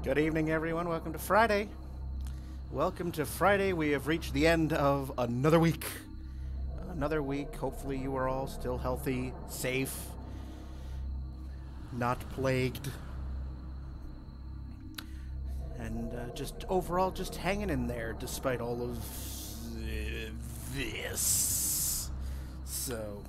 Good evening, everyone. Welcome to Friday. Welcome to Friday. We have reached the end of another week. Another week. Hopefully, you are all still healthy, safe, not plagued, and just overall just hanging in there despite all of this. So,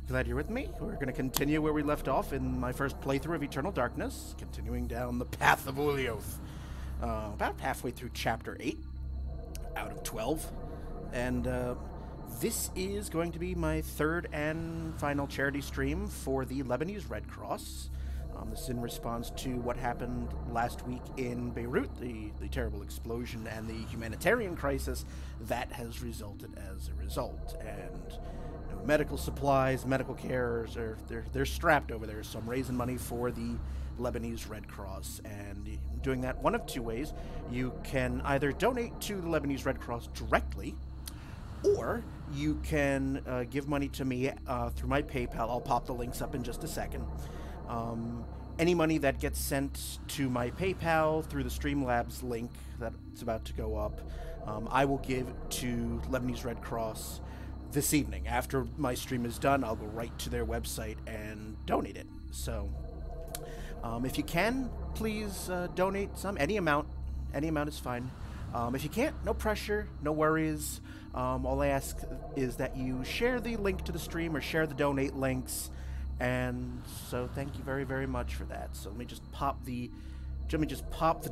glad you're with me. We're going to continue where we left off in my first playthrough of Eternal Darkness, continuing down the path of Ulioth. About halfway through Chapter 8 out of 12. And this is going to be my third and final charity stream for the Lebanese Red Cross. This is in response to what happened last week in Beirut, the terrible explosion and the humanitarian crisis that has resulted as a result. And medical supplies, medical care, they're strapped over there, so I'm raising money for the Lebanese Red Cross, and doing that one of two ways. You can either donate to the Lebanese Red Cross directly, or you can give money to me through my PayPal. I'll pop the links up in just a second. Any money that gets sent to my PayPal through the Streamlabs link that's about to go up, I will give to Lebanese Red Cross this evening. After my stream is done, I'll go right to their website and donate it. So, if you can, please donate some. Any amount is fine. If you can't, no pressure, no worries. All I ask is that you share the link to the stream or share the donate links. And so, thank you very, very much for that. So let me just pop the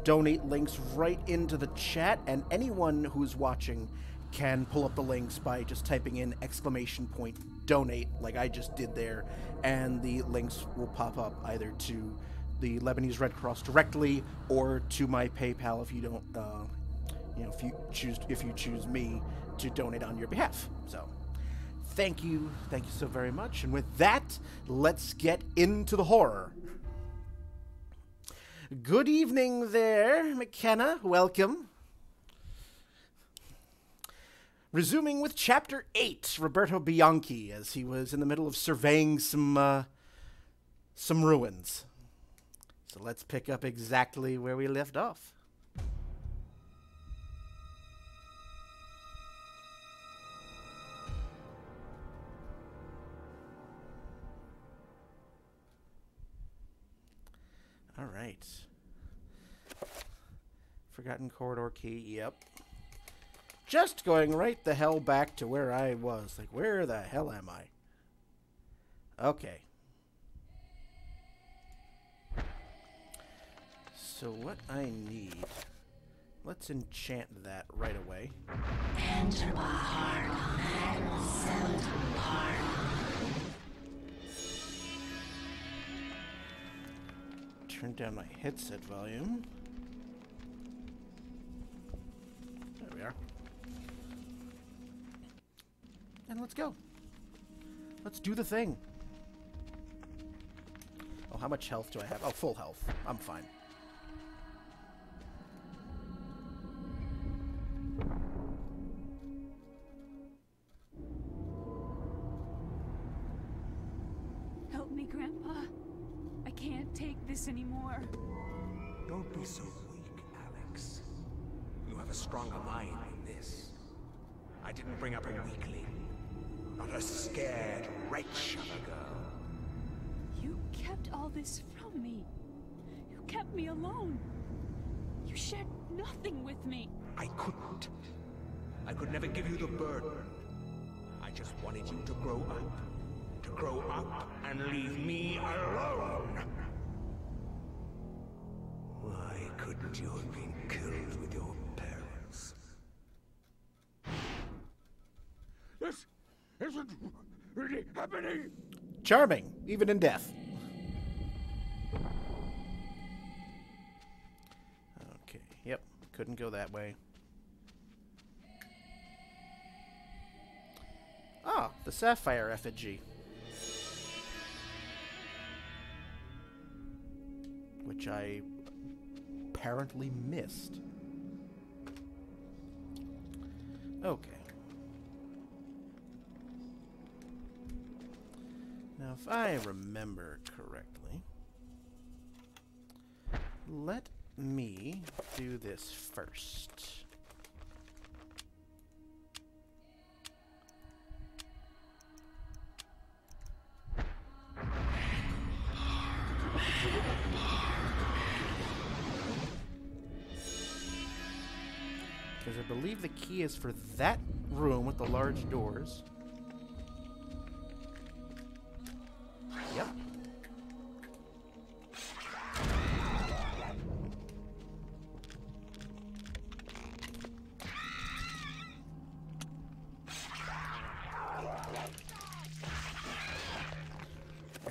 donate links right into the chat, and anyone who's watching can pull up the links by just typing in !donate like I just did there, and the links will pop up either to the Lebanese Red Cross directly or to my PayPal if you don't, if you choose me to donate on your behalf. So, thank you so very much. And with that, let's get into the horror. Good evening there, McKenna. Welcome. Resuming with Chapter 8, Roberto Bianchi, as he was in the middle of surveying some ruins. So let's pick up exactly where we left off. All right. Forgotten corridor key, yep. Just going right the hell back to where I was. Like, where the hell am I? Okay. So what I need... Let's enchant that right away. Enter Bahar, Turn down my headset volume. There we are. And let's go. Let's do the thing. Oh, how much health do I have? Oh, full health. I'm fine. Help me, Grandpa. I can't take this anymore. Don't be so weak, Alex. You have a stronger mind than this. I didn't bring up a weakling. Not a scared wretch of a girl. You kept all this from me. You kept me alone. You shared nothing with me. I couldn't. I could never give you the burden. I just wanted you to grow up. To grow up and leave me alone. Why couldn't you have been killed with your parents? This isn't really happening. Charming, even in death. Okay, yep, couldn't go that way. Ah, the sapphire effigy. Which I apparently missed. Okay. Now, if I remember correctly, let me do this first. Because I believe the key is for that room with the large doors. Yep.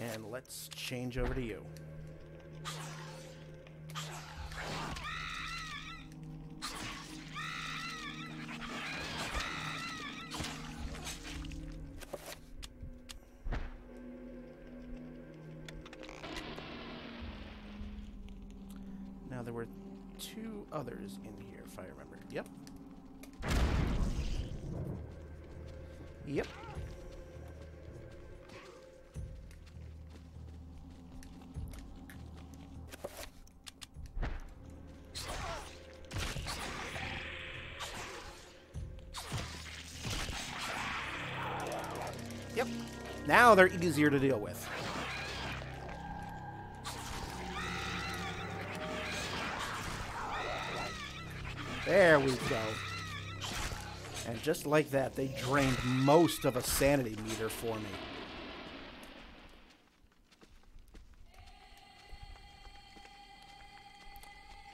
And let's change over to you. Now there were two others in here, if I remember. Yep. Yep. Yep. Now they're easier to deal with. There we go. And just like that, they drained most of a sanity meter for me.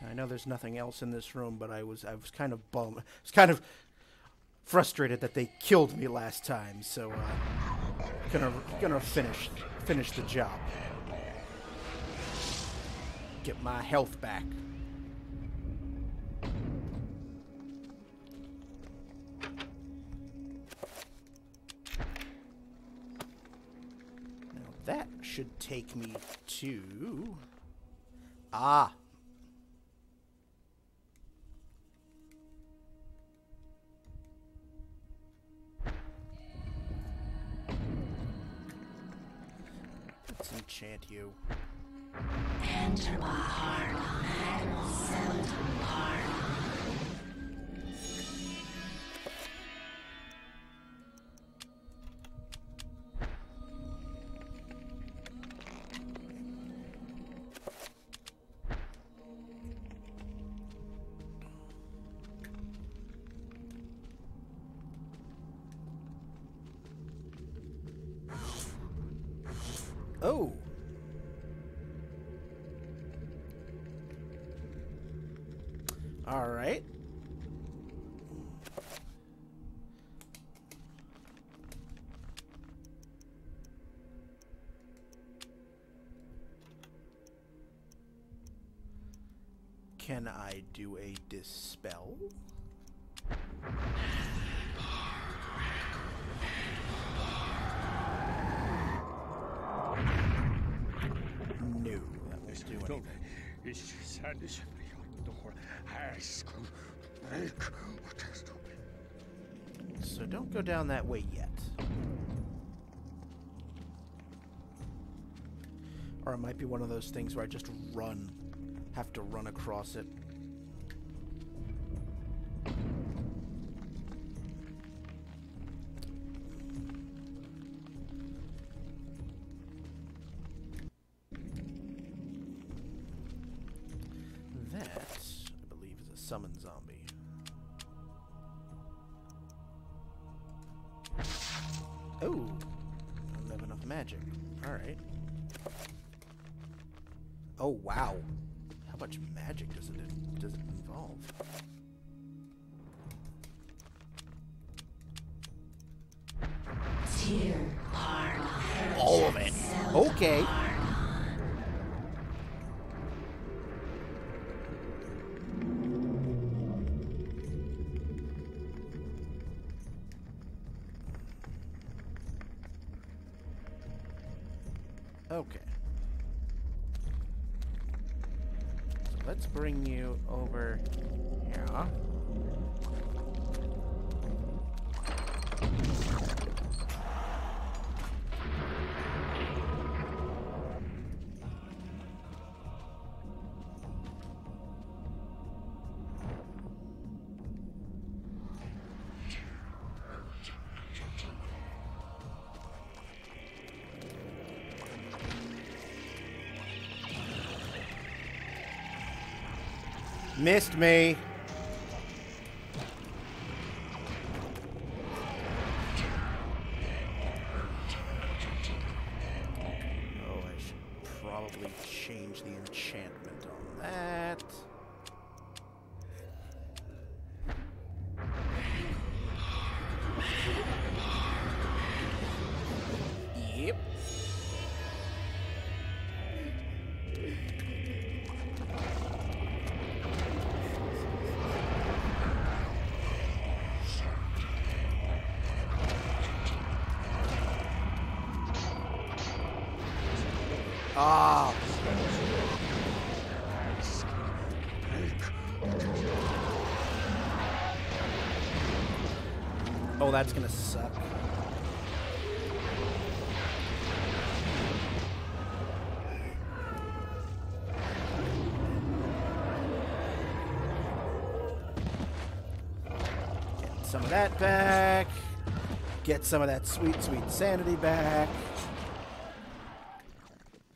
I know there's nothing else in this room, but I was kind of bummed. I was kind of frustrated that they killed me last time, so gonna finish the job. Get my health back. Now that should take me to let's enchant you. Enter my heart and seldom pardon. Oh. All right. Can I do a dispel? No, that won't do anything. So don't go down that way yet. Or it might be one of those things where I just have to run across it. That, I believe, is a summon zombie. Oh, I don't have enough magic. Alright. Oh, wow. How much magic does it involve? All of it. Okay. Okay. So let's bring you over here. Missed me. Oh, I should probably change the enchantment on that. Yep. Ah. Oh, that's gonna suck. Get some of that back. Get some of that sweet, sweet sanity back.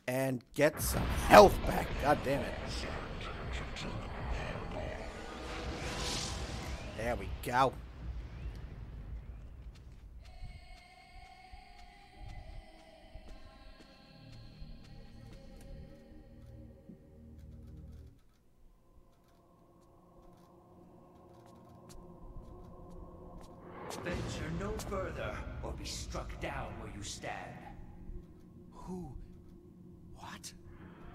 And get some health back. God damn it. There we go. Venture no further, or be struck down where you stand. Who? What?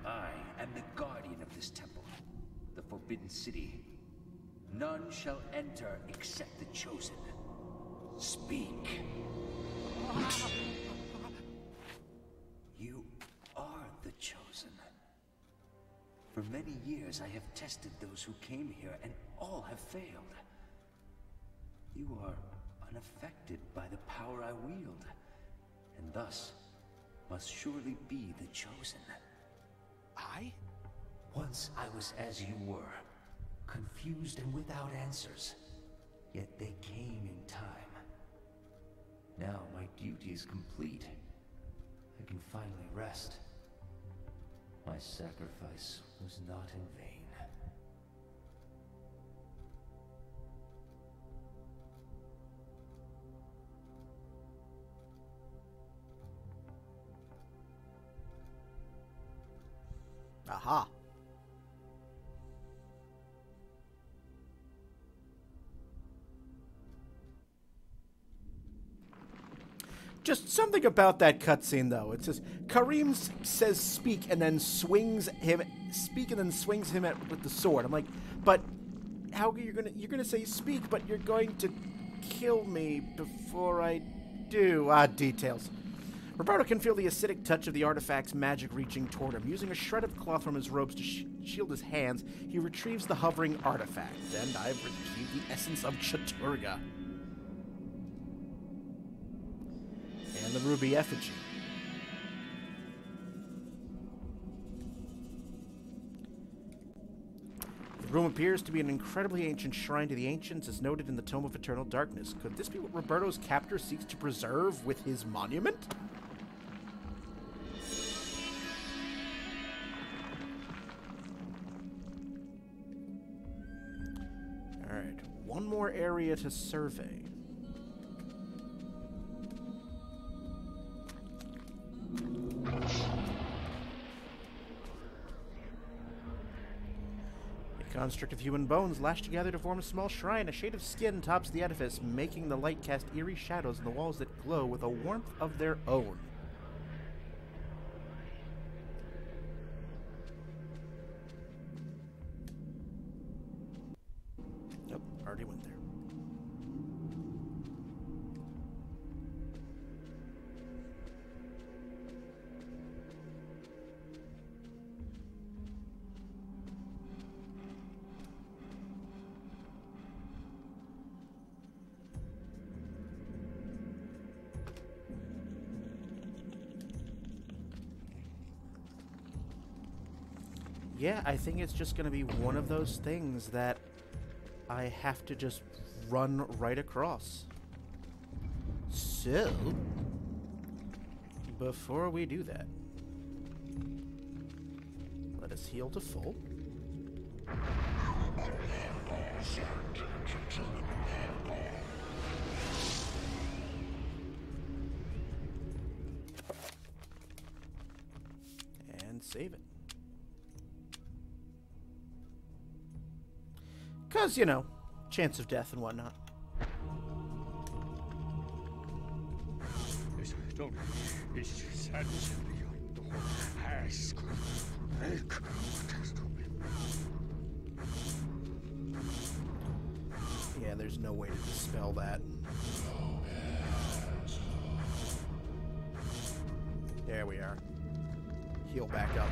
I am the guardian of this temple, the Forbidden City. None shall enter except the chosen. Speak. You are the chosen. For many years I have tested those who came here, and all have failed. You are unaffected by the power I wield, and thus must surely be the chosen. I? Once I was as you were, confused and without answers, yet they came in time. Now my duty is complete. I can finally rest. My sacrifice was not in vain. Aha. Just something about that cutscene, though. It says Karim says "speak" and then swings him with the sword. I'm like, but how are you're gonna say "speak," but you're going to kill me before I do? Ah, details. Roberto can feel the acidic touch of the artifact's magic reaching toward him. Using a shred of cloth from his robes to shield his hands, he retrieves the hovering artifact. And I've retrieved the essence of Chaturga. And the ruby effigy. The room appears to be an incredibly ancient shrine to the ancients, as noted in the Tome of Eternal Darkness. Could this be what Roberto's captor seeks to preserve with his monument? Alright, one more area to survey. A construct of human bones lashed together to form a small shrine. A shade of skin tops the edifice, making the light cast eerie shadows on the walls that glow with a warmth of their own. Nope, already went there. Yeah, I think it's just going to be one of those things that I have to just run right across. So, before we do that, let us heal to full. And save it. Because, you know, chance of death and whatnot. Yeah, there's no way to dispel that. There we are. Heal back up.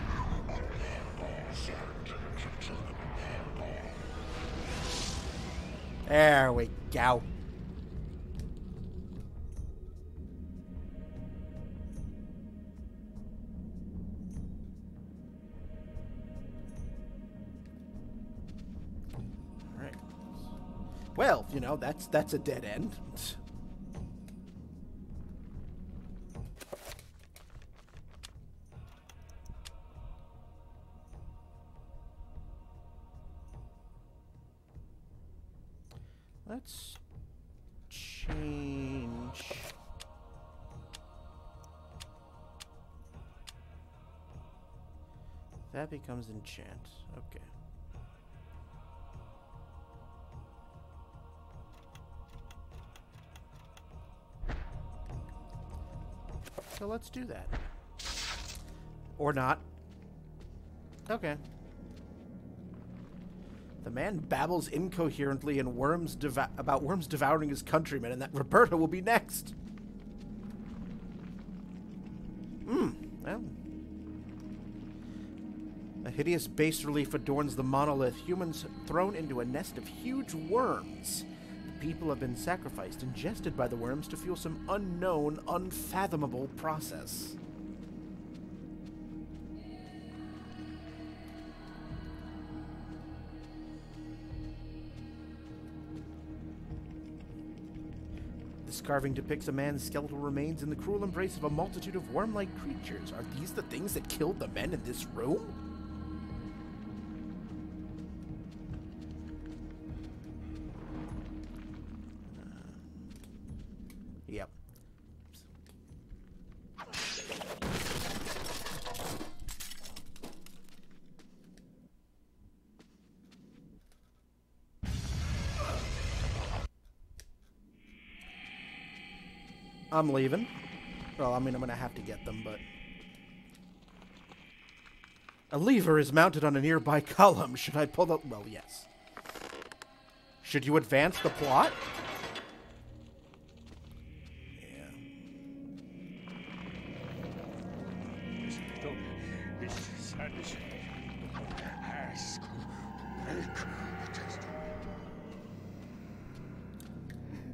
There we go. Alright. Well, you know, that's a dead end. Let's change. That becomes enchant. Okay. So let's do that. Or not. Okay. The man babbles incoherently and about worms devouring his countrymen, and that Roberta will be next. Well. A hideous bas-relief adorns the monolith. Humans thrown into a nest of huge worms. The people have been sacrificed, ingested by the worms to fuel some unknown, unfathomable process. This carving depicts a man's skeletal remains in the cruel embrace of a multitude of worm-like creatures. Are these the things that killed the men in this room? Yep. I'm leaving. Well, I mean, I'm going to have to get them, but... A lever is mounted on a nearby column. Should I pull the... Well, yes. Should you advance the plot? Yeah.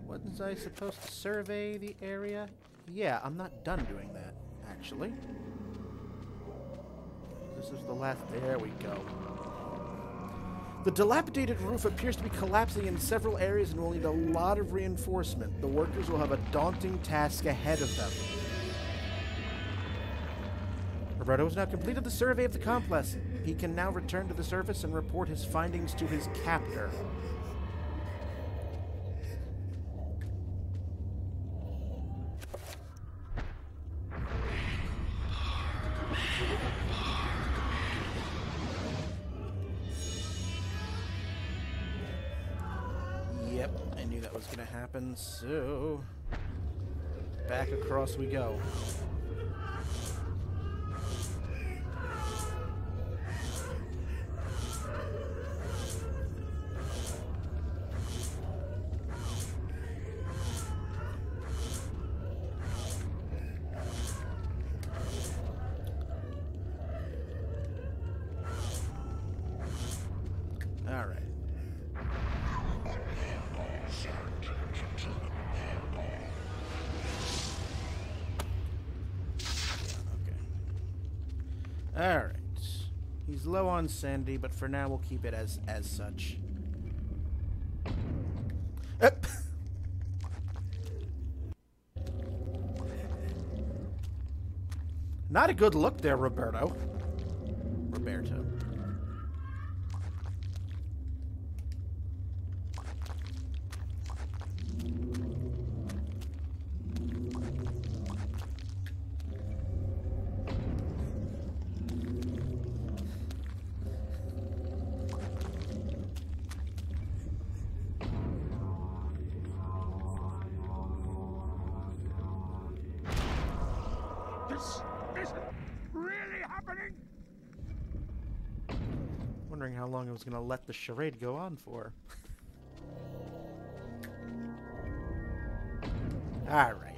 Wasn't I supposed to survey the area? Yeah, I'm not done doing that, actually. This is the last... There we go. The dilapidated roof appears to be collapsing in several areas and will need a lot of reinforcement. The workers will have a daunting task ahead of them. Roberto has now completed the survey of the complex. He can now return to the surface and report his findings to his captor. Yep, I knew that was going to happen, so back across we go. All right. Alright. He's low on sanity, but for now we'll keep it as such. Not a good look there, Roberto. Wondering how long I was going to let the charade go on for. All right.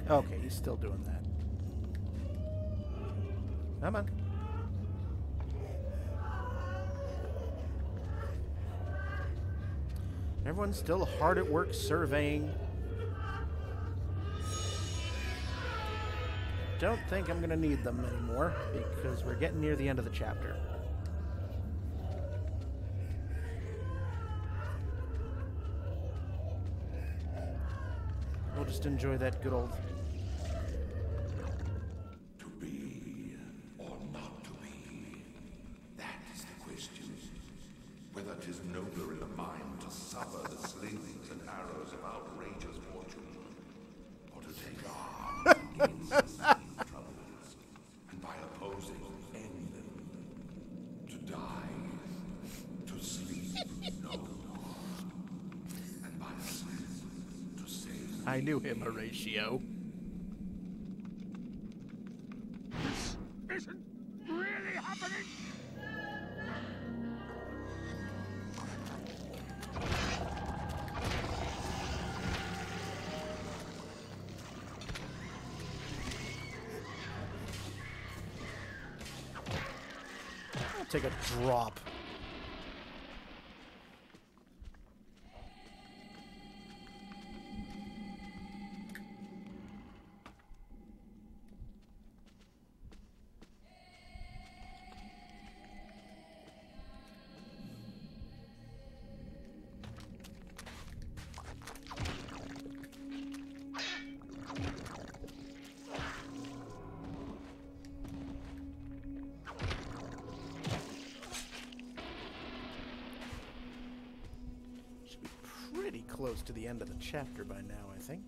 Okay, he's still doing that. Come on. Everyone's still hard at work surveying. Don't think I'm gonna need them anymore because we're getting near the end of the chapter. We'll just enjoy that good old... To be or not to be, that is the question. Whether 'tis nobler in the mind to suffer the slings and arrows of outrageous fortune, or to take arms against the same troubles, and by opposing end them, to die, to sleep no more, and by sleep to save. I knew him, Horatio. Isn't really happening. I'll take a drop. Pretty close to the end of the chapter by now, I think.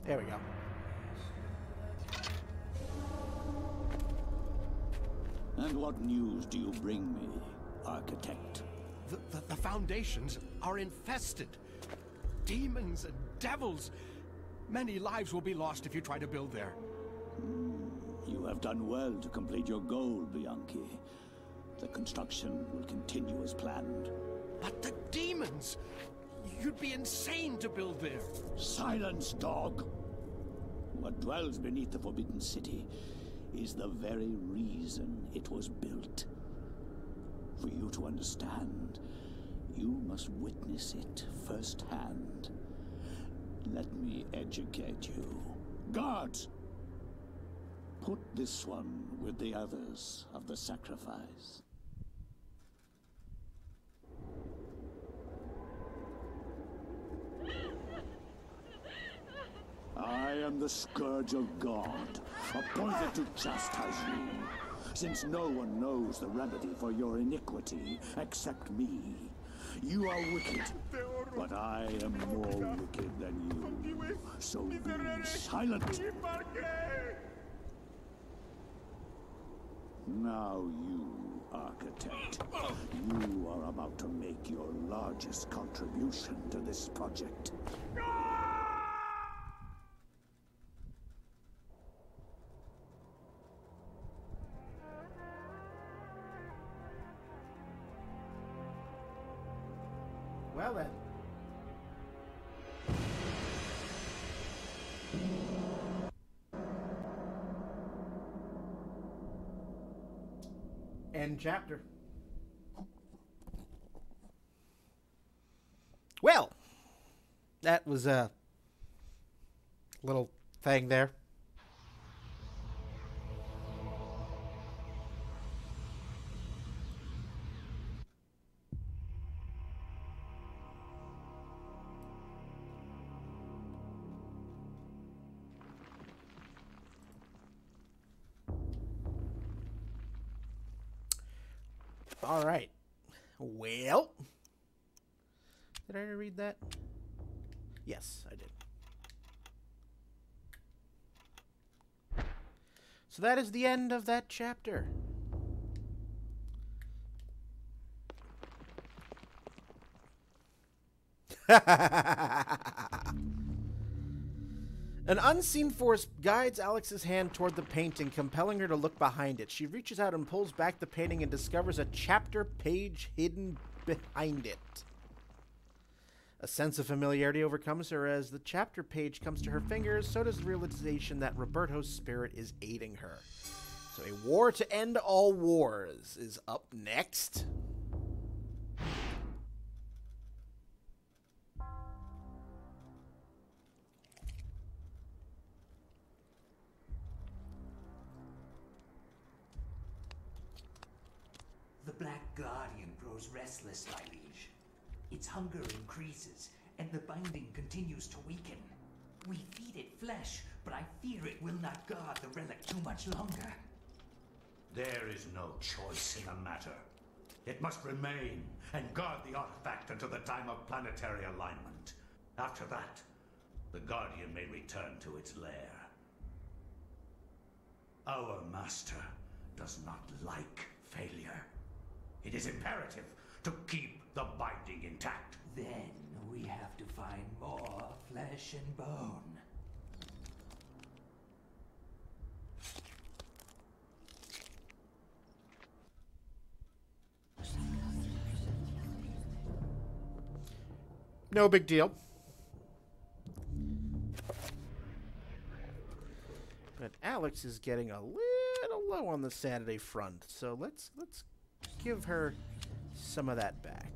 There we go. And what news do you bring me, Architect? The foundations are infested. Demons and devils. Many lives will be lost if you try to build there. You have done well to complete your goal, Bianchi. The construction will continue as planned. But the demons! You'd be insane to build there. Silence, dog! What dwells beneath the Forbidden City is the very reason it was built. For you to understand, you must witness it firsthand. Let me educate you. Guards! Put this one with the others of the sacrifice. I am the Scourge of God, appointed to chastise you, since no one knows the remedy for your iniquity except me. You are wicked, but I am more wicked than you, so be silent. Now you, Architect, you are about to make your largest contribution to this project. Well then. End chapter. Well, that was a little thing there. All right. Well, did I already read that? Yes, I did. So that is the end of that chapter. An unseen force guides Alex's hand toward the painting, compelling her to look behind it. She reaches out and pulls back the painting and discovers a chapter page hidden behind it. A sense of familiarity overcomes her as the chapter page comes to her fingers. So does the realization that Roberto's spirit is aiding her. So A War to End All Wars is up next. The Black Guardian grows restless, my liege. Its hunger increases, and the binding continues to weaken. We feed it flesh, but I fear it will not guard the relic too much longer. There is no choice in the matter. It must remain and guard the artifact until the time of planetary alignment. After that, the Guardian may return to its lair. Our master does not like failure. It is imperative to keep the binding intact. Then we have to find more flesh and bone. No big deal. But Alex is getting a little low on the Saturday front, so let's give her some of that back.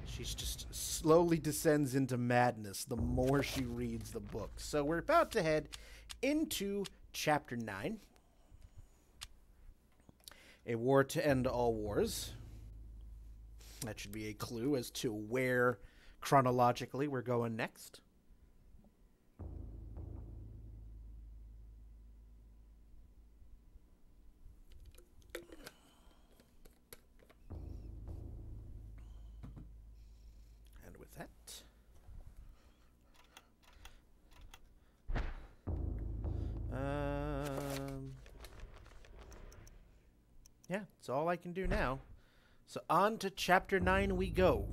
She's just slowly descends into madness the more she reads the book. So we're about to head into chapter 9. A War to End All Wars. That should be a clue as to where chronologically we're going next. And with that, yeah, that's all I can do now. So on to chapter 9 we go.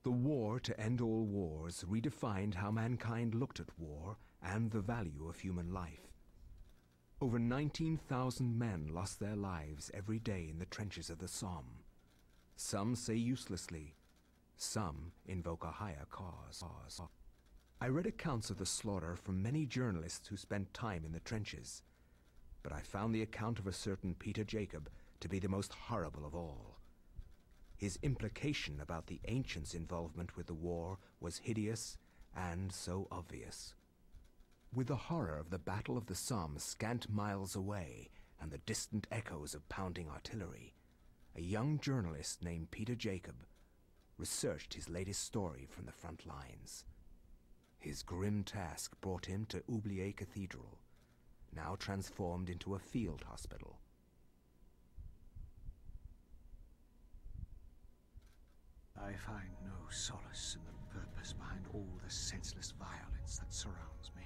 The War to End All Wars redefined how mankind looked at war and the value of human life. Over 19,000 men lost their lives every day in the trenches of the Somme. Some say uselessly, some invoke a higher cause. I read accounts of the slaughter from many journalists who spent time in the trenches, but I found the account of a certain Peter Jacob to be the most horrible of all. His implication about the ancients' involvement with the war was hideous and so obvious. With the horror of the Battle of the Somme scant miles away and the distant echoes of pounding artillery, a young journalist named Peter Jacob researched his latest story from the front lines. His grim task brought him to Oubliette Cathedral, now transformed into a field hospital. I find no solace in the purpose behind all the senseless violence that surrounds me.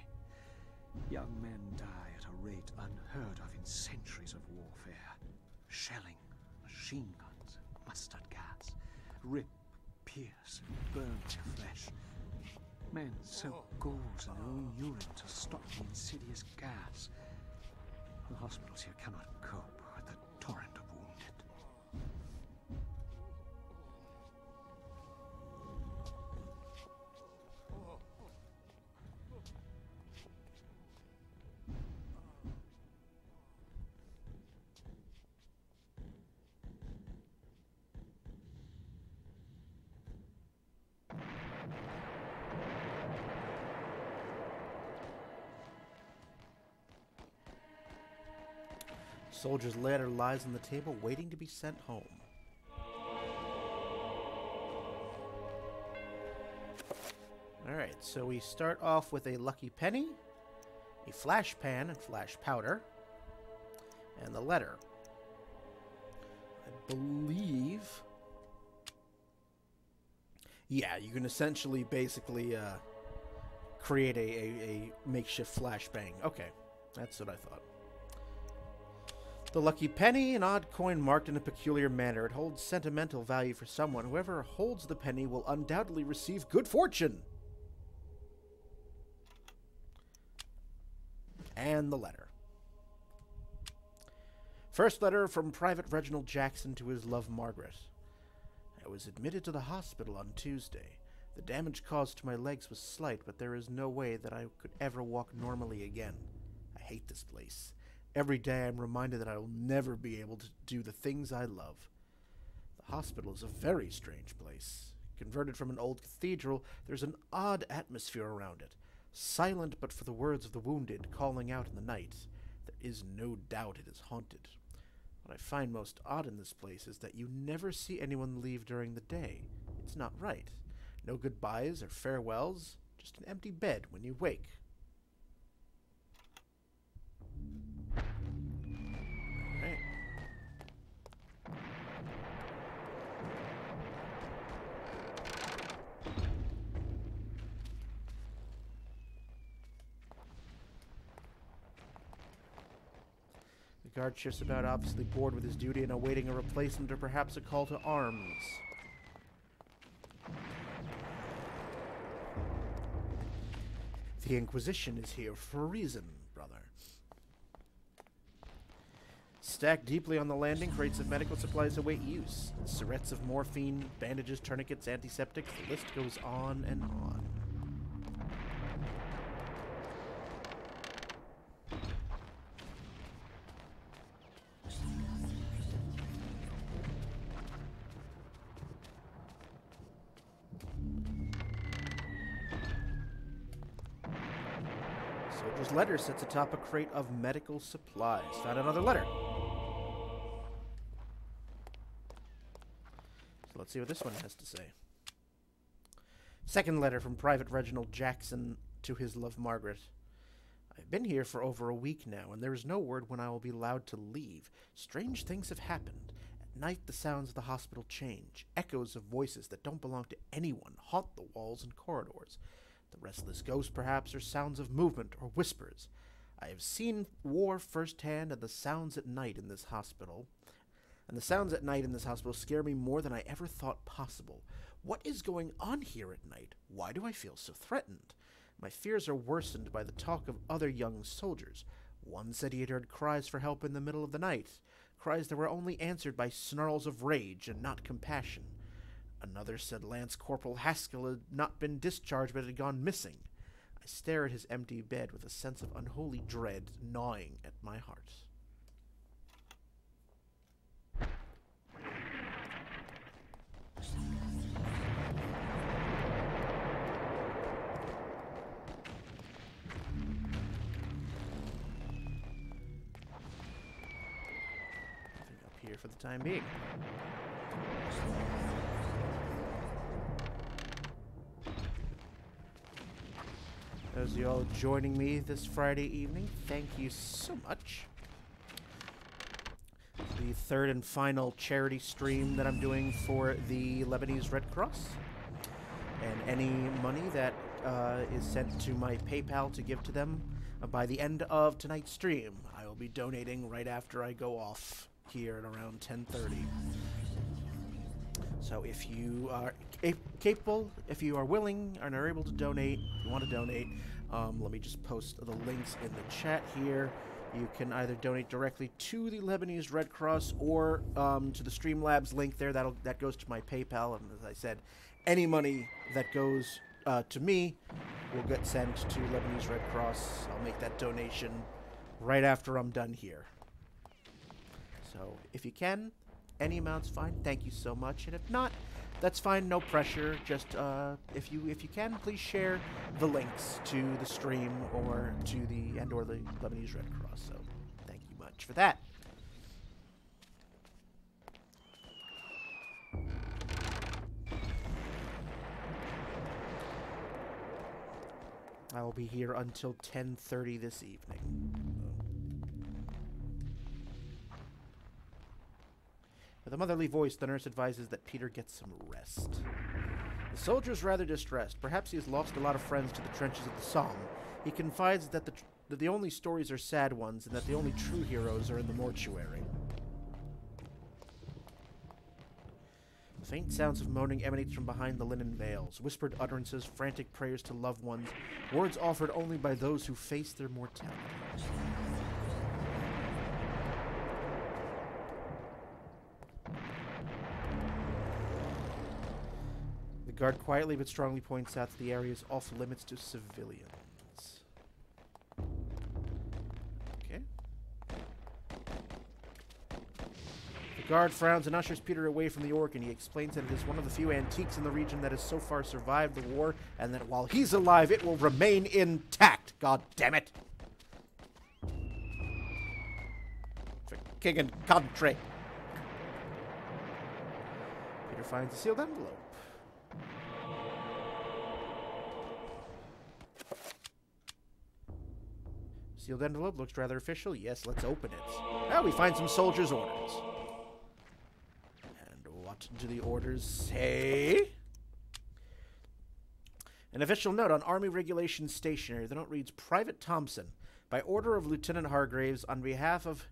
Young men die at a rate unheard of in centuries of warfare. Shelling, machine guns, mustard gas, rip, pierce, and burn to flesh. Men soak gauze in their own urine to stop the insidious gas. The hospitals here cannot cope with the torrent of wounded. soldier's letter lies on the table, waiting to be sent home. Alright, so we start off with a lucky penny, a flash pan and flash powder, and the letter. I believe... yeah, you can essentially basically create a makeshift flashbang. Okay, that's what I thought. The lucky penny, an odd coin marked in a peculiar manner. It holds sentimental value for someone. Whoever holds the penny will undoubtedly receive good fortune. And the letter. First letter from Private Reginald Jackson to his love Margaret. I was admitted to the hospital on Tuesday. The damage caused to my legs was slight, but there is no way that I could ever walk normally again. I hate this place. Every day I'm reminded that I will never be able to do the things I love. The hospital is a very strange place. Converted from an old cathedral, there's an odd atmosphere around it. Silent but for the words of the wounded calling out in the night. There is no doubt it is haunted. What I find most odd in this place is that you never see anyone leave during the day. It's not right. No goodbyes or farewells, just an empty bed when you wake. Alright. The guard shifts about, obviously bored with his duty and awaiting a replacement or perhaps a call to arms. The Inquisition is here for a reason, brother. Stacked deeply on the landing, crates of medical supplies await use. Syrettes of morphine, bandages, tourniquets, antiseptics, the list goes on and on. Soldier's letter sits atop a crate of medical supplies. Found another letter. So let's see what this one has to say. Second letter from Private Reginald Jackson to his love Margaret. I've been here for over a week now, and there is no word when I will be allowed to leave. Strange things have happened. At night, the sounds of the hospital change. Echoes of voices that don't belong to anyone haunt the walls and corridors. The restless ghosts, perhaps, or sounds of movement or whispers. I have seen war firsthand, and the sounds at night in this hospital. Scare me more than I ever thought possible. What is going on here at night? Why do I feel so threatened? My fears are worsened by the talk of other young soldiers. One said he had heard cries for help in the middle of the night, cries that were only answered by snarls of rage and not compassion. Another said Lance Corporal Haskell had not been discharged but had gone missing. I stare at his empty bed with a sense of unholy dread gnawing at my heart. Nothing up here for the time being. Those of you all joining me this Friday evening, thank you so much. The third and final charity stream that I'm doing for the Lebanese Red Cross. And any money that is sent to my PayPal to give to them by the end of tonight's stream, I will be donating right after I go off here at around 10:30. So if you are capable, if you are willing and are able to donate, if you want to donate, let me just post the links in the chat here. You can either donate directly to the Lebanese Red Cross or to the Streamlabs link there. That goes to my PayPal. And as I said, any money that goes to me will get sent to Lebanese Red Cross. I'll make that donation right after I'm done here. So if you can, any amount's fine. Thank you so much. And if not, that's fine. No pressure. Just if you can, please share the links to the stream or to the Lebanese Red Cross. So thank you much for that. I'll be here until 10:30 this evening. With a motherly voice, the nurse advises that Peter get some rest. The soldier's rather distressed. Perhaps he has lost a lot of friends to the trenches of the Somme. He confides that the only stories are sad ones, and that the only true heroes are in the mortuary. Faint sounds of moaning emanates from behind the linen veils, whispered utterances, frantic prayers to loved ones, words offered only by those who face their mortality. The guard quietly but strongly points out that the area is off limits to civilians. Okay. The guard frowns and ushers Peter away from the organ. He explains that it is one of the few antiques in the region that has so far survived the war, and that while he's alive, it will remain intact. God damn it. For king and country. Peter finds a sealed envelope. Sealed envelope looks rather official. Yes, let's open it. Oh, we find some soldiers' orders. And what do the orders say? An official note on Army Regulations Stationery. The note reads, Private Thompson, by order of Lieutenant Hargraves, on behalf of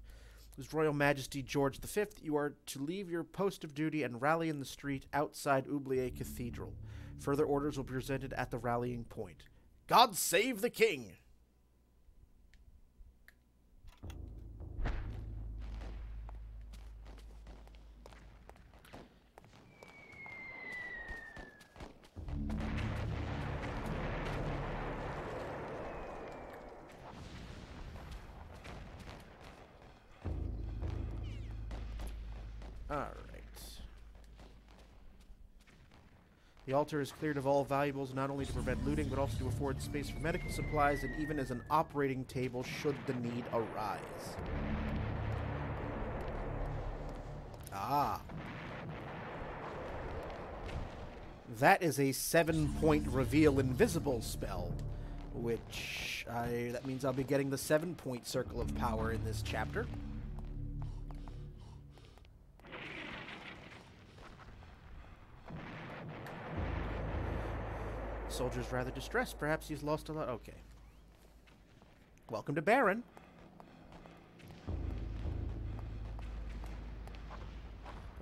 His Royal Majesty George V, you are to leave your post of duty and rally in the street outside Oubliette Cathedral. Further orders will be presented at the rallying point. God save the King! Alright. The altar is cleared of all valuables, not only to prevent looting, but also to afford space for medical supplies, and even as an operating table should the need arise. Ah. That is a 7-point reveal invisible spell, which that means I'll be getting the 7-point circle of power in this chapter. Soldier's rather distressed. Perhaps he's lost a lot. Okay. Welcome to Baron.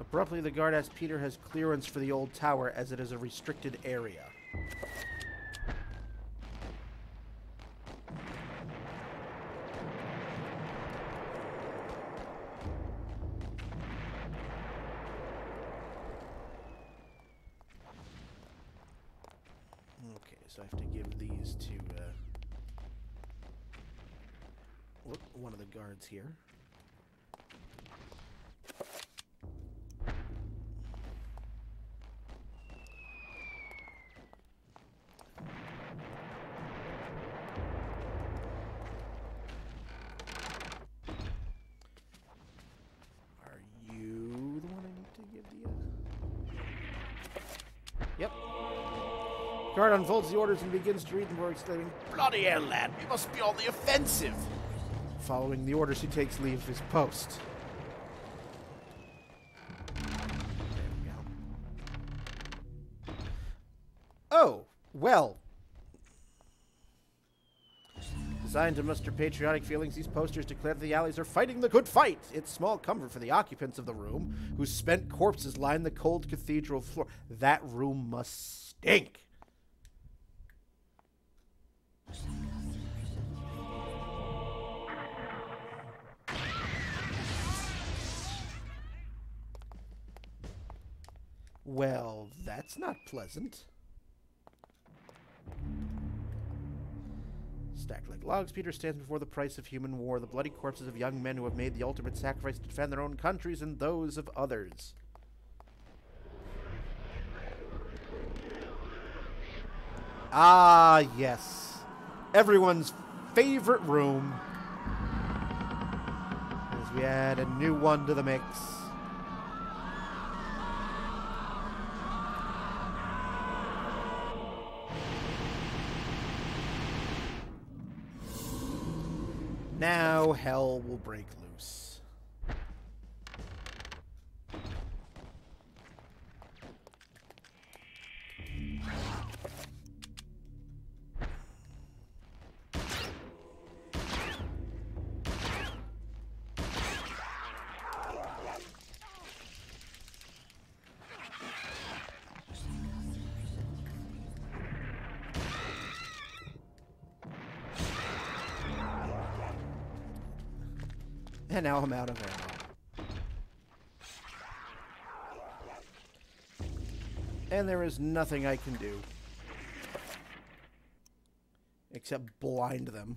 Abruptly, the guard asks Peter has clearance for the old tower, as it is a restricted area. Okay, so I have to give these to one of the guards here. Yep. Guard unfolds the orders and begins to read them, exclaiming, "Bloody hell, lad, we must be on the offensive!" Following the orders, he takes leave of his post. There we go. Oh, well. Designed to muster patriotic feelings, these posters declare that the Allies are fighting the good fight. It's small comfort for the occupants of the room, whose spent corpses line the cold cathedral floor. That room must stink. Well, that's not pleasant. Stacked like logs, Peter stands before the price of human war, the bloody corpses of young men who have made the ultimate sacrifice to defend their own countries and those of others. Ah, yes. Everyone's favorite room. As we add a new one to the mix. now hell will break loose. And now I'm out of ammo. And there is nothing I can do except blind them.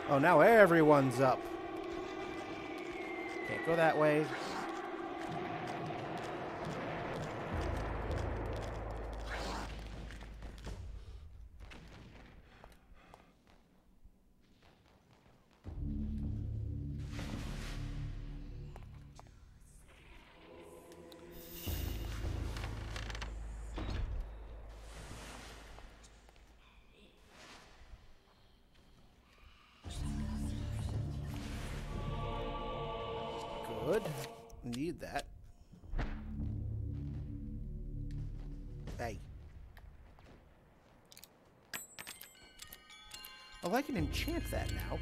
Oh, now everyone's up. Can't go that way. Good. Need that. Hey. Oh, I can enchant that now.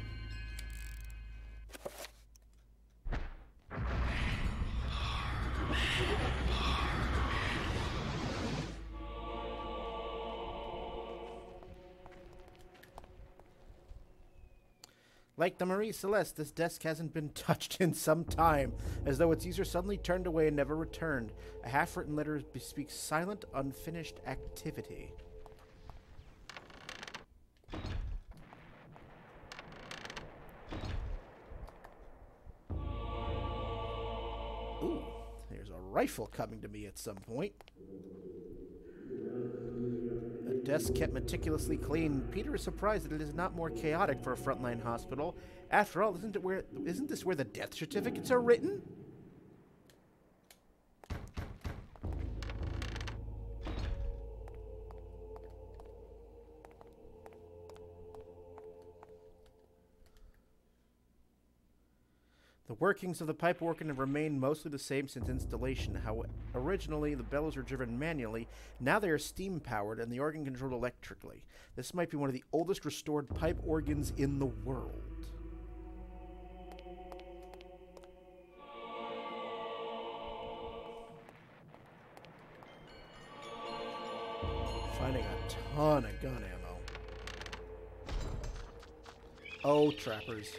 Like the Marie Celeste, this desk hasn't been touched in some time, as though its user suddenly turned away and never returned. A half-written letter bespeaks silent, unfinished activity. Ooh, there's a rifle coming to me at some point. A desk kept meticulously clean. Peter is surprised that it is not more chaotic for a frontline hospital. After all, isn't this where the death certificates are written? The workings of the pipe organ have remained mostly the same since installation. How originally the bellows were driven manually, now they are steam-powered and the organ controlled electrically. This might be one of the oldest restored pipe organs in the world. Finding a ton of gun ammo. Oh, trappers.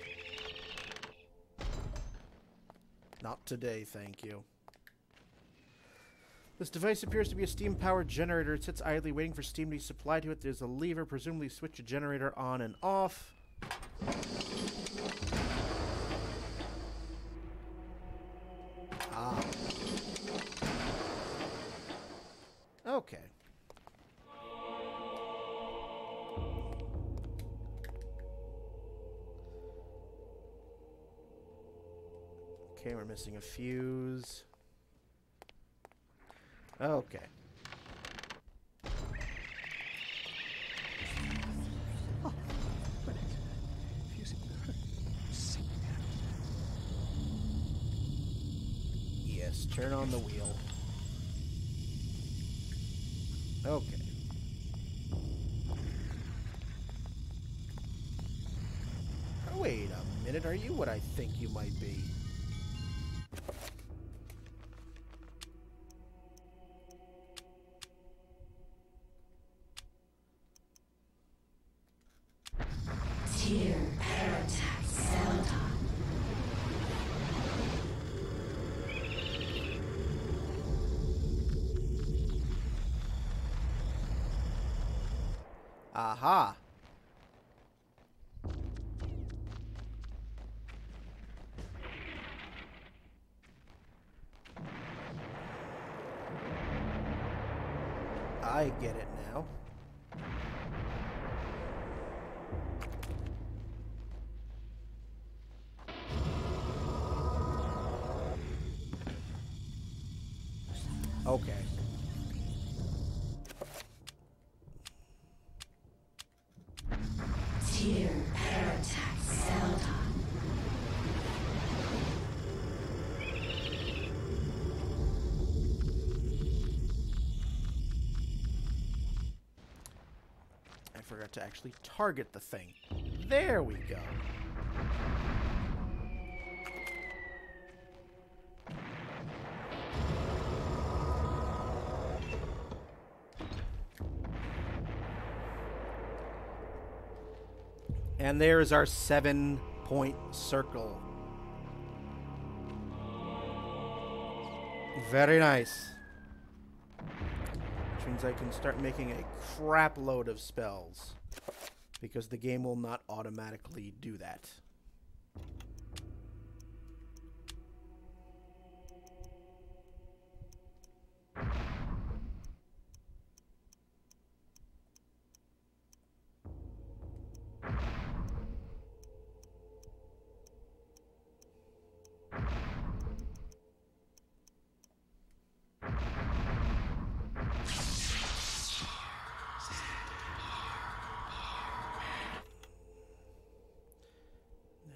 Not today, thank you. This device appears to be a steam-powered generator. It sits idly waiting for steam to be supplied to it. There's a lever, presumably switch the generator on and off. Ah. Okay. Okay, we're missing a fuse. Okay. Oh, but fusing the Yes, turn on the wheel. Okay. Oh, wait a minute, are you what I think you might be? Tier Parattack Celadon. Aha. I get it now. Okay. Tier Parattack Celadon. I forgot to actually target the thing. There we go. And there is our 7-point circle. Very nice. Which means I can start making a crap load of spells. Because the game will not automatically do that.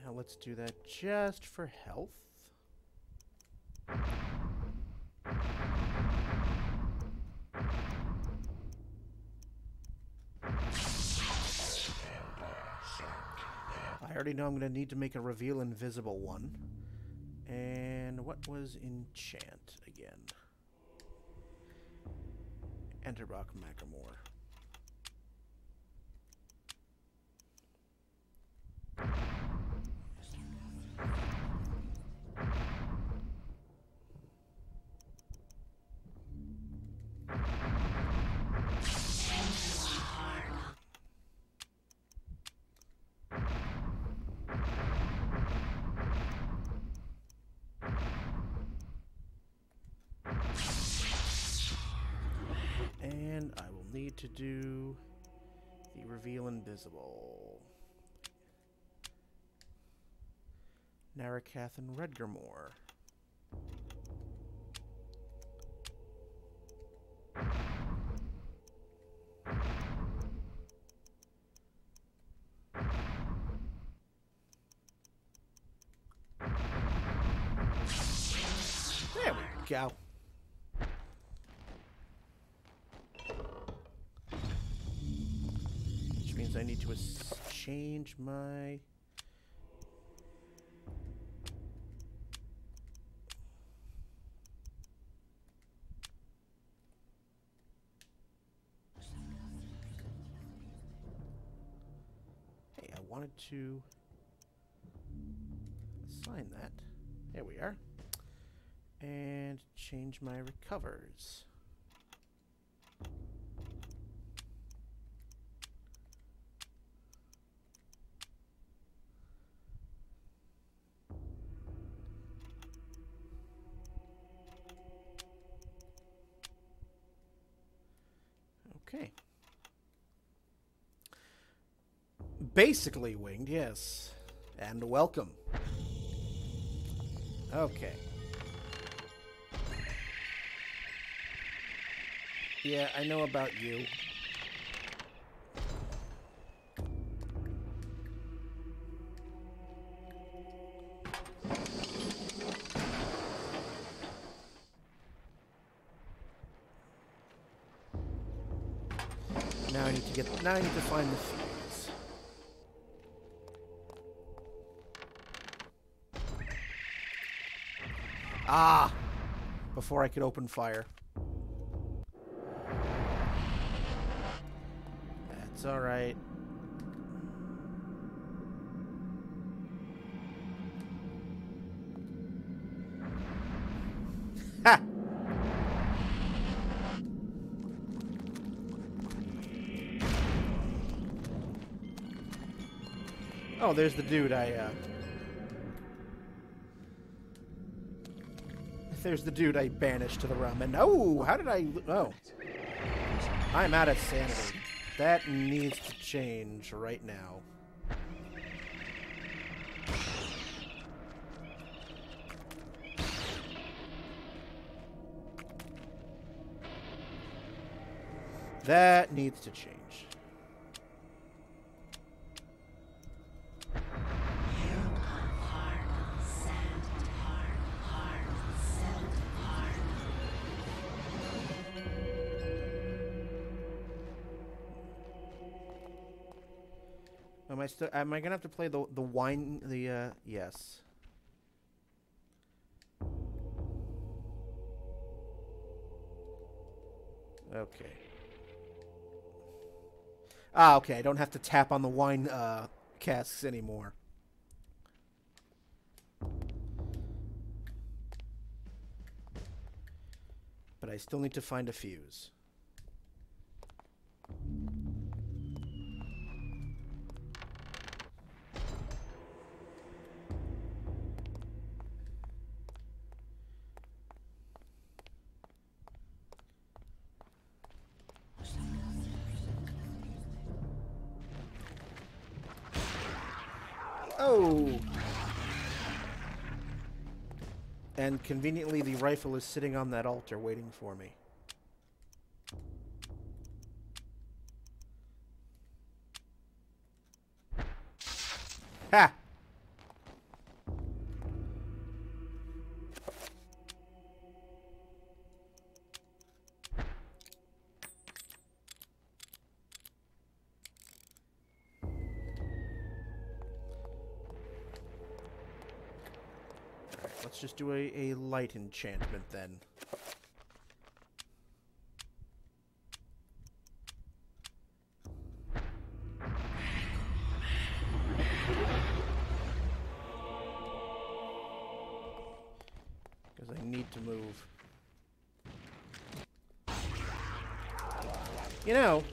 Now let's do that just for health. I already know I'm going to need to make a reveal invisible one. And what was enchant again? Enterbach Macamore. And I will need to do the reveal invisible. Narakath and Redgermore. There we go. Which means I need to change my... Hey, I wanted to assign that. There we are. And change my recovers. Okay. Basically winged, yes. And welcome. Okay. Yeah, I know about you. Now I need to find the fuse. Ah! Before I could open fire. That's alright. Ha! Oh, there's the dude There's the dude I banished to the realm. And oh, how did I... Oh. I'm out of sanity. That needs to change right now. That needs to change. Am I gonna have to play the wine? Yes. Okay. Ah, okay. I don't have to tap on the wine casks anymore. But I still need to find a fuse. Oh! And conveniently, the rifle is sitting on that altar waiting for me. Ha! Let's just do a light enchantment then. Because I need to move. You know...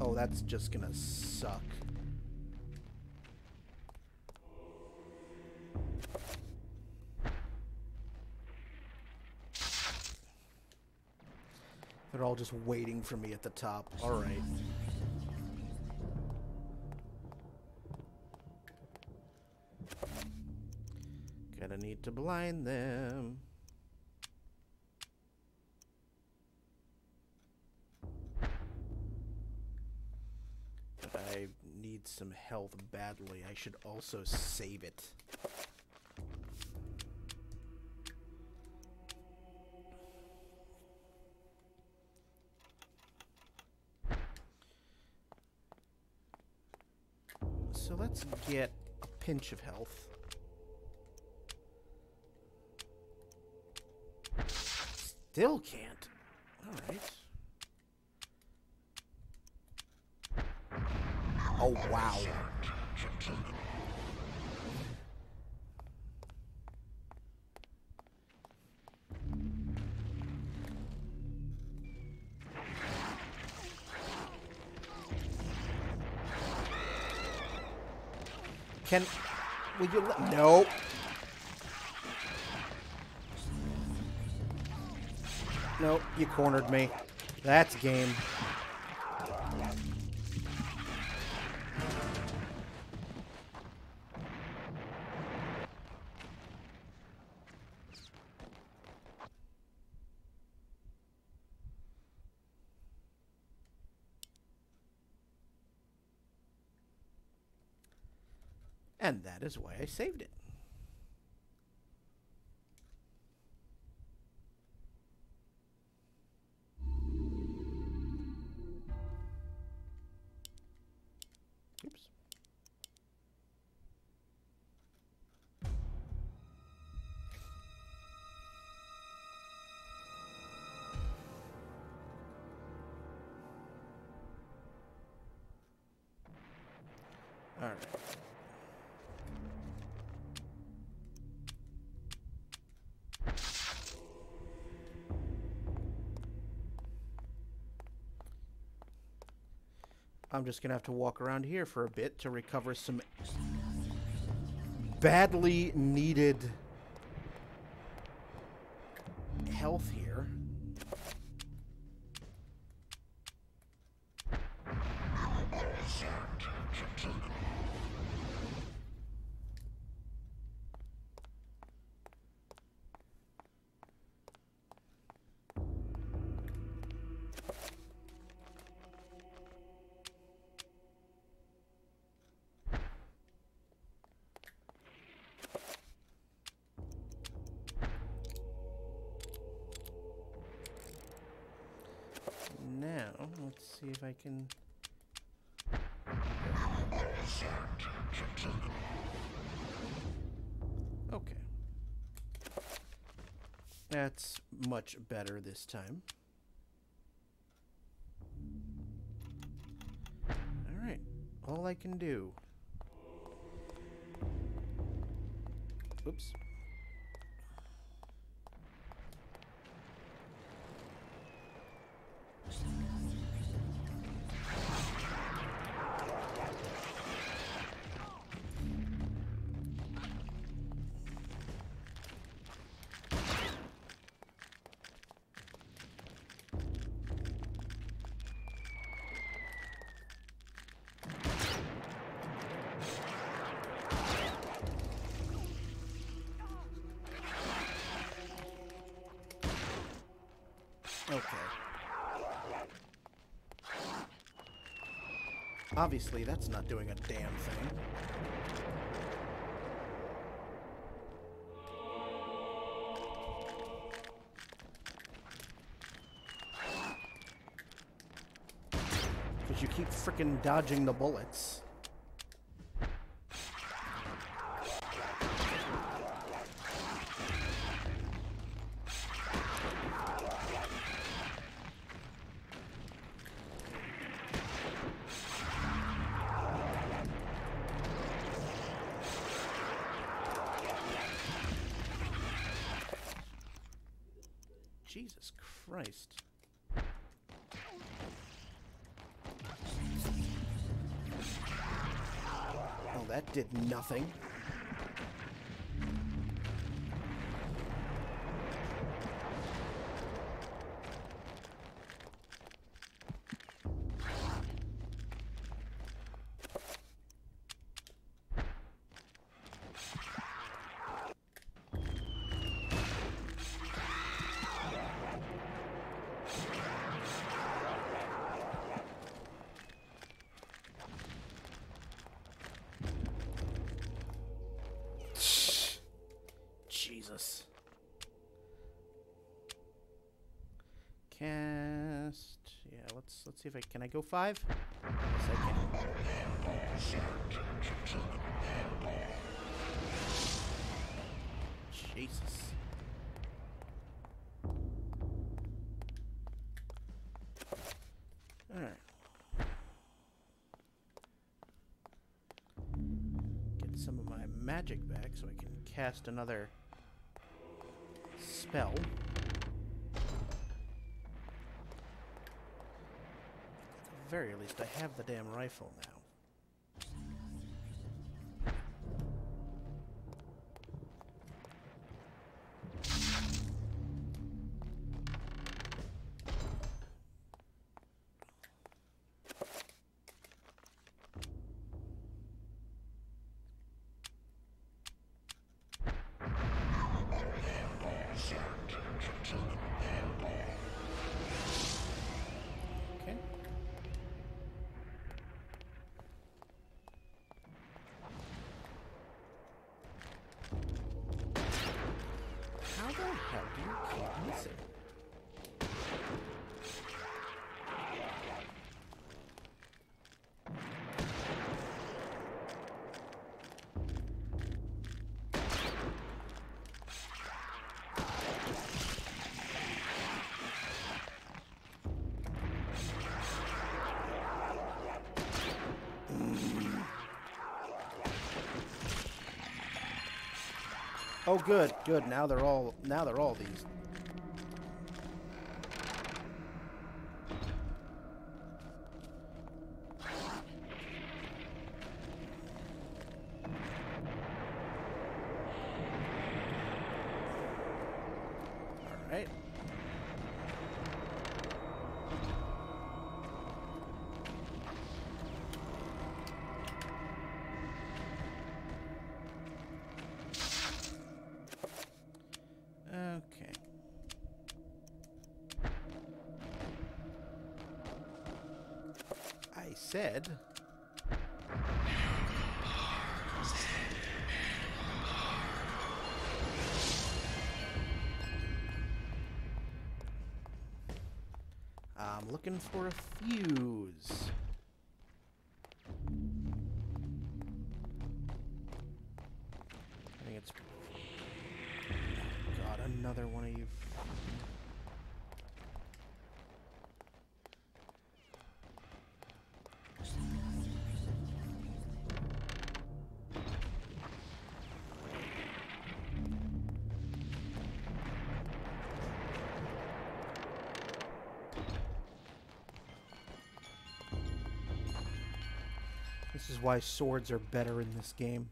Oh, that's just gonna suck. They're all just waiting for me at the top. All right. Gonna need to blind them. I need some health badly. I should also save it. So let's get a pinch of health. Still can't. All right. Oh, wow. Will you let... No. No, you cornered me. That's game. And that is why I saved it. Oops. All right. I'm just gonna have to walk around here for a bit to recover some badly needed health here. Now, let's see if I can... Okay. That's much better this time. Alright, all I can do... Oops. Okay. Obviously, that's not doing a damn thing. Because you keep frickin' dodging the bullets. Jesus Christ. Oh, that did nothing. Jesus. Cast. Yeah, let's see if I can I go 5? Yes, I can. Jesus. All right. Get some of my magic back so I can cast another spell. At the very least, I have the damn rifle now. Okay. How the hell do you keep missing? Oh, good, good. Now they're all these. All right. Okay. I said... I'm looking for a fuse. I think it's... God, another one of you. This is why swords are better in this game.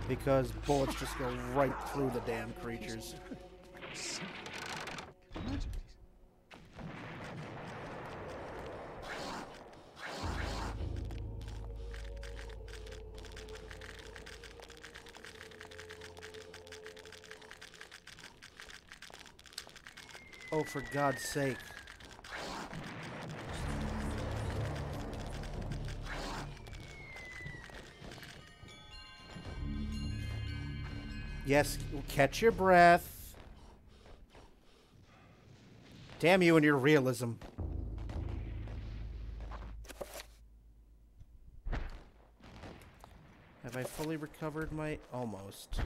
Because bullets just go right through the damn creatures. Oh, for God's sake. Yes, catch your breath. Damn you and your realism. Have I fully recovered my... Almost.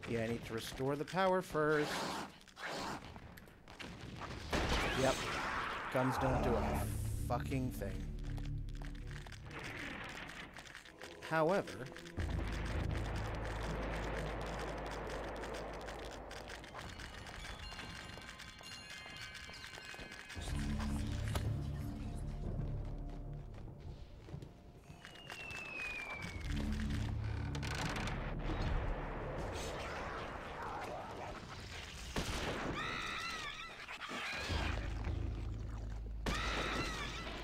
Yeah, I need to restore the power first. Yep. Guns don't do a fucking thing. However...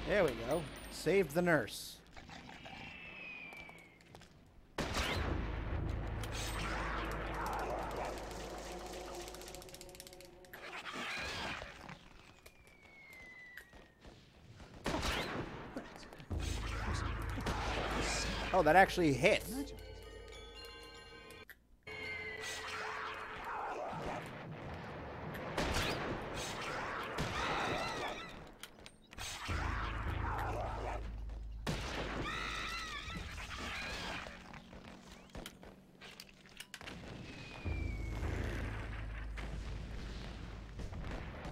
There we go. Saved the nurse. Oh, that actually hit.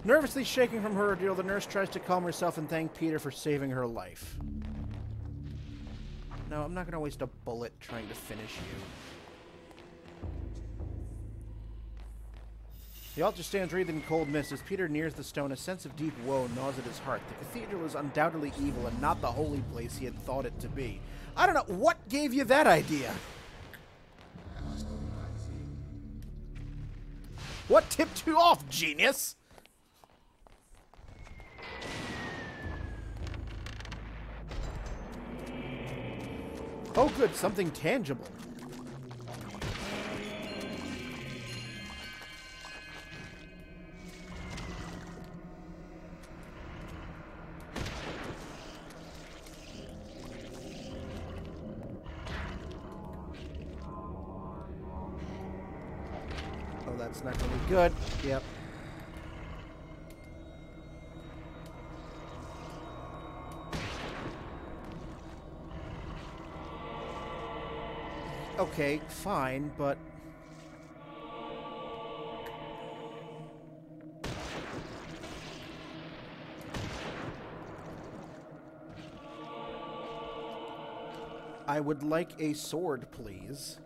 Nervously shaking from her ordeal, the nurse tries to calm herself and thank Peter for saving her life. No, I'm not going to waste a bullet trying to finish you. The altar stands wreathed in cold mist. As Peter nears the stone, a sense of deep woe gnaws at his heart. The cathedral is undoubtedly evil and not the holy place he had thought it to be. I don't know. What gave you that idea? What tipped you off, genius? Oh, good. Something tangible. Oh, that's not going to be good. Yep. Okay, fine, but... I would like a sword, please.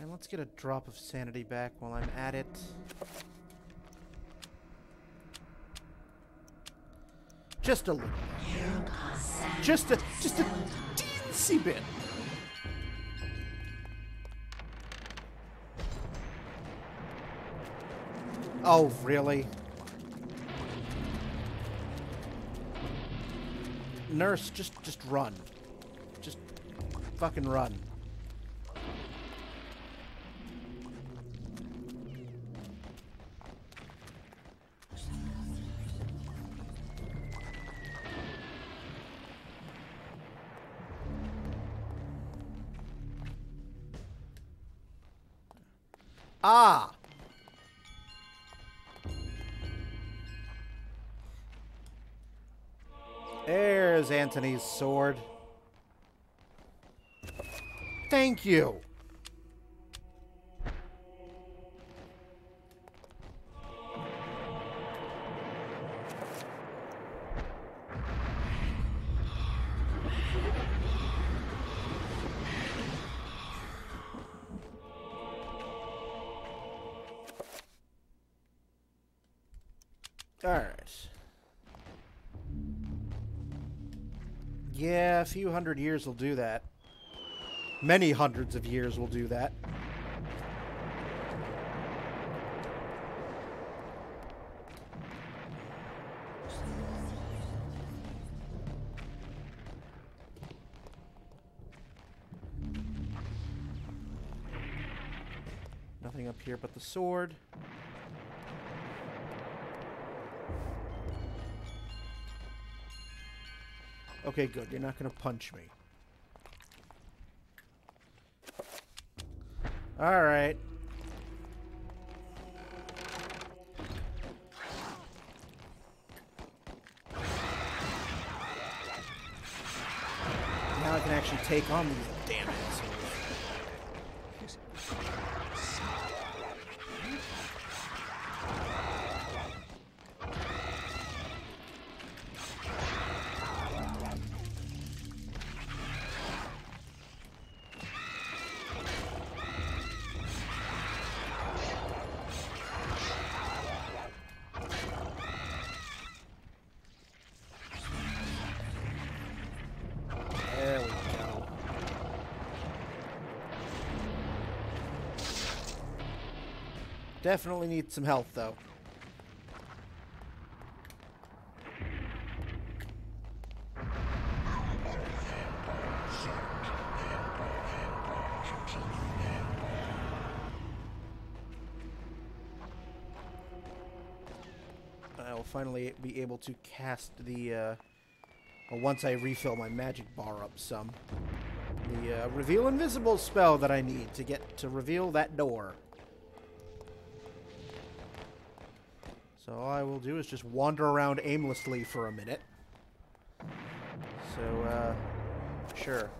And let's get a drop of sanity back while I'm at it. Just a little. Just a teensy bit. Oh, really? Nurse, just run. Just fucking run. Ah! There's Antony's sword. Thank you. All right. Yeah, a few hundred years will do that. Many hundreds of years will do that. Nothing up here but the sword. Okay, good. You're not going to punch me. All right. Now I can actually take on these damn assholes. There we go. Definitely need some health, though. I will finally be able to cast the, once I refill my magic bar up some, the Reveal Invisible spell that I need to get to reveal that door. So all I will do is just wander around aimlessly for a minute. So, sure.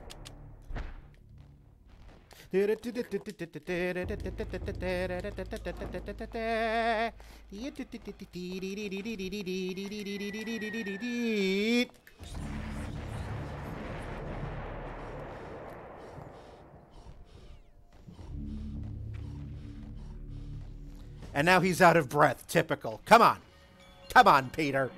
And now he's out of breath. Typical. Come on. Come on, Peter.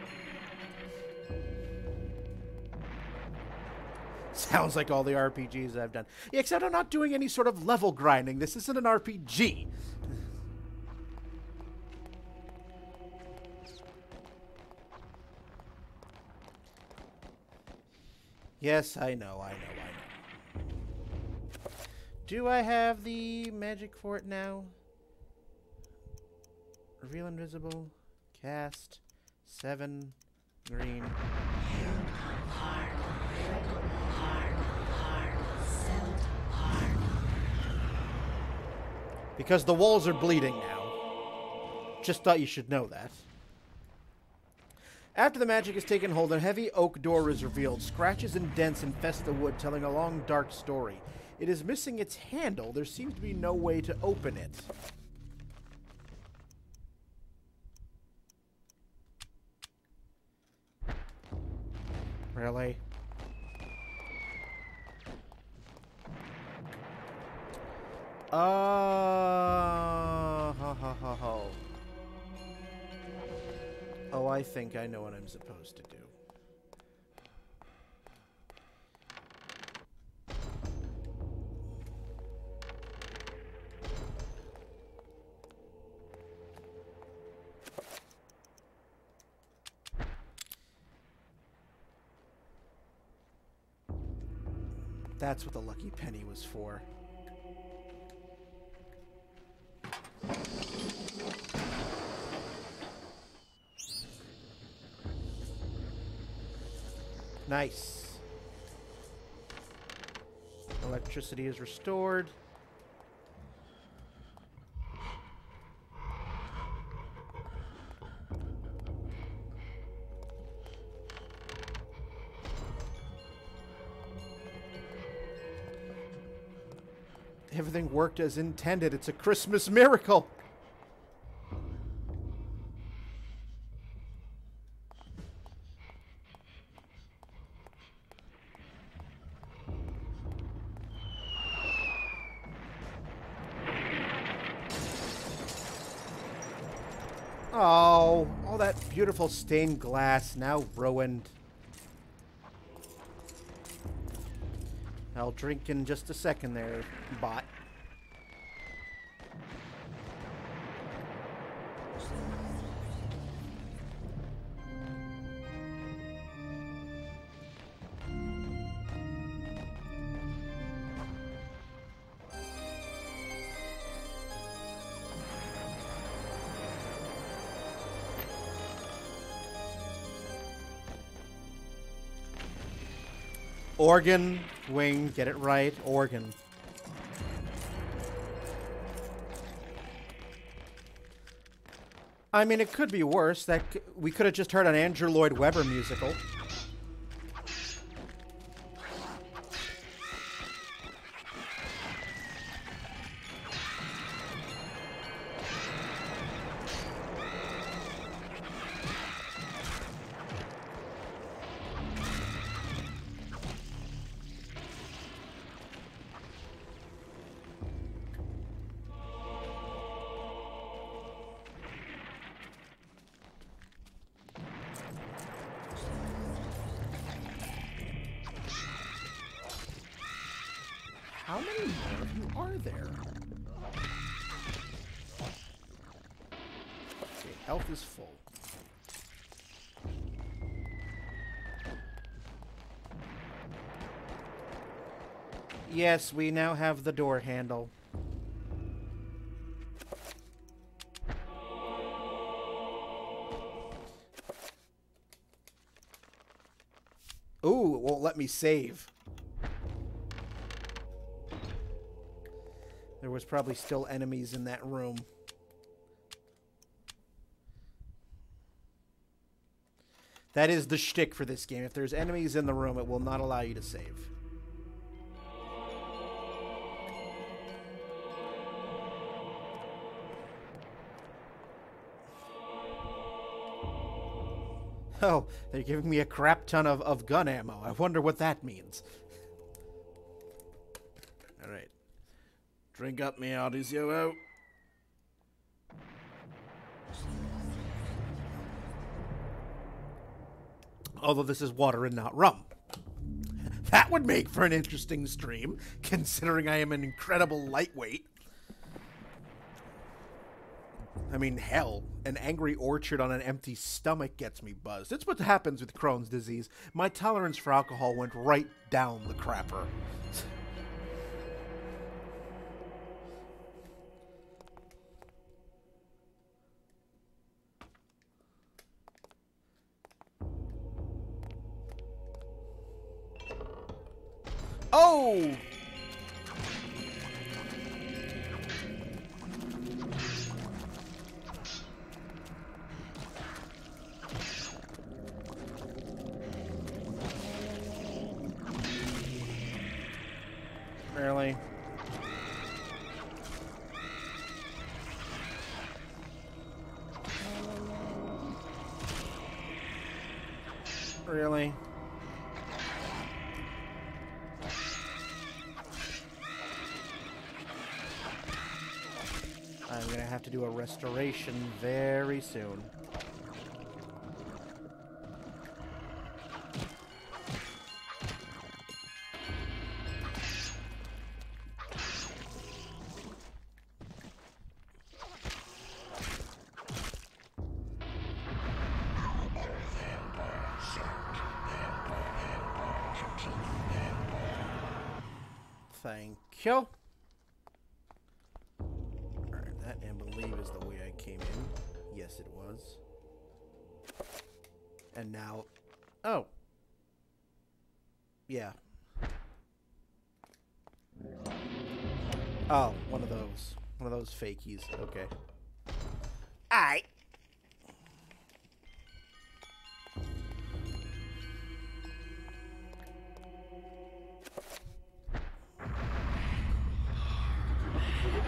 Sounds like all the RPGs I've done. Yeah, except I'm not doing any sort of level grinding. This isn't an RPG. Yes, I know. Do I have the magic for it now? Reveal Invisible. Cast. 7. Green. Because the walls are bleeding now. Just thought you should know that. After the magic is taken hold, a heavy oak door is revealed. Scratches and dents infest the wood, telling a long, dark story. It is missing its handle. There seems to be no way to open it. Really? Oh, I think I know what I'm supposed to do. That's what the lucky penny was for. Nice. Electricity is restored. Everything worked as intended. It's a Christmas miracle. Oh, all that beautiful stained glass now ruined. I'll drink in just a second there, bot. Organ, wing, get it right, organ. I mean, it could be worse. We could have just heard an Andrew Lloyd Webber musical. How many more of you are there? Okay, health is full. Yes, we now have the door handle. Ooh, it won't let me save. There was probably still enemies in that room. That is the shtick for this game. If there's enemies in the room, it will not allow you to save. Oh, they're giving me a crap ton of gun ammo. I wonder what that means. Alright. Drink up, me Odysseus. Although this is water and not rum. That would make for an interesting stream, considering I am an incredible lightweight. I mean, hell, an angry orchard on an empty stomach gets me buzzed. It's what happens with Crohn's disease. My tolerance for alcohol went right down the crapper. Oh! Really? Really? I'm gonna have to do a restoration very soon. Thank you. Alright, that I believe is the way I came in. Yes, it was. And now... Oh. Yeah. Oh, one of those. One of those fakies. Okay. Alright.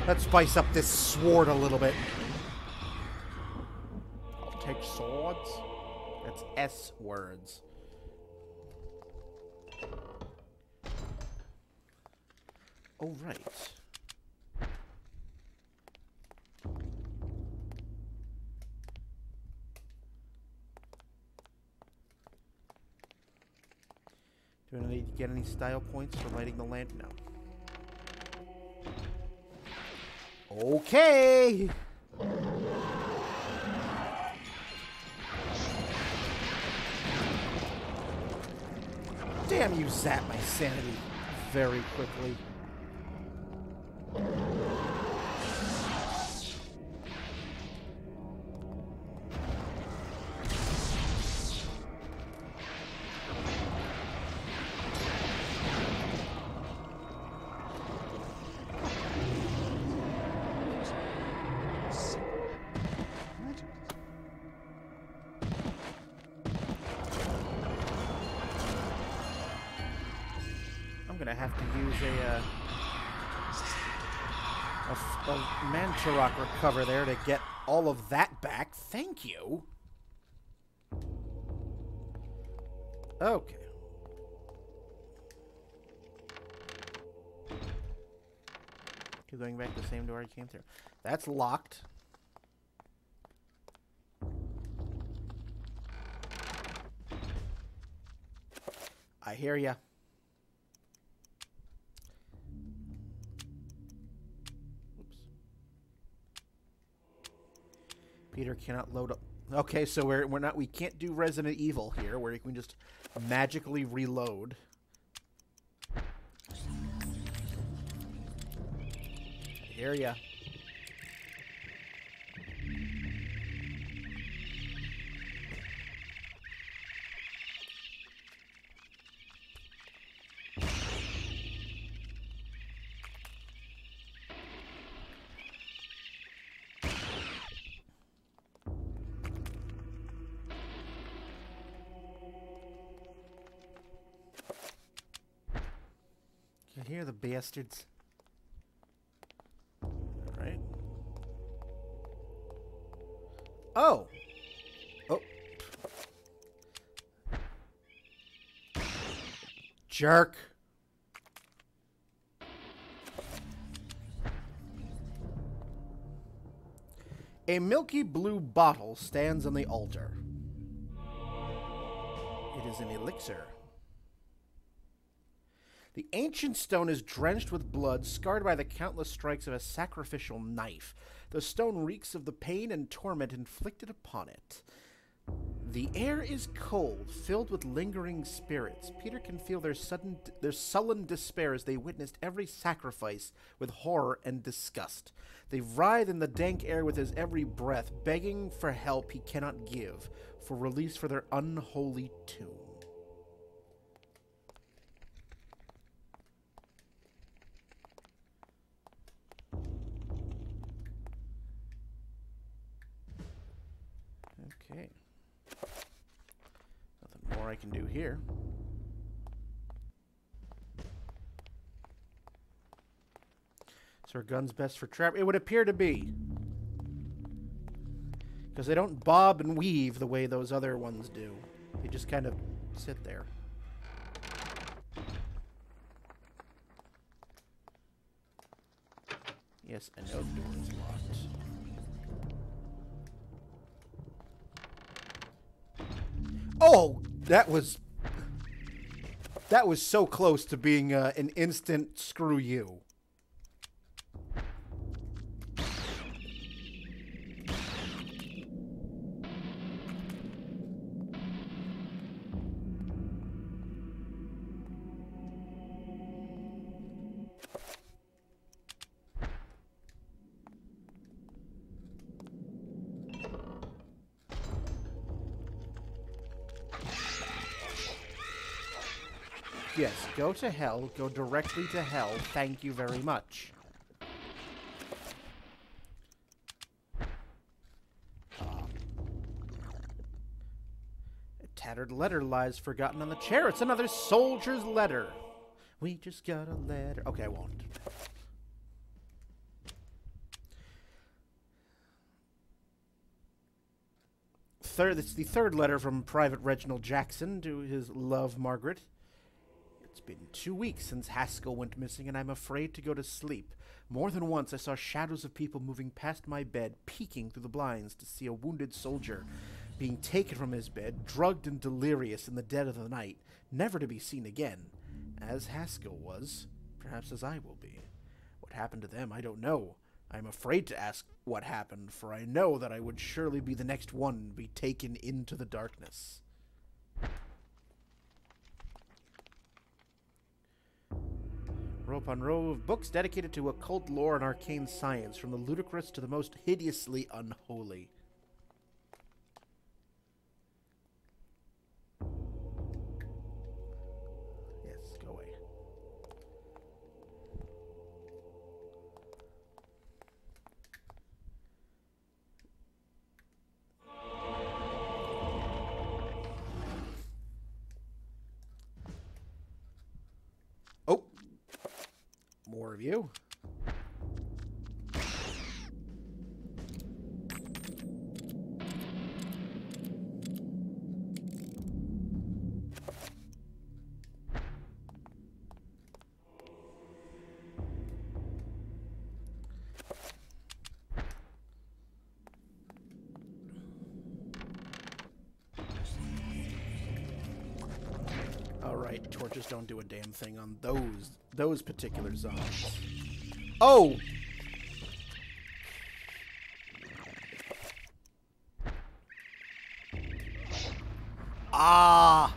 Let's spice up this sword a little bit. I'll take swords. That's S words. Oh, right. Do I need to get any style points for lighting the lamp? No. Okay. Damn, you zapped my sanity very quickly. I'm gonna have to use a Mantarok recover there to get all of that back. Thank you. Okay. Keep going back to the same door I came through. That's locked. I hear ya. Peter cannot load up. Okay, so we can't do Resident Evil here, where you can just magically reload. I hear ya. You hear the bastards? Alright. Oh! Oh. Jerk. A milky blue bottle stands on the altar. It is an elixir. The ancient stone is drenched with blood, scarred by the countless strikes of a sacrificial knife. The stone reeks of the pain and torment inflicted upon it. The air is cold, filled with lingering spirits. Peter can feel their sullen despair as they witnessed every sacrifice with horror and disgust. They writhe in the dank air with his every breath, begging for help he cannot give, for release for their unholy tomb. Okay. Nothing more I can do here. So are guns best for trap? It would appear to be. Because they don't bob and weave the way those other ones do. They just kind of sit there. Yes, I know the door is locked. Oh, that was so close to being an instant screw you. Yes, go to hell. Go directly to hell. Thank you very much. A tattered letter lies forgotten on the chair. It's another soldier's letter. We just got a letter. Okay, I won't. It's the third letter from Private Reginald Jackson to his love, Margaret. It's been 2 weeks since Haskell went missing, and I'm afraid to go to sleep. More than once I saw shadows of people moving past my bed, peeking through the blinds to see a wounded soldier being taken from his bed, drugged and delirious in the dead of the night, never to be seen again. As Haskell was, perhaps as I will be. What happened to them, I don't know. I am afraid to ask what happened, for I know that I would surely be the next one to be taken into the darkness. Row upon row of books dedicated to occult lore and arcane science, from the ludicrous to the most hideously unholy. Yes, go away. Oh! More of you. Alright, torches don't do a damn thing on those particular zombies. Oh! Ah!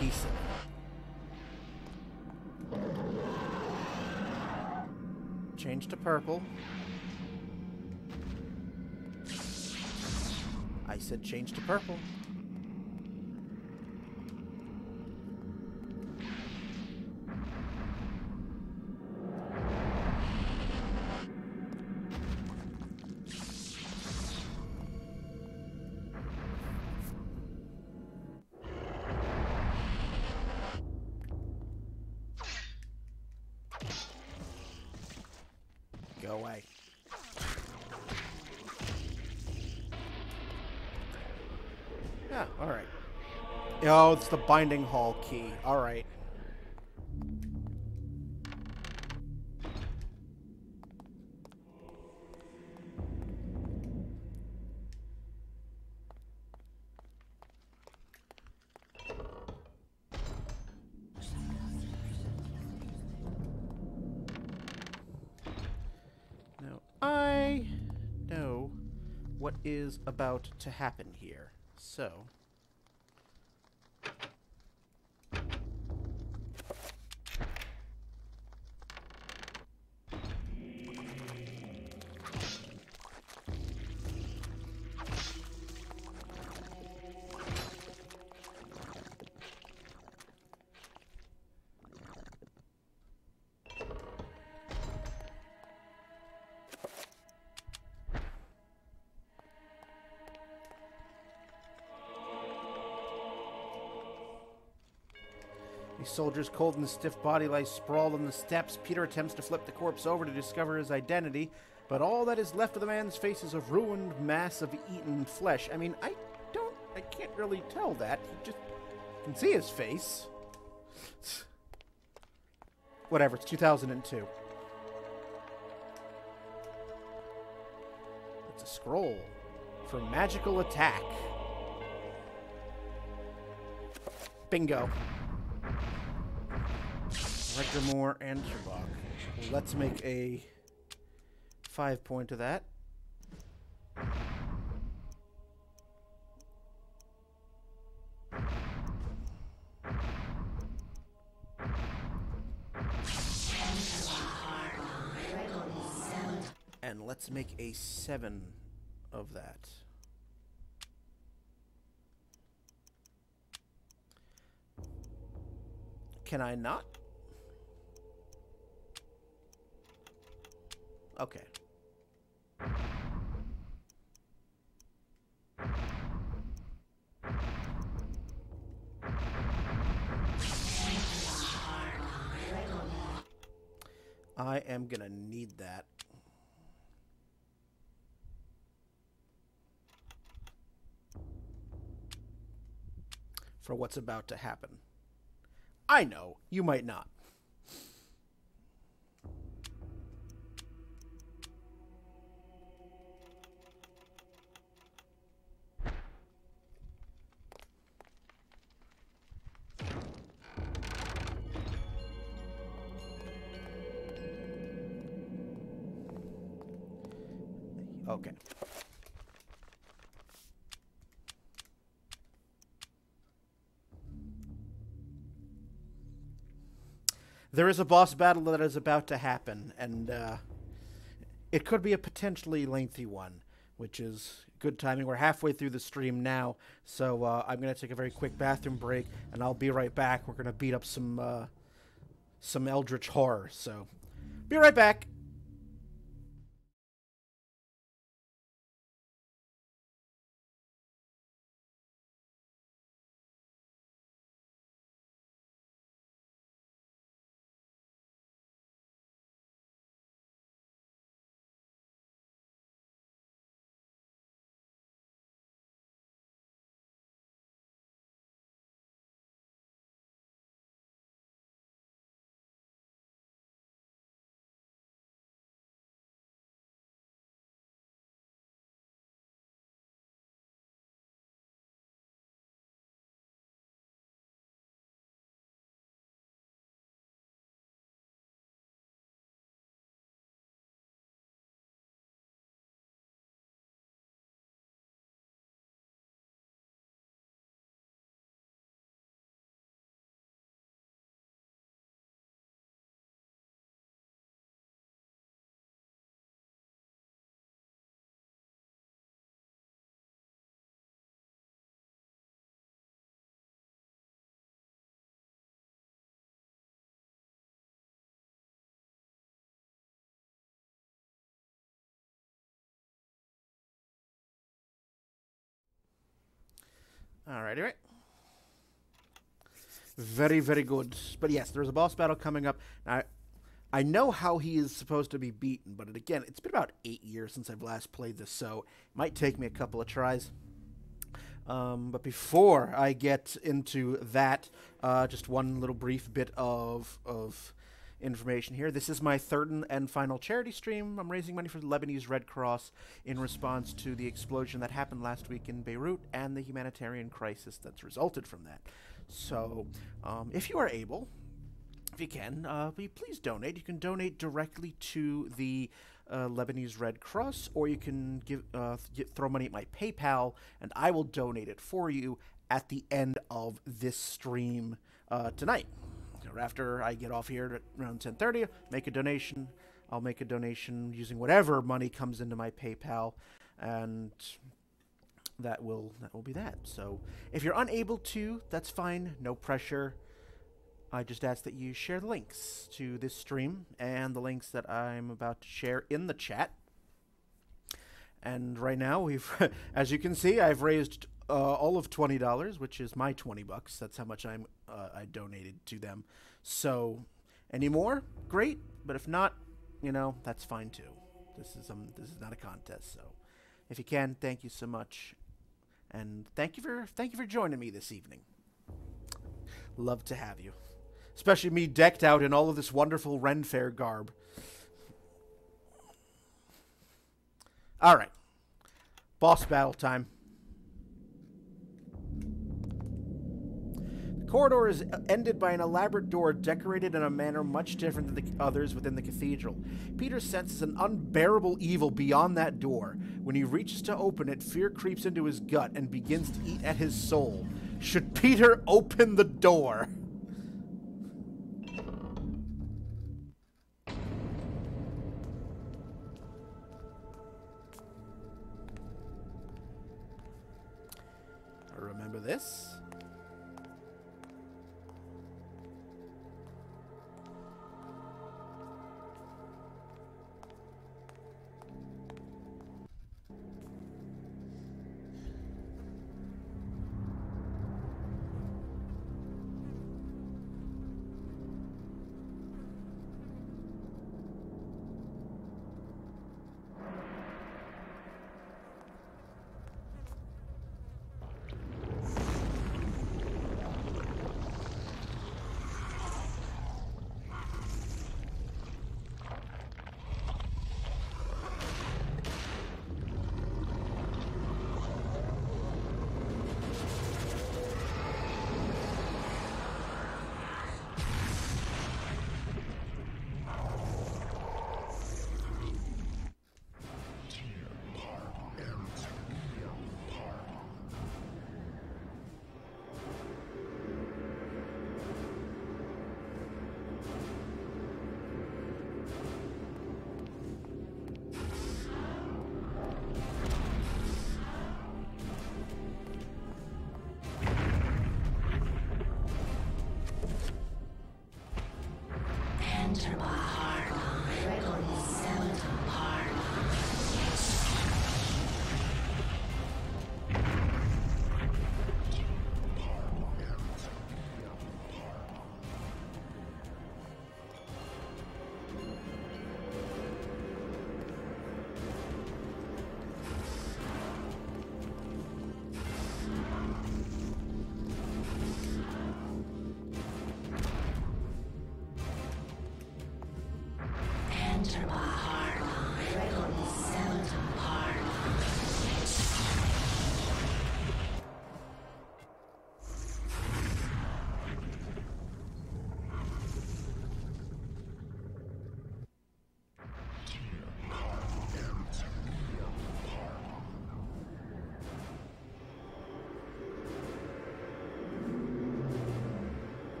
Piece of it. Change to purple. I said change to purple. Go away. Yeah, alright. Oh, it's the binding hall key. Alright. Now, I know what is about to happen here. So, the soldier's cold and stiff body lies sprawled on the steps. Peter attempts to flip the corpse over to discover his identity, but all that is left of the man's face is a ruined mass of eaten flesh. I mean, I can't really tell that. You just can see his face. Whatever, it's 2002. It's a scroll for magical attack. Bingo. Regdamore and Shabak. Let's make a 5-point of that. And let's make a 7 of that. Can I not? Okay. I am gonna need that. For what's about to happen. I know, you might not. Okay. There is a boss battle that is about to happen, and it could be a potentially lengthy one, which is good timing. We're halfway through the stream now, so I'm going to take a very quick bathroom break, and I'll be right back. We're going to beat up some Eldritch horror, so be right back. Alrighty, right. Very, very good. But yes, there's a boss battle coming up. Now, I know how he is supposed to be beaten, but again, it's been about 8 years since I've last played this, so it might take me a couple of tries. But before I get into that, just one little brief bit of information here. This is my third and final charity stream. I'm raising money for the Lebanese Red Cross in response to the explosion that happened last week in Beirut and the humanitarian crisis that's resulted from that. So, if you are able, if you can, please donate. You can donate directly to the Lebanese Red Cross, or you can throw money at my PayPal, and I will donate it for you at the end of this stream tonight. Or after I get off here at around 10:30, make a donation. I'll make a donation using whatever money comes into my PayPal, and that will be that. So if you're unable to, that's fine. No pressure. I just ask that you share the links to this stream and the links that I'm about to share in the chat. And right now, as you can see, I've raised all of $20, which is my $20. That's how much I donated to them. So, any more? Great. But if not, that's fine too. This is not a contest. So, if you can, thank you so much, and thank you for joining me this evening. Love to have you, especially me decked out in all of this wonderful Ren Fair garb. All right, boss battle time. The corridor is ended by an elaborate door decorated in a manner much different than the others within the cathedral. Peter senses an unbearable evil beyond that door. When he reaches to open it, fear creeps into his gut and begins to eat at his soul. Should Peter open the door? Remember this?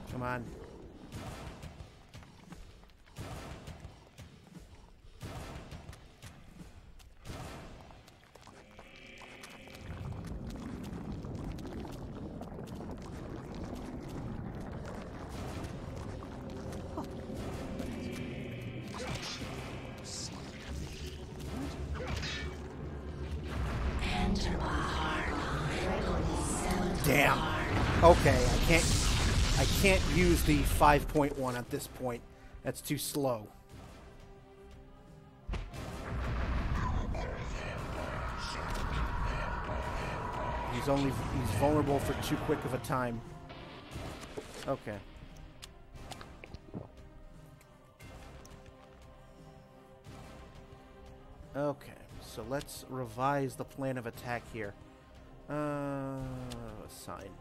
Come on. Damn. Okay, I can't use the 5.1 at this point. That's too slow. He's vulnerable for too quick of a time. Okay. Okay, so let's revise the plan of attack here. Assign.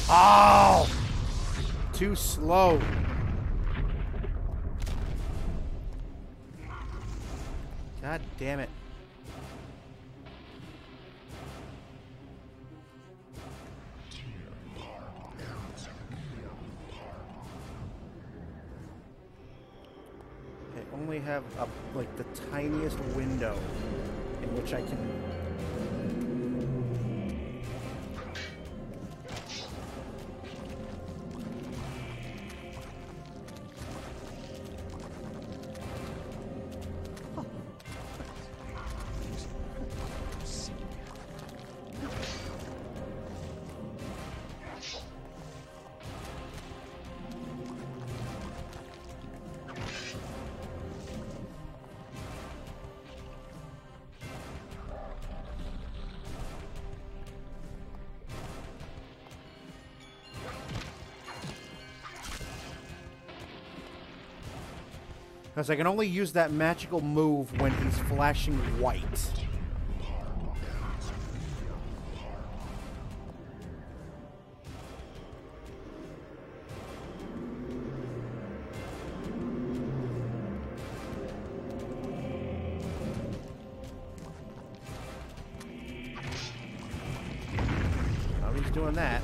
Oh! Too slow. God damn it. I only have like the tiniest window in which I can Because I can only use that magical move when he's flashing white. Oh, he's doing that.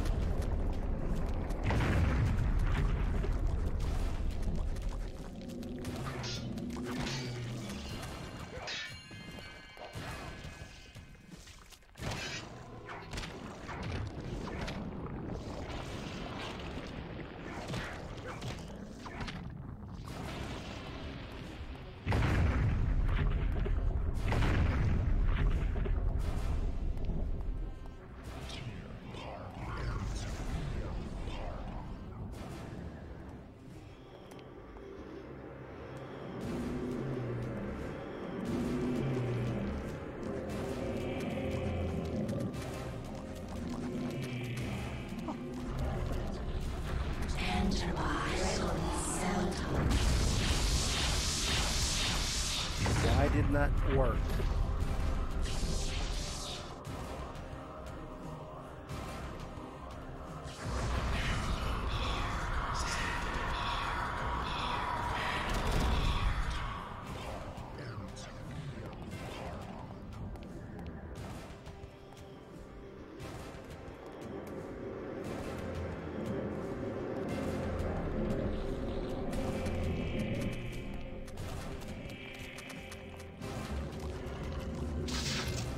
Why did not work?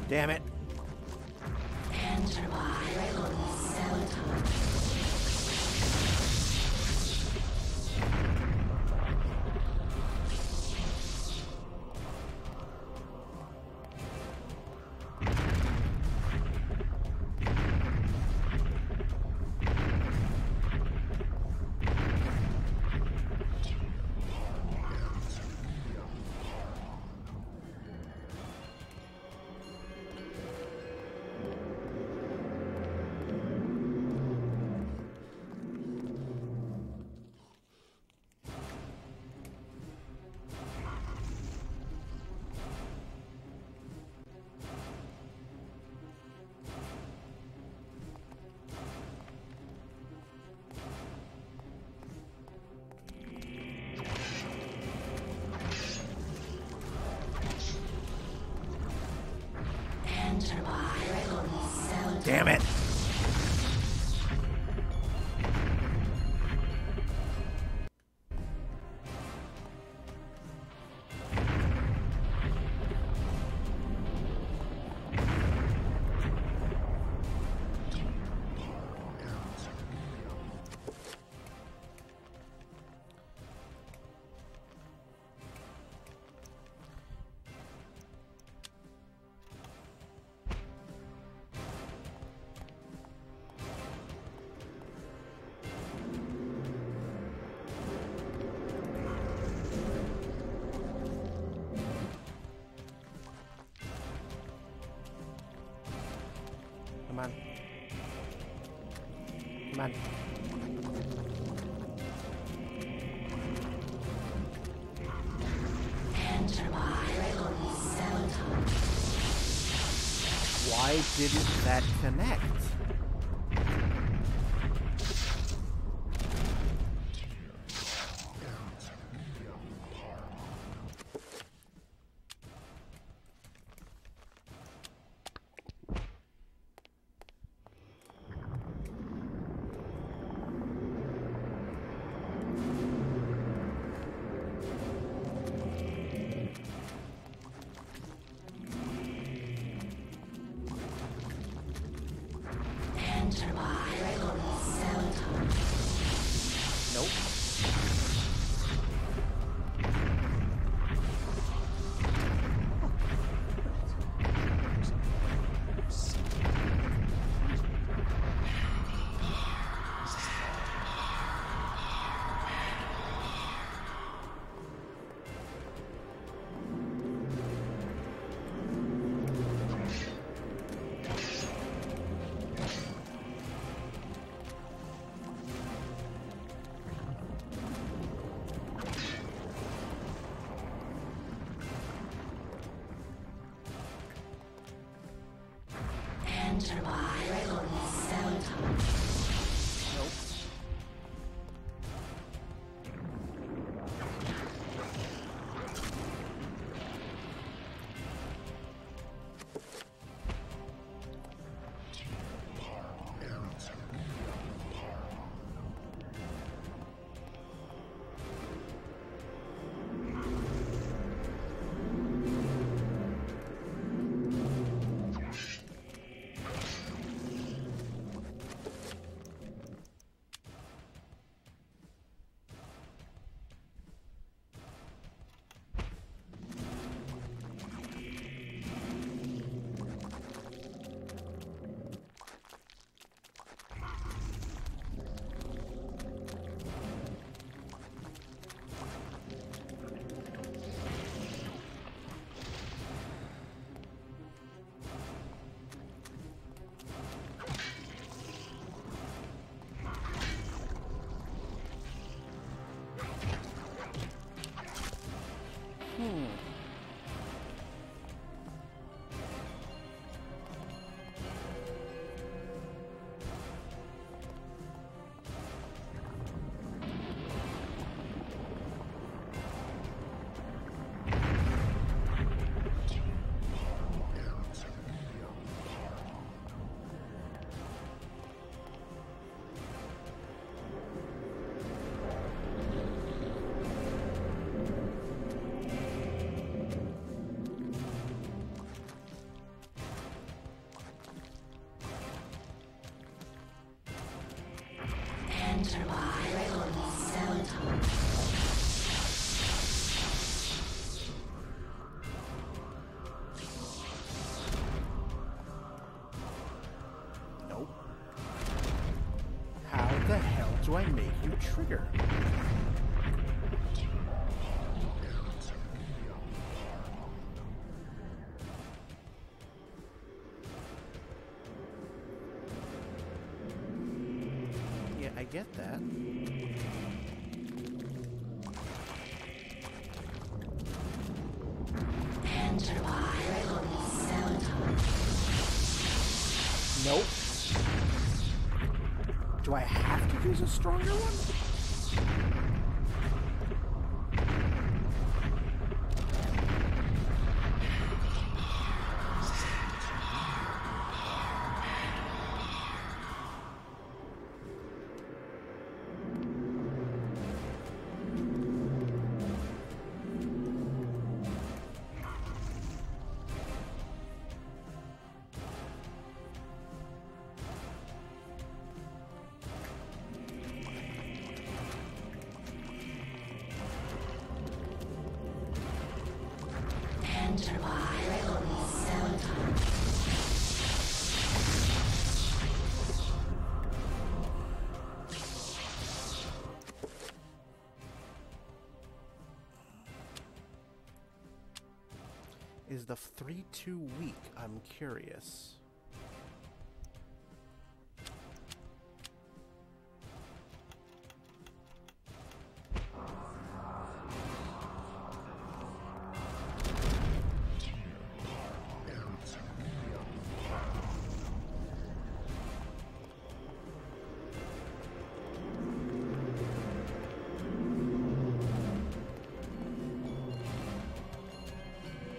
Damn it. Damn it. Come on. Come on. Why didn't that connect? Enter by Gregory Seldon. Nope. Enter by Gregory Seldon. Nope. How the hell do I make you trigger? Yeah, I get that. Enter by Gregory Seldon. Nope. Do I have to use a stronger one? Enter by Gregory Seldon. Is the 3-2 weak? I'm curious.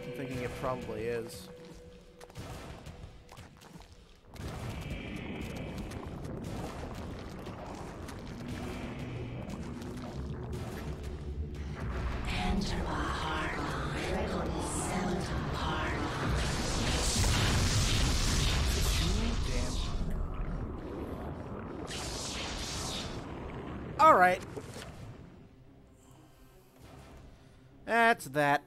I'm thinking it probably is. Enter by Hardline. Gregory Seldon. Hardline. All right. That's that.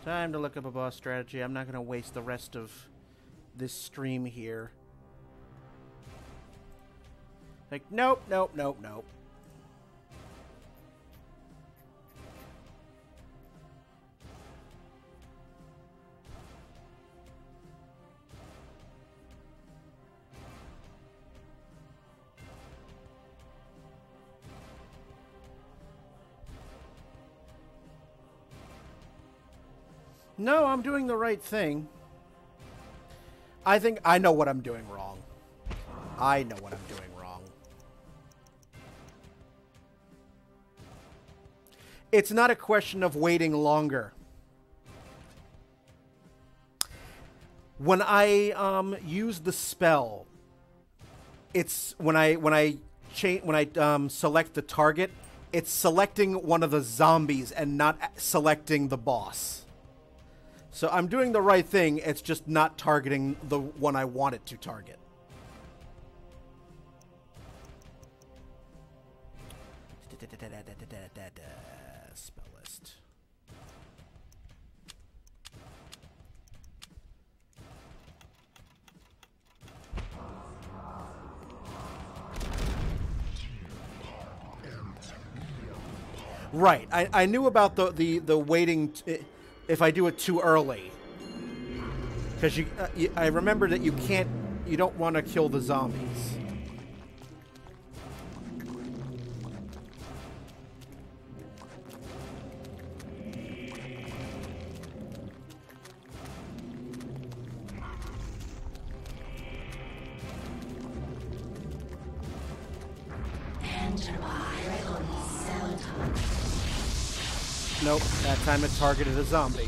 Time to look up a boss strategy. I'm not going to waste the rest of this stream here. Like, nope, nope, nope, nope. No, I'm doing the right thing. I think I know what I'm doing wrong. I know what I'm doing wrong. It's not a question of waiting longer. When I use the spell, it's when I select the target, it's selecting one of the zombies and not selecting the boss. So I'm doing the right thing, it's just not targeting the one I want it to target. Spell list. Right, I knew about the waiting if I do it too early, because I remember that you don't want to kill the zombies. Nope, that time it targeted a zombie.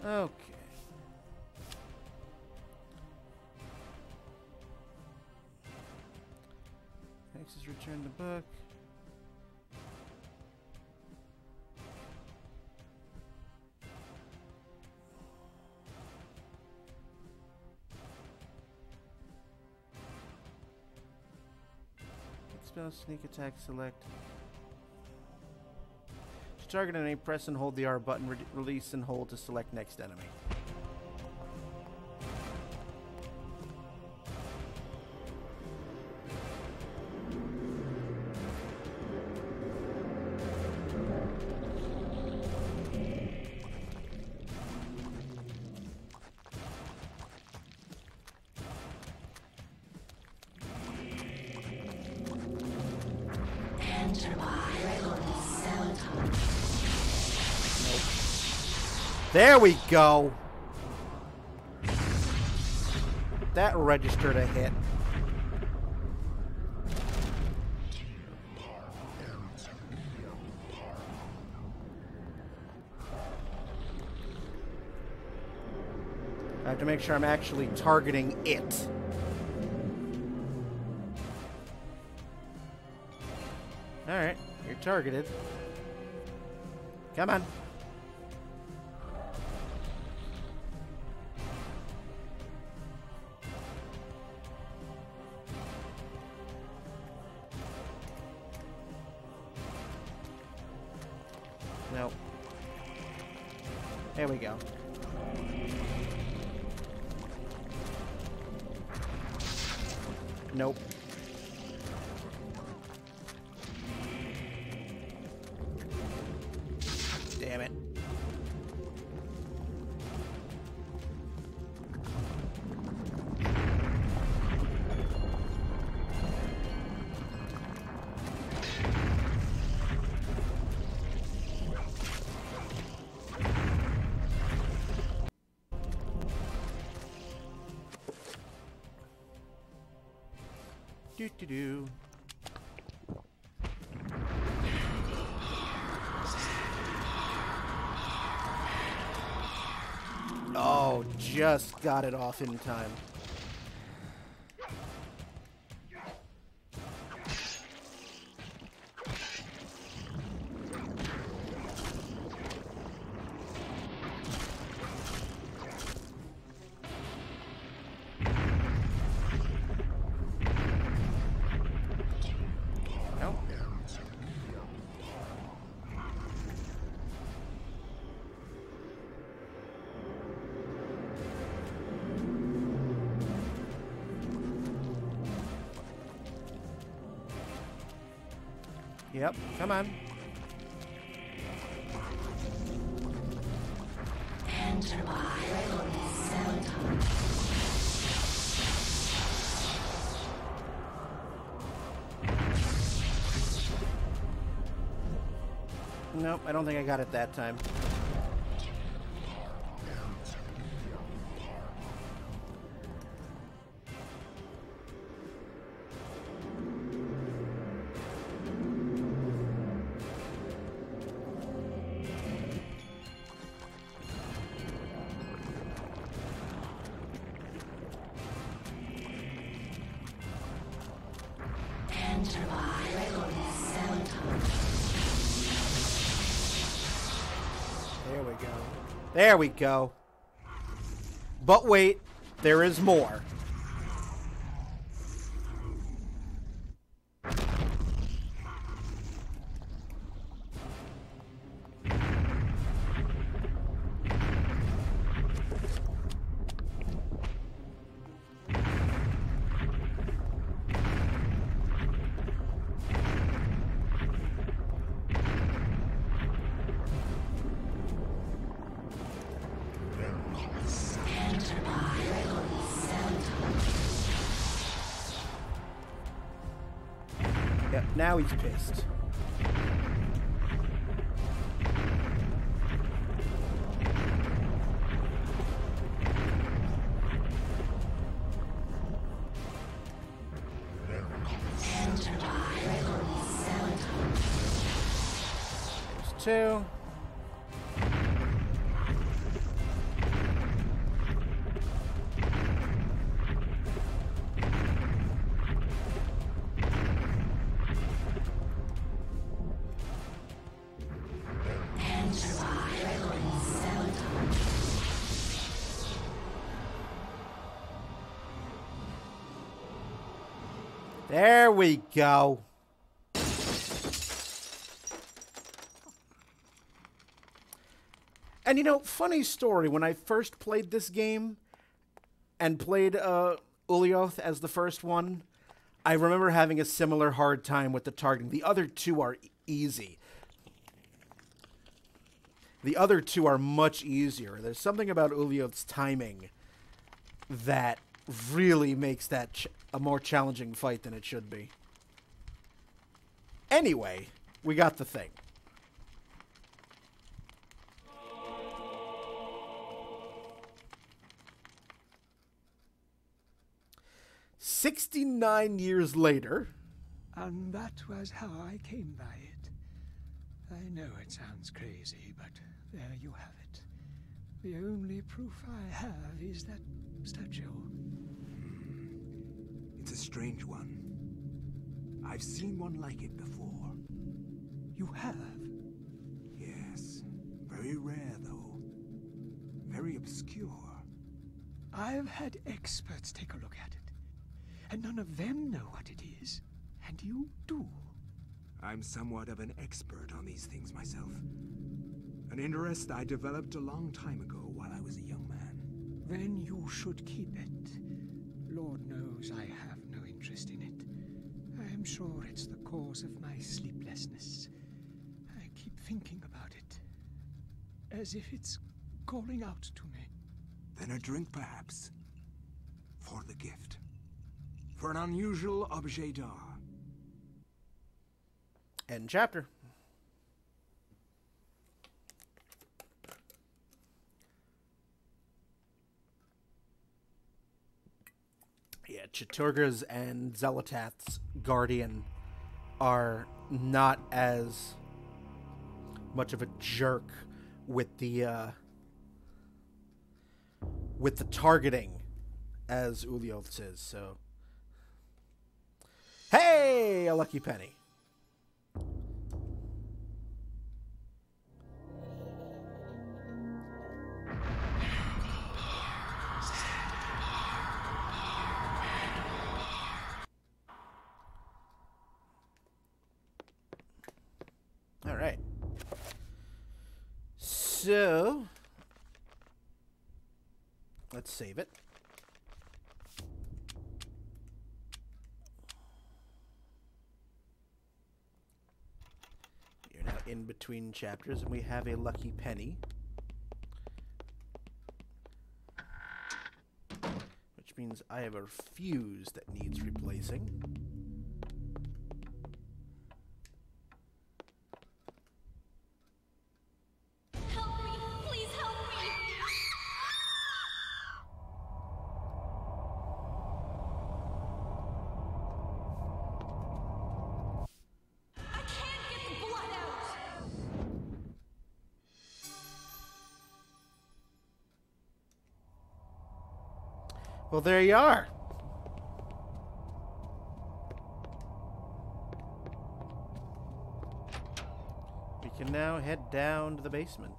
Okay. Next is return the book. Spell, sneak attack, select. To target an enemy, press and hold the R button, release and hold to select next enemy. There we go. That registered a hit. I have to make sure I'm actually targeting it. Alright, you're targeted. Come on. Nope. There we go. Nope. Damn it. Do-do-do. Oh, just got it off in time. Yep, come on. Enter Hieroglyph Celaton. Nope, I don't think I got it that time. Enter Hieroglyph Celaton. There we go. There we go. But wait, there is more. Yep, now he's pissed. There's two. There we go. And you know, funny story, when I first played this game and played Ulioth as the first one, I remember having a similar hard time with the targeting. The other two are easy. The other two are much easier. There's something about Ulioth's timing that really makes that a more challenging fight than it should be. Anyway, we got the thing. "69 years later." And that was how I came by it. I know it sounds crazy, but there you have it. The only proof I have is that statue. It's a strange one. I've seen one like it before. You have? Yes. Very rare, though. Very obscure. I've had experts take a look at it, and none of them know what it is. And you do. I'm somewhat of an expert on these things myself. An interest I developed a long time ago while I was a young man. Then you should keep it. Lord knows I have no interest in it. I am sure it's the cause of my sleeplessness. I keep thinking about it, as if it's calling out to me. Then a drink, perhaps. For the gift. For an unusual objet d'art. End chapter. Yeah, Chattur'gha's and Xel'lotath's guardian are not as much of a jerk with the targeting as Ulioth's is, so. Hey, a lucky penny. All right. So, let's save it. You're now in between chapters, and we have a lucky penny. means I have a fuse that needs replacing. Help me! Please help me! I can't get the blood out! Well, there you are. We can now head down to the basement.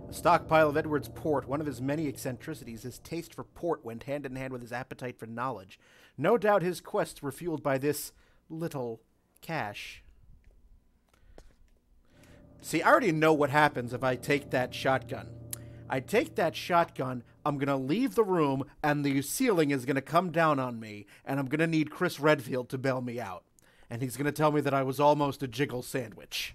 A stockpile of Edward's port, one of his many eccentricities, his taste for port went hand in hand with his appetite for knowledge. No doubt his quests were fueled by this little cache. See, I already know what happens if I take that shotgun. I take that shotgun, I'm going to leave the room, and the ceiling is going to come down on me, and I'm going to need Chris Redfield to bail me out. And he's going to tell me that I was almost a jiggle sandwich.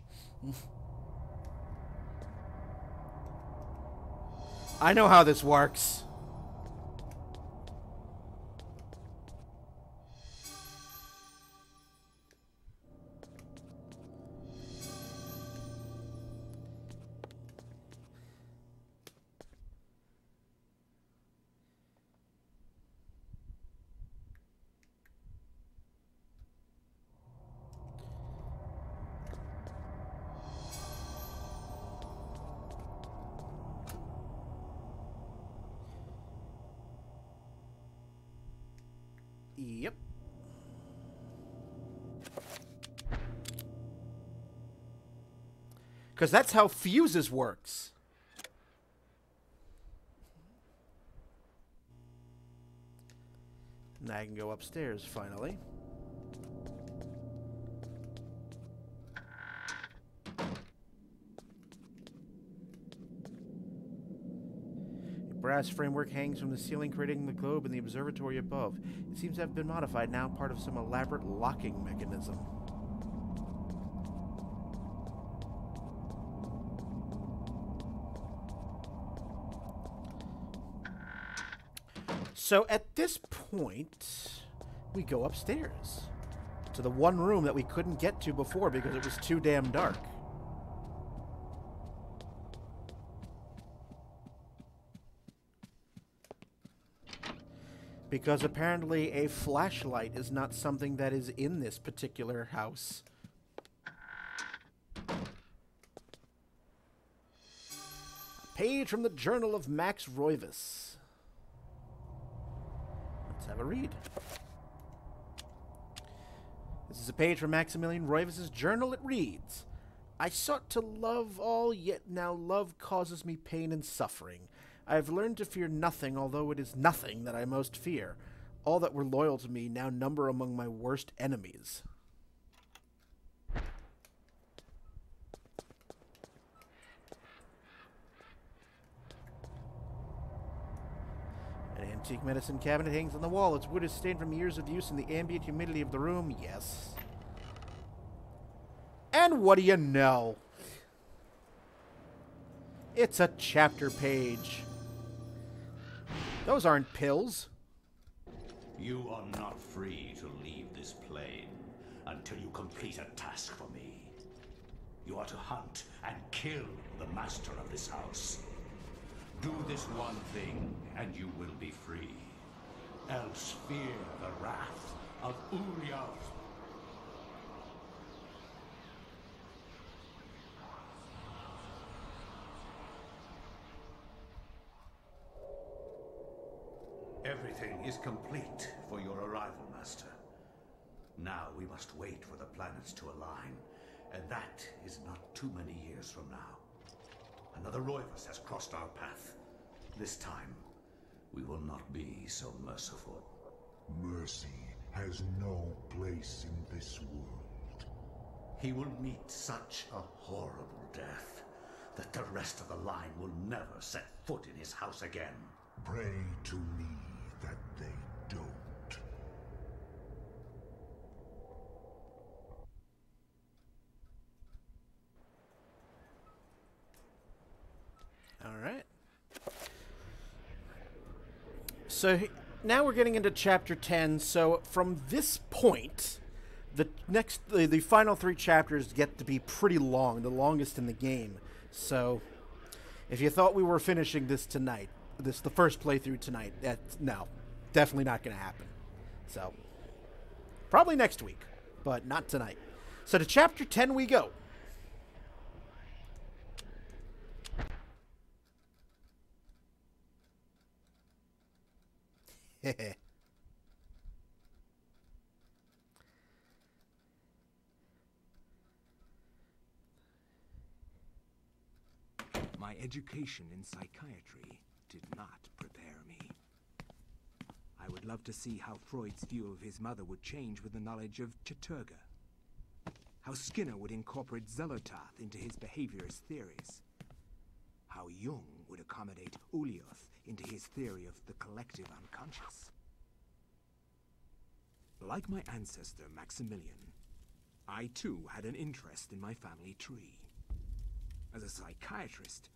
I know how this works. Yep. Because that's how fuses works. Now I can go upstairs, finally. Brass framework hangs from the ceiling, creating the globe in the observatory above. It seems to have been modified, now part of some elaborate locking mechanism. So at this point, we go upstairs to the one room that we couldn't get to before because it was too damn dark. Because apparently a flashlight is not something that is in this particular house. A page from the Journal of Max Roivas. Let's have a read. This is a page from Maximilian Roivas' journal. It reads, I sought to love all, yet now love causes me pain and suffering. I have learned to fear nothing, although it is nothing that I most fear. All that were loyal to me now number among my worst enemies. An antique medicine cabinet hangs on the wall. Its wood is stained from years of use in the ambient humidity of the room. Yes. And what do you know? It's a chapter page. Those aren't pills. You are not free to leave this plane until you complete a task for me. You are to hunt and kill the master of this house. Do this one thing, and you will be free. Else fear the wrath of Ulyaoth. Everything is complete for your arrival, Master. Now we must wait for the planets to align, and that is not too many years from now. Another Roivas has crossed our path. This time, we will not be so merciful. Mercy has no place in this world. He will meet such a horrible death that the rest of the line will never set foot in his house again. Pray to me that they don't. All right. So now we're getting into chapter 10. So from this point, the final 3 chapters get to be pretty long, the longest in the game. So if you thought we were finishing this tonight, the first playthrough tonight, no, definitely not going to happen. So probably next week, but not tonight. So to chapter 10 we go. My education in psychiatry did not prepare me. I would love to see how Freud's view of his mother would change with the knowledge of Cthulhu. How Skinner would incorporate Xelothoth into his behaviorist theories. How Jung would accommodate Ulioth into his theory of the collective unconscious. Like my ancestor Maximilian, I too had an interest in my family tree. As a psychiatrist,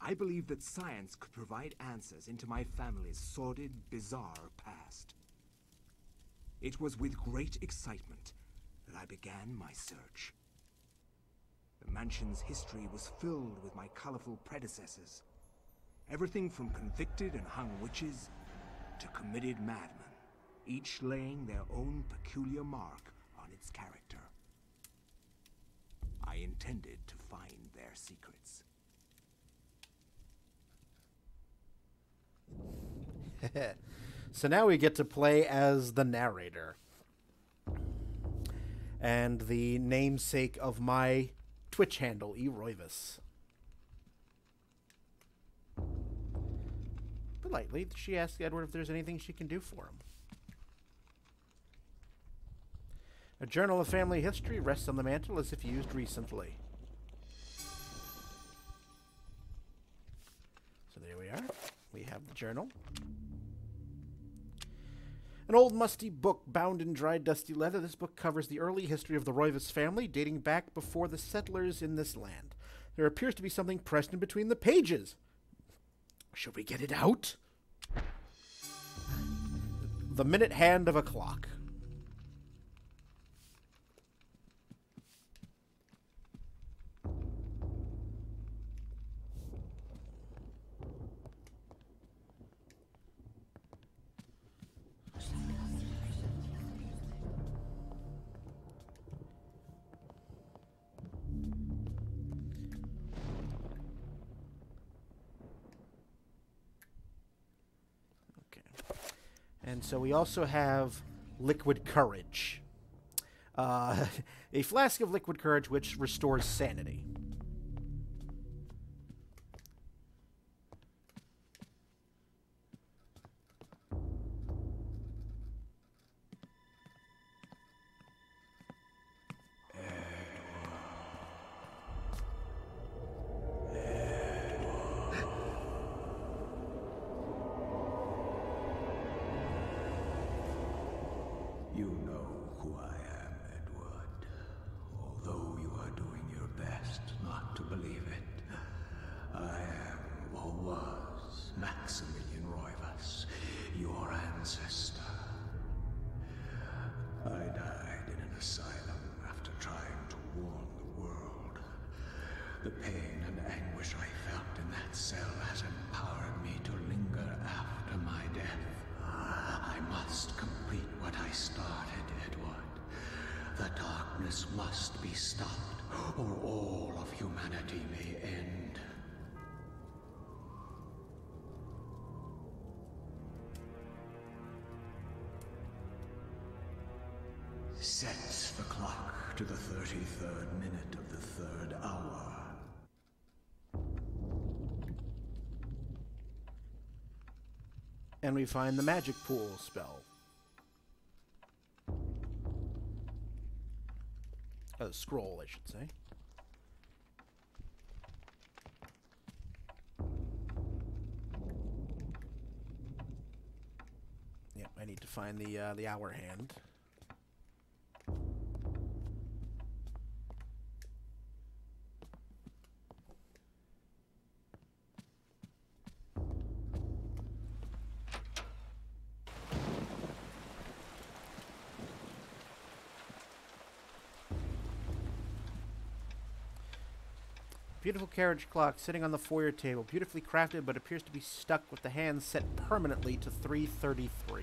I believed that science could provide answers into my family's sordid, bizarre past. It was with great excitement that I began my search. The mansion's history was filled with my colorful predecessors. Everything from convicted and hung witches to committed madmen, each laying their own peculiar mark on its character. I intended to find their secrets. So now we get to play as the narrator. And the namesake of my Twitch handle, eRoivus. Politely, she asks Edward if there's anything she can do for him. A journal of family history rests on the mantle as if used recently. So there we are. We have the journal. An old musty book bound in dried dusty leather. This book covers the early history of the Roivas family, dating back before the settlers in this land. There appears to be something pressed in between the pages. Should we get it out? The minute hand of a clock. And so we also have liquid courage. A flask of liquid courage which restores sanity. You know who I am, Edward. Although you are doing your best not to believe it, I am, or was, Maximilian Roivas, your ancestor. I died in an asylum after trying to warn the world. The pain and anguish I felt in that cell has empowered me to linger after my death. I must complete what I started, Edward. The darkness must be stopped, or all of humanity may end. Sets the clock to the 33rd minute of the 3rd hour. And we find the magic pool spell. Scroll, I should say. I need to find the hour hand. Beautiful carriage clock sitting on the foyer table, beautifully crafted, but appears to be stuck with the hands set permanently to 3:33.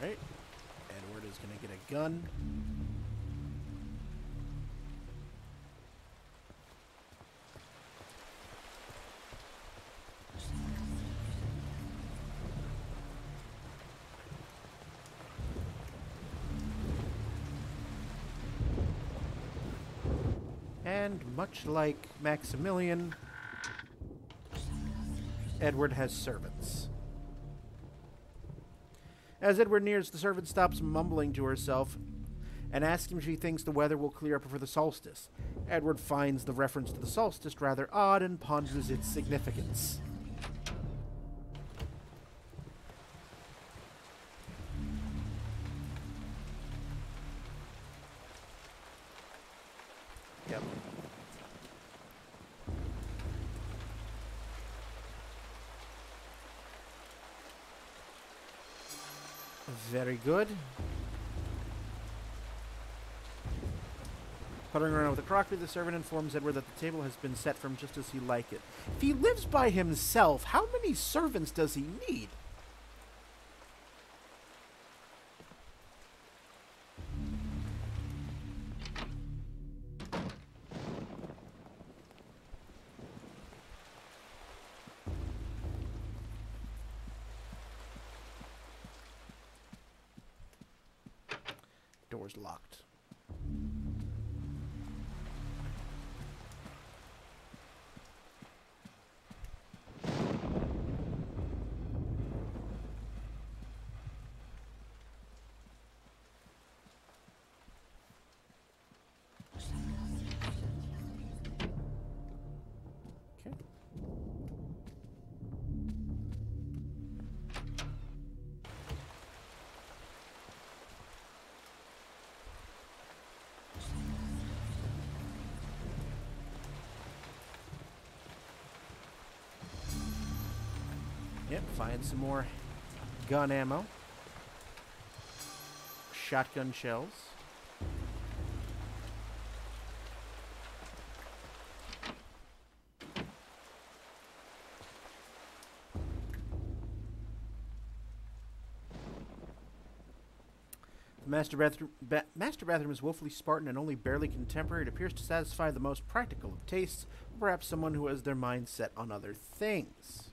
Alright. Edward is going to get a gun. And much like Maximilian, Edward has servants. As Edward nears, the servant stops mumbling to herself and asks him if he thinks the weather will clear up before the solstice. Edward finds the reference to the solstice rather odd and ponders its significance. Yep. Very good. Puttering around with the crockery, the servant informs Edward that the table has been set for him just as he liked it. If he lives by himself, how many servants does he need? Door's locked. Okay. Yep, find some more gun ammo. Shotgun shells. The master bathroom is woefully Spartan and only barely contemporary. It appears to satisfy the most practical of tastes, perhaps someone who has their mind set on other things.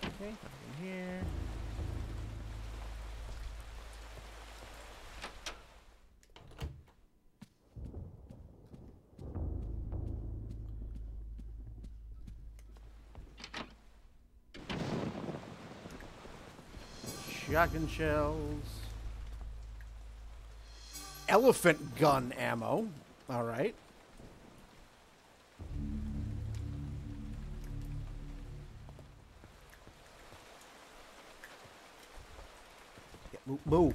Okay, nothing here. Shotgun shells. Elephant gun ammo. All right. Yeah, move.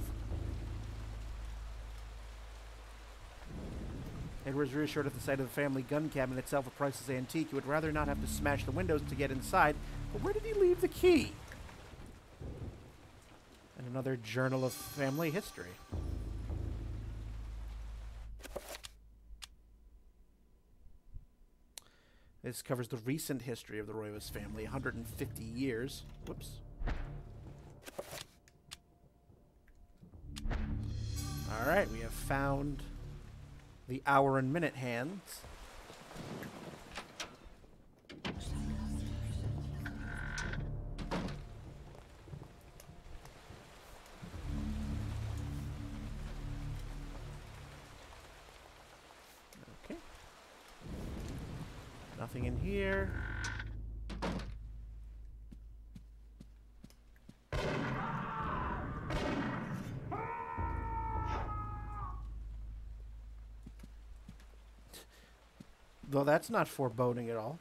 Edward's reassured at the sight of the family gun cabinet itself, a priceless antique. He would rather not have to smash the windows to get inside. But where did he leave the key? And another journal of family history. This covers the recent history of the Roivas family, 150 years. Whoops. All right, we have found the hour and minute hands. Okay. Nothing in here. Though that's not foreboding at all.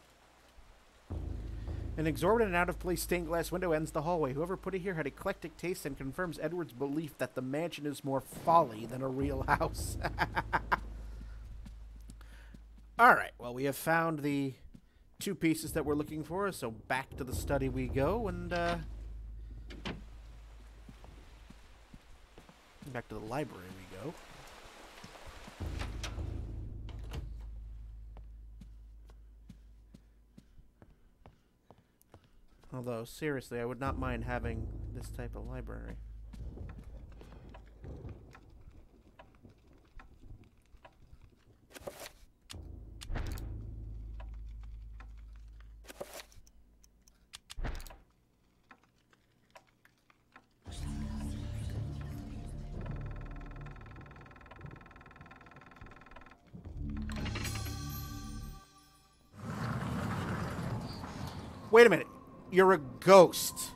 An exorbitant and out-of-place stained glass window ends the hallway. Whoever put it here had eclectic taste and confirms Edward's belief that the mansion is more folly than a real house. Alright, well, we have found the 2 pieces that we're looking for, so back to the study we go, and, back to the library we go. Although, seriously, I would not mind having this type of library. Wait a minute. You're a ghost.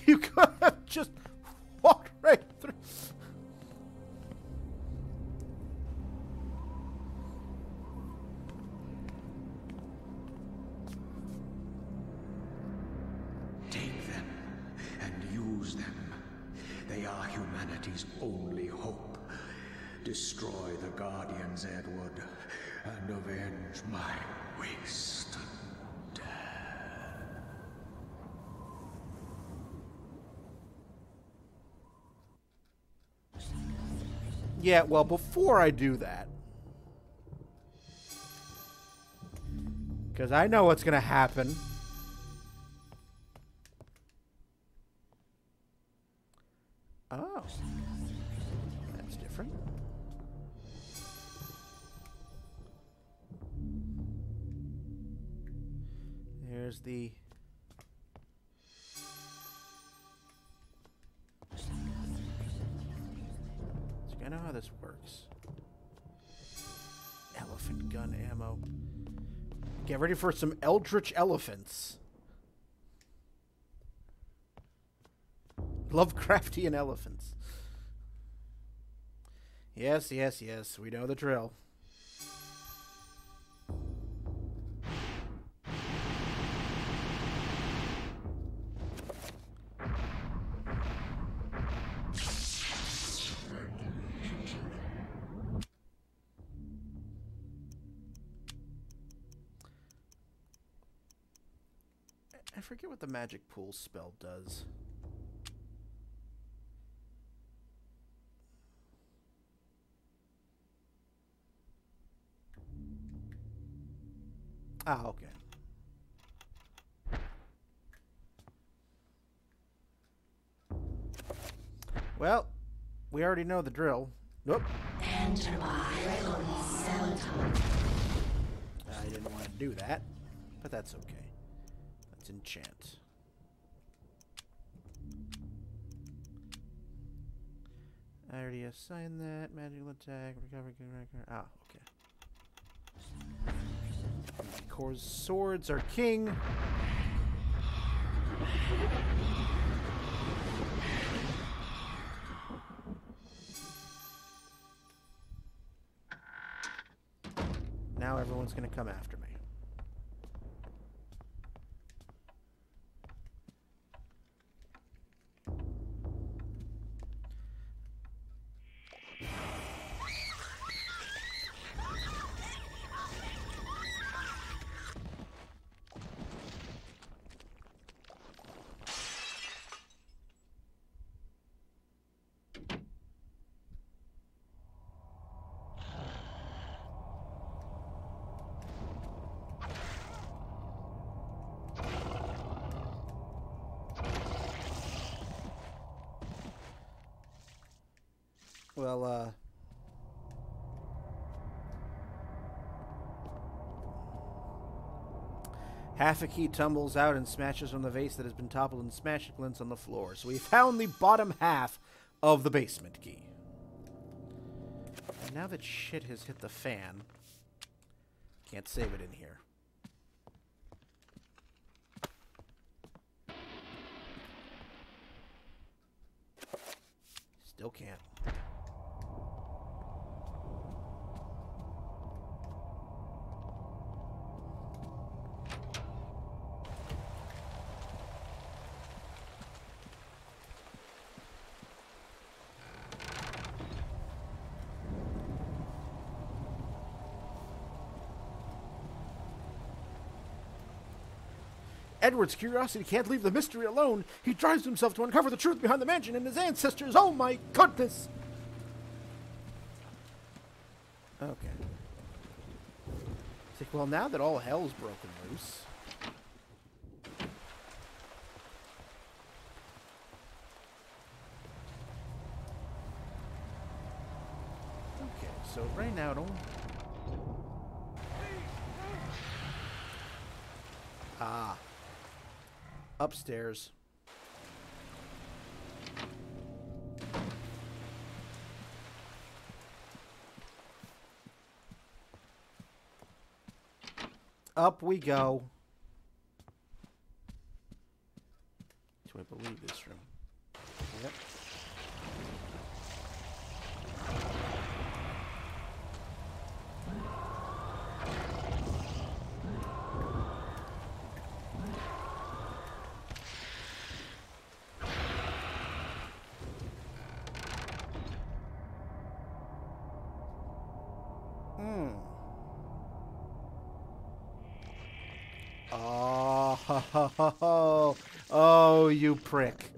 You could have just walked right through. Take them and use them. They are humanity's only hope. Destroy the Guardians, Edward, and avenge my waste. Yeah, well, before I do that, because I know what's going to happen. Oh. That's different. There's the... I know how this works. Elephant gun ammo. Get ready for some eldritch elephants. Lovecraftian elephants. Yes, yes, yes. We know the drill. I forget what the magic pool spell does. Ah, okay. Well, we already know the drill. Nope. Enter by Regulus Celaton. I didn't want to do that, but that's okay. Let's enchant. I already assigned that. Magical attack, recover, ah, okay. Kor's swords are king. Now everyone's going to come after me. Well, half a key tumbles out and smashes on the vase that has been toppled and smashed glints on the floor. So we found the bottom half of the basement key. And now that shit has hit the fan, can't save it in here. Still can't. Edward's curiosity can't leave the mystery alone. He drives himself to uncover the truth behind the mansion and his ancestors. Oh my goodness! Okay. It's like, well, now that all hell's broken loose. Okay, so right now, don't. Ah. Upstairs. Up we go. Do I believe this room? Yep. Oh, you prick.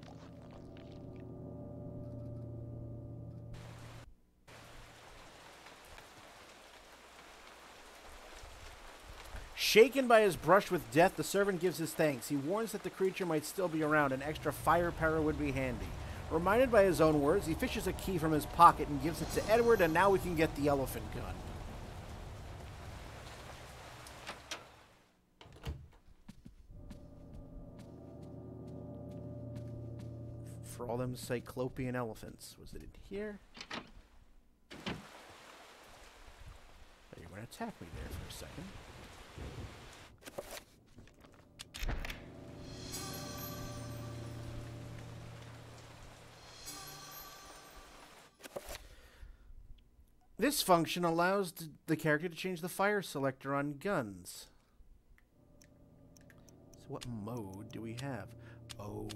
Shaken by his brush with death, the servant gives his thanks. He warns that the creature might still be around, and extra firepower would be handy. Reminded by his own words, he fishes a key from his pocket and gives it to Edward, and now we can get the elephant gun. For all them Cyclopean elephants. Was it in here? Oh, you're going to attack me there for a second. This function allows the character to change the fire selector on guns. So what mode do we have? Oh.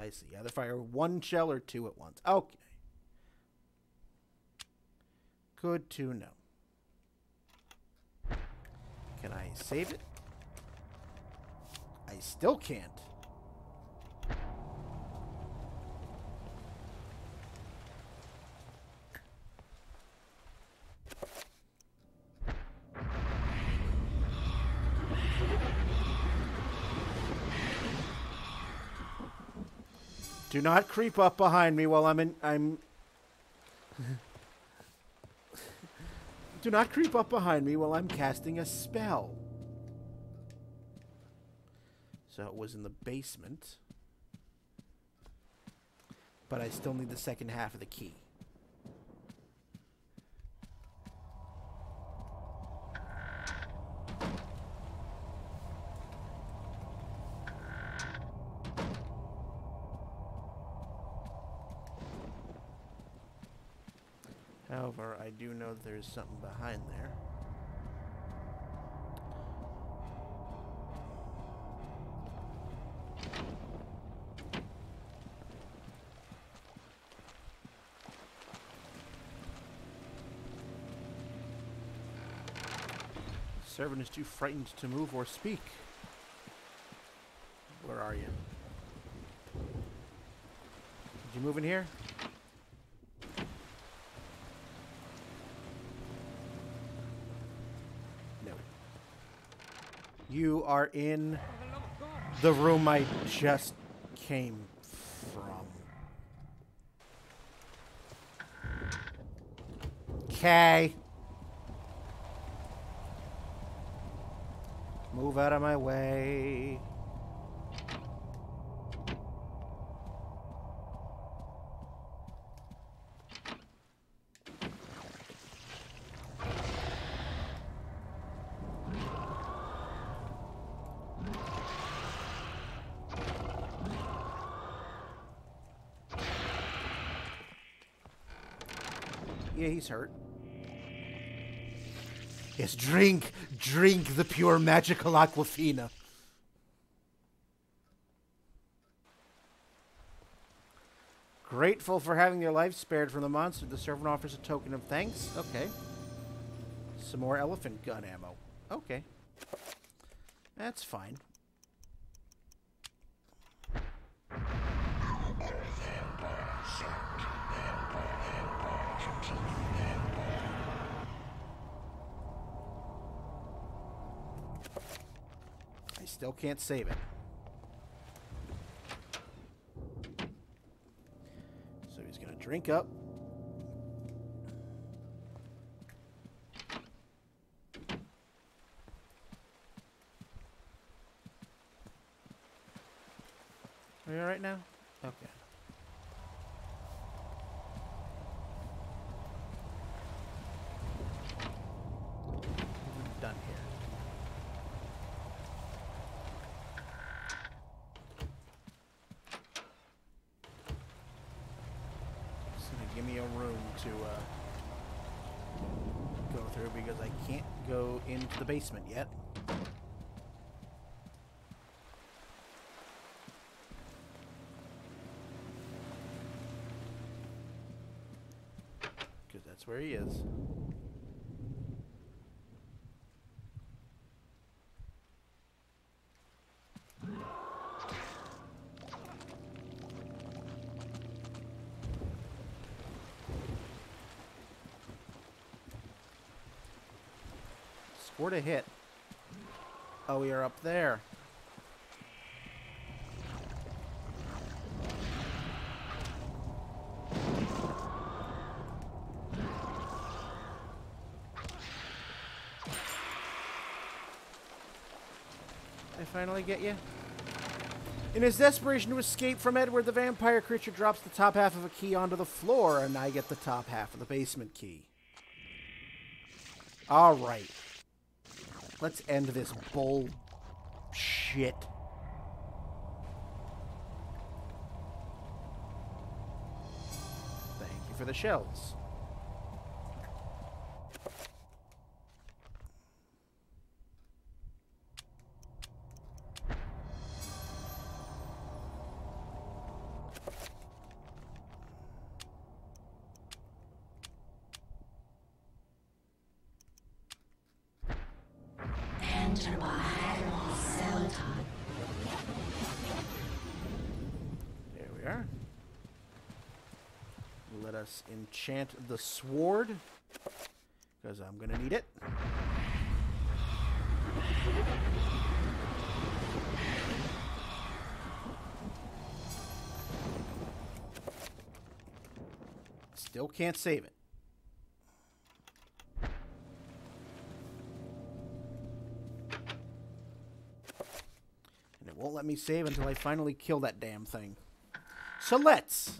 I see. Either fire one shell or two at once. Okay. Good to know. Can I save it? I still can't. Do not creep up behind me while I'm Do not creep up behind me while I'm casting a spell. So it was in the basement. But I still need the second half of the key. However, I do know that there's something behind there. The servant is too frightened to move or speak. Where are you? Did you move in here? You are in the room I just came from. Okay. Move out of my way. Yeah, he's hurt. Yes, drink the pure magical Aquafina. Grateful for having your life spared from the monster, the servant offers a token of thanks. Okay. Some more elephant gun ammo. Okay. That's fine. I still can't save it. So he's going to drink up. Are you alright now? Okay. We're done here. Just gonna give me a room to go through because I can't go into the basement yet. That's where he is. Scored a hit. Oh, we are up there. Finally get you? In his desperation to escape from Edward, the vampire creature drops the top half of a key onto the floor, and I get the top half of the basement key. Alright. Let's end this bullshit. Thank you for the shells. There we are. Let us enchant the sword, because I'm going to need it. Still can't save it. Won't let me save until I finally kill that damn thing. So let's.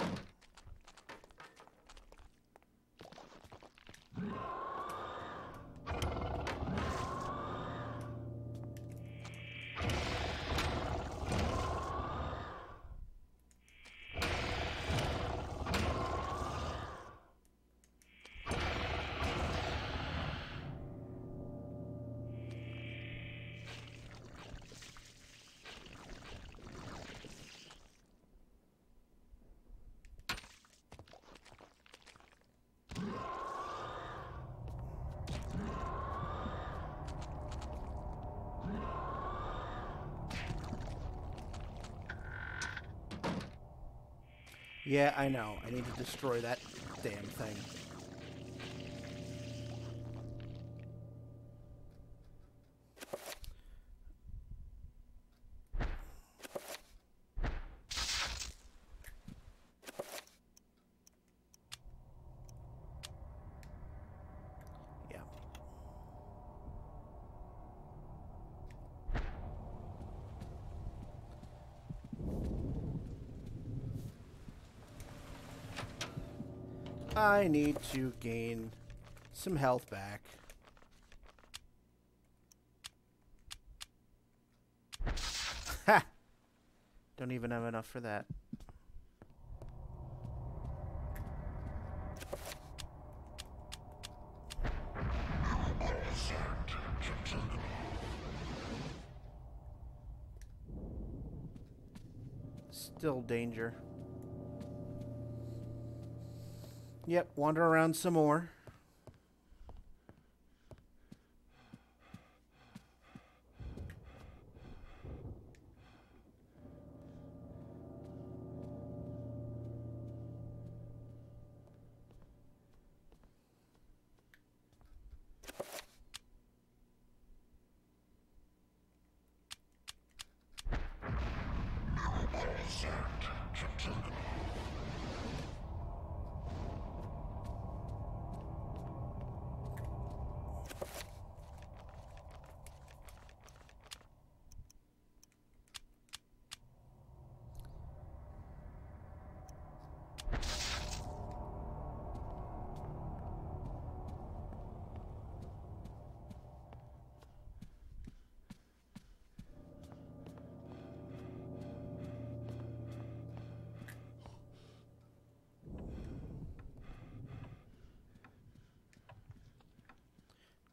Yeah, I know. I need to destroy that damn thing. Yeah. I need to gain some health back. Ha! Don't even have enough for that. Still danger. Yep, wander around some more.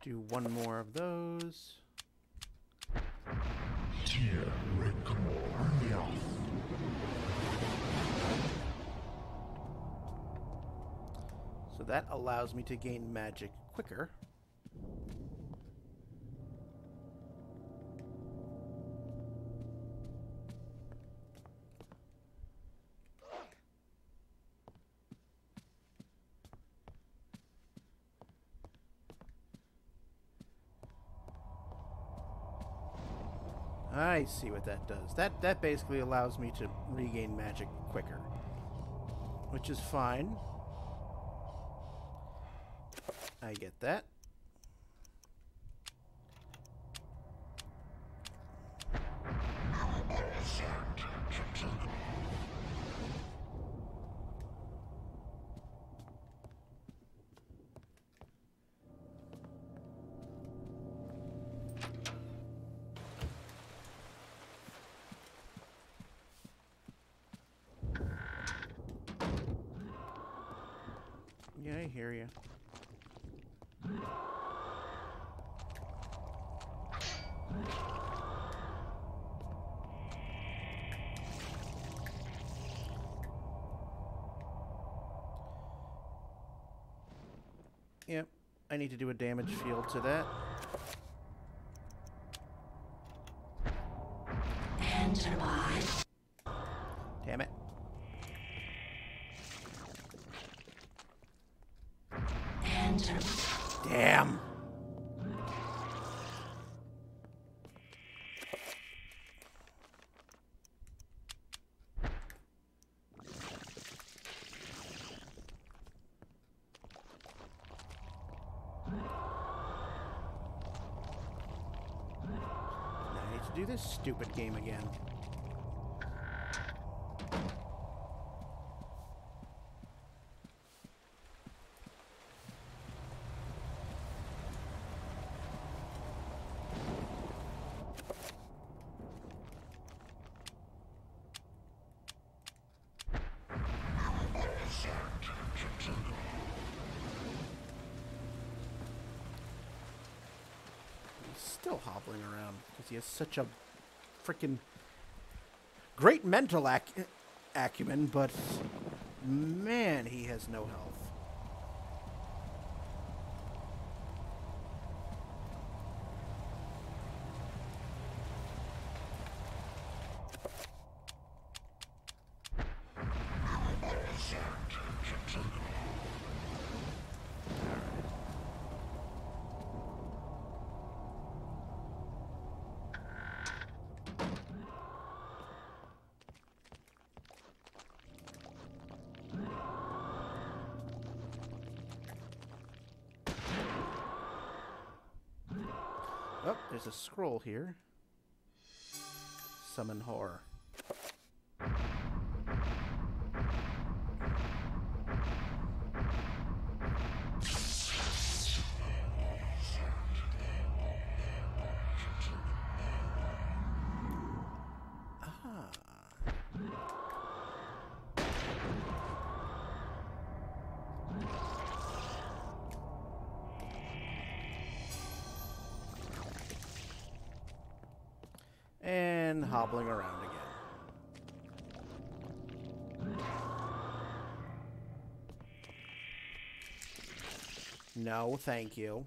Do one more of those. So that allows me to gain magic quicker. I see what that does. That basically allows me to regain magic quicker, which is fine. I get that. Yeah, I hear you. Yep, I need to do a damage field to that. Enter by. Damn it. Enter. Damn. I need to do this stupid game again. Still hobbling around because he has such a freaking great mental acumen, but man, he has no health. Oh, there's a scroll here. Summon horror. And hobbling around again. No, thank you.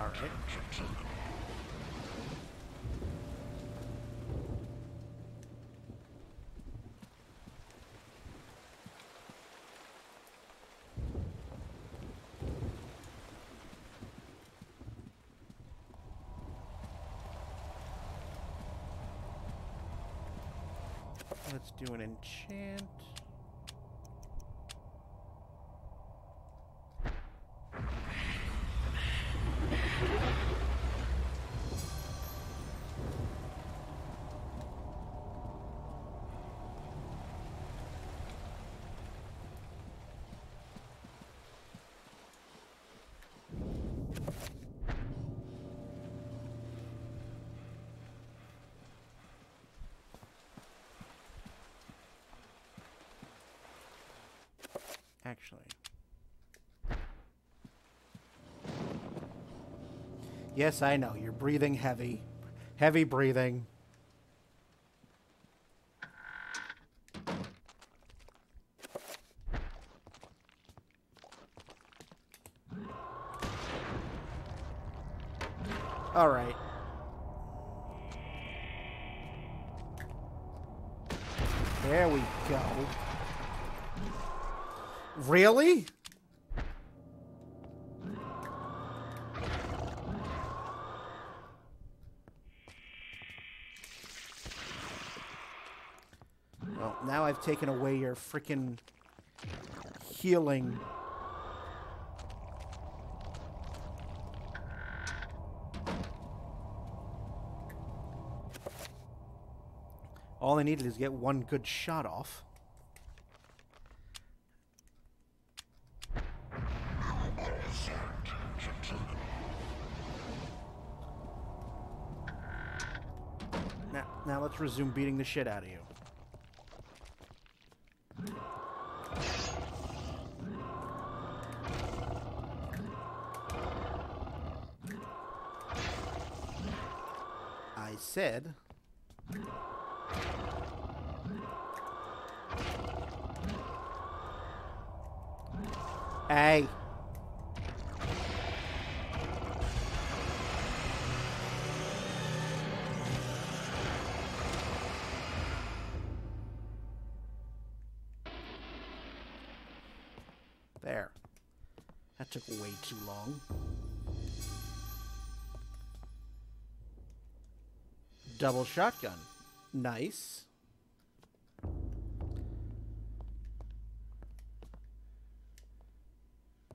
All right. Let's do an enchant. Actually. Yes, I know. You're breathing heavy. Heavy breathing. All right. There we go. Really? Well, now I've taken away your freaking healing. All I needed is get one good shot off. Now let's resume beating the shit out of you. I said... Hey. There. That took way too long. Double shotgun. Nice.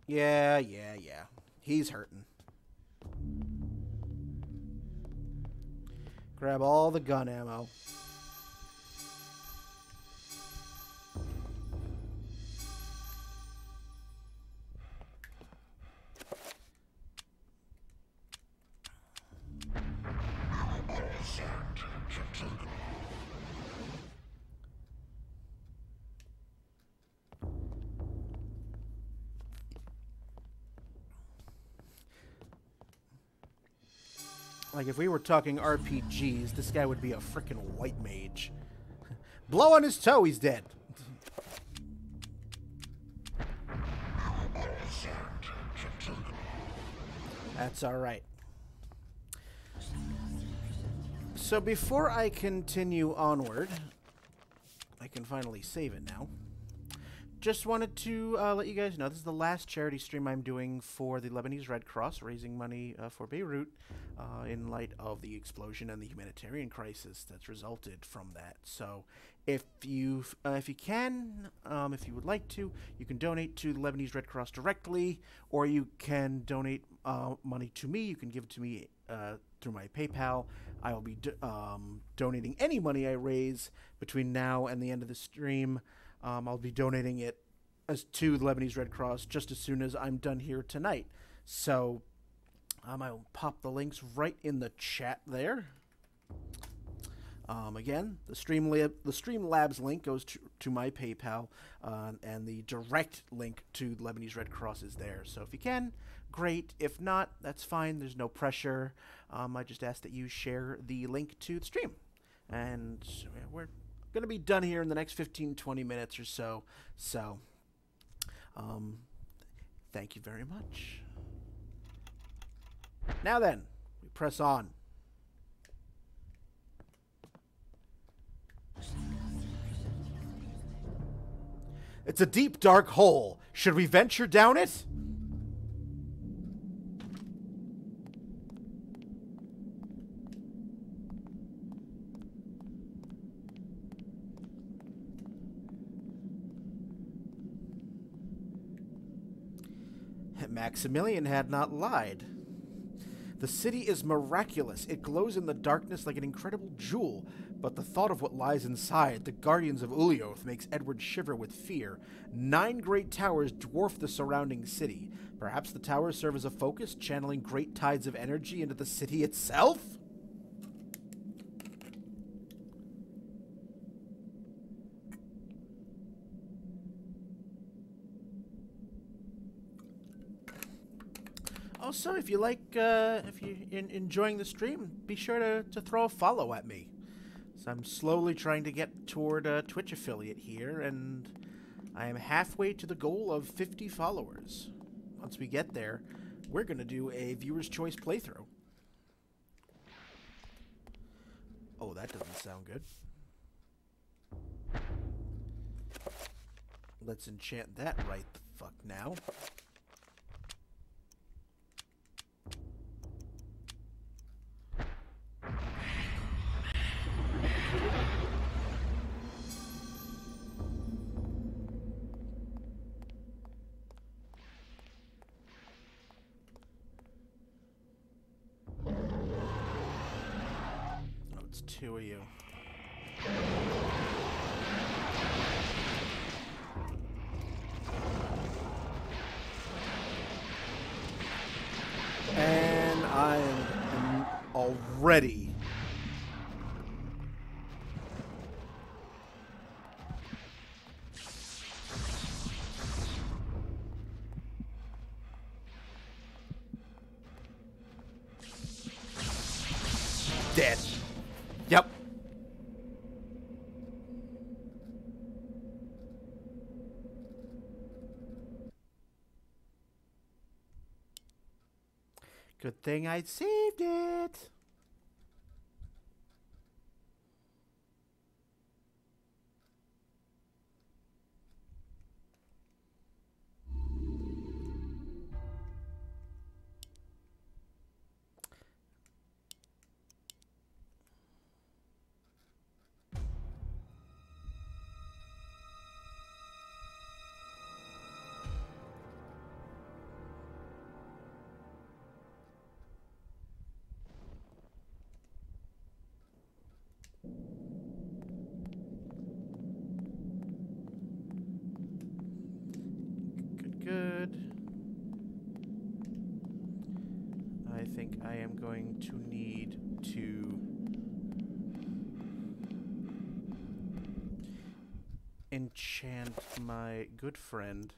Yeah. He's hurting. Grab all the gun ammo. Like, if we were talking RPGs, this guy would be a frickin' white mage. Blow on his toe, he's dead. That's alright. So before I continue onward, I can finally save it now. Just wanted to let you guys know this is the last charity stream I'm doing for the Lebanese Red Cross, raising money for Beirut in light of the explosion and the humanitarian crisis that's resulted from that. So if you can, if you would like to, you can donate to the Lebanese Red Cross directly, or you can donate money to me. You can give it to me through my PayPal. I will be donating any money I raise between now and the end of the stream. I'll be donating it to the Lebanese Red Cross just as soon as I'm done here tonight. So I will pop the links right in the chat there. Again, the Streamlabs link goes to my PayPal, and the direct link to the Lebanese Red Cross is there. So if you can, great. If not, that's fine. There's no pressure. I just ask that you share the link to the stream. And we're going to be done here in the next 15-20 minutes or so. So thank you very much. Now then, we press on. It's a deep, dark hole. Should we venture down it? Maximilian had not lied. The city is miraculous. It glows in the darkness like an incredible jewel, but the thought of what lies inside, the guardians of Ulioth, makes Edward shiver with fear. 9 great towers dwarf the surrounding city. Perhaps the towers serve as a focus, channeling great tides of energy into the city itself? Also, if you like, if you're enjoying the stream, be sure to throw a follow at me. So I'm slowly trying to get toward a Twitch affiliate here, and I am halfway to the goal of 50 followers. Once we get there, we're going to do a viewer's choice playthrough. Oh, that doesn't sound good. Let's enchant that right the fuck now. It's 2 of you. And I am already dead. Yep. Good thing I saved it. Good. I think I am going to need to enchant my good friend.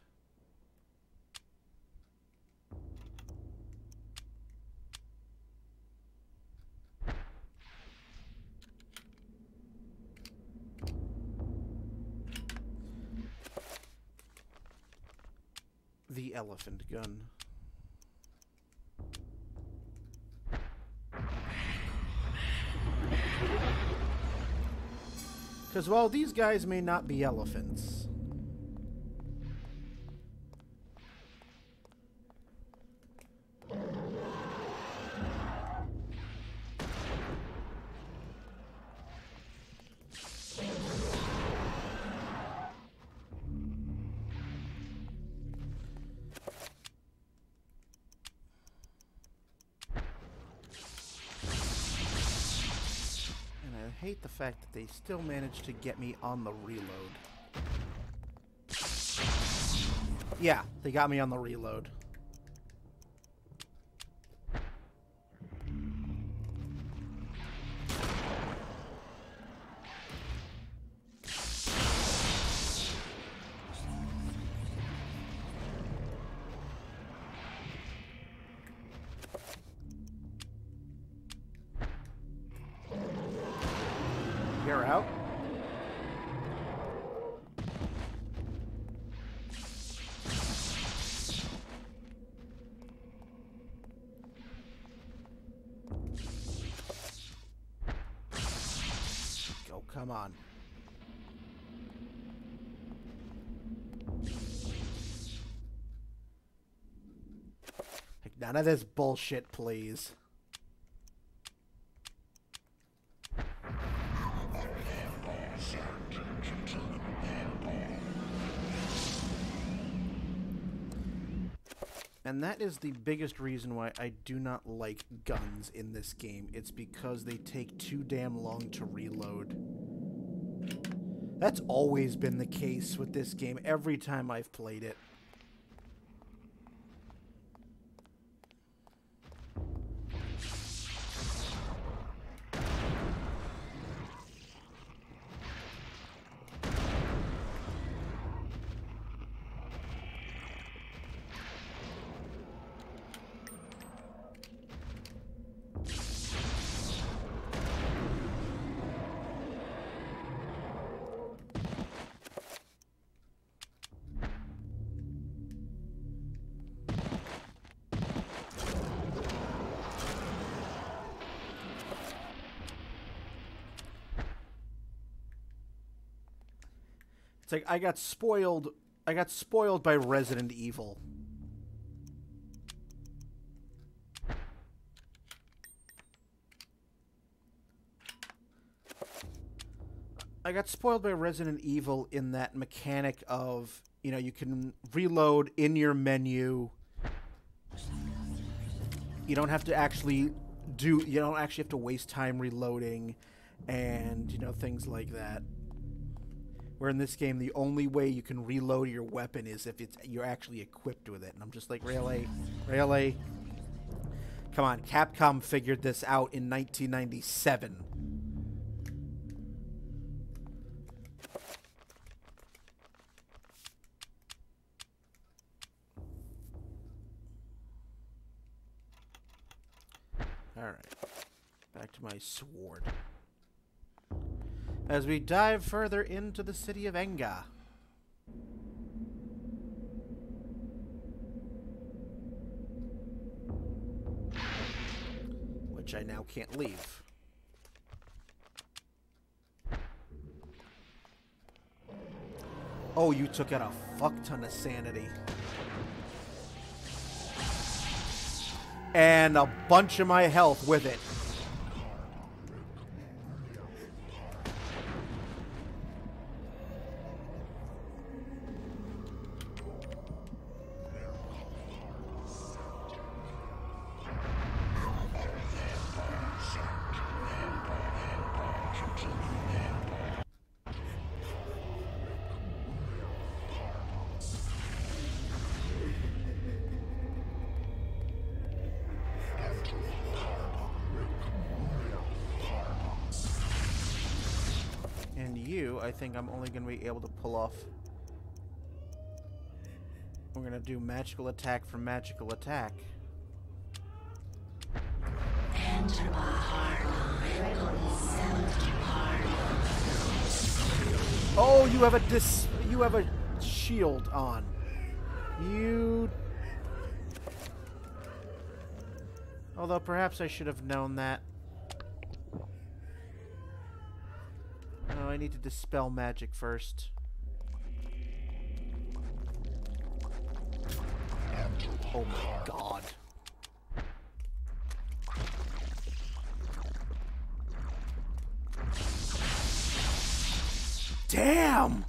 The elephant gun. Because while these guys may not be elephants, I hate the fact that they still managed to get me on the reload. Yeah, they got me on the reload. You're out. Come on. Like, none of this bullshit, please. And that is the biggest reason why I do not like guns in this game. It's because they take too damn long to reload. That's always been the case with this game every time I've played it. It's like I got spoiled by Resident Evil. I got spoiled by Resident Evil in that mechanic of, you know, you can reload in your menu. You don't have to actually have to waste time reloading and, you know, things like that. Where in this game, the only way you can reload your weapon is if you're actually equipped with it. And I'm just like, really? Really? Come on, Capcom figured this out in 1997. Alright. Back to my sword. As we dive further into the city of Enga. Which I now can't leave. Oh, you took out a fuck ton of sanity. And a bunch of my health with it. I think I'm only going to be able to pull off. We're going to do magical attack for magical attack. Oh, you have a shield on. Although perhaps I should have known that. No, I need to dispel magic first. Oh my god. Damn!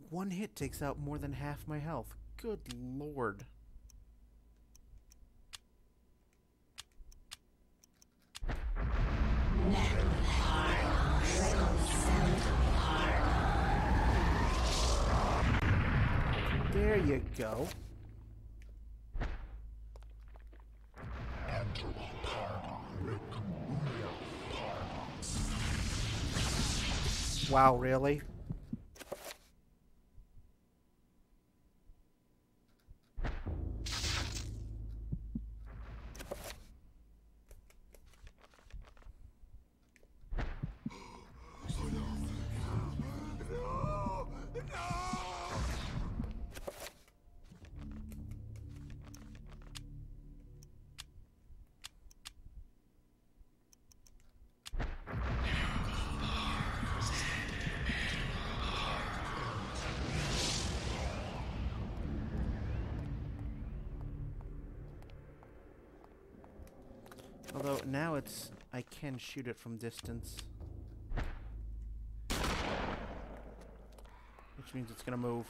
One hit takes out more than half my health. Good lord. There you go. Wow, really? Although now it's... I can shoot it from distance. Which means it's gonna move.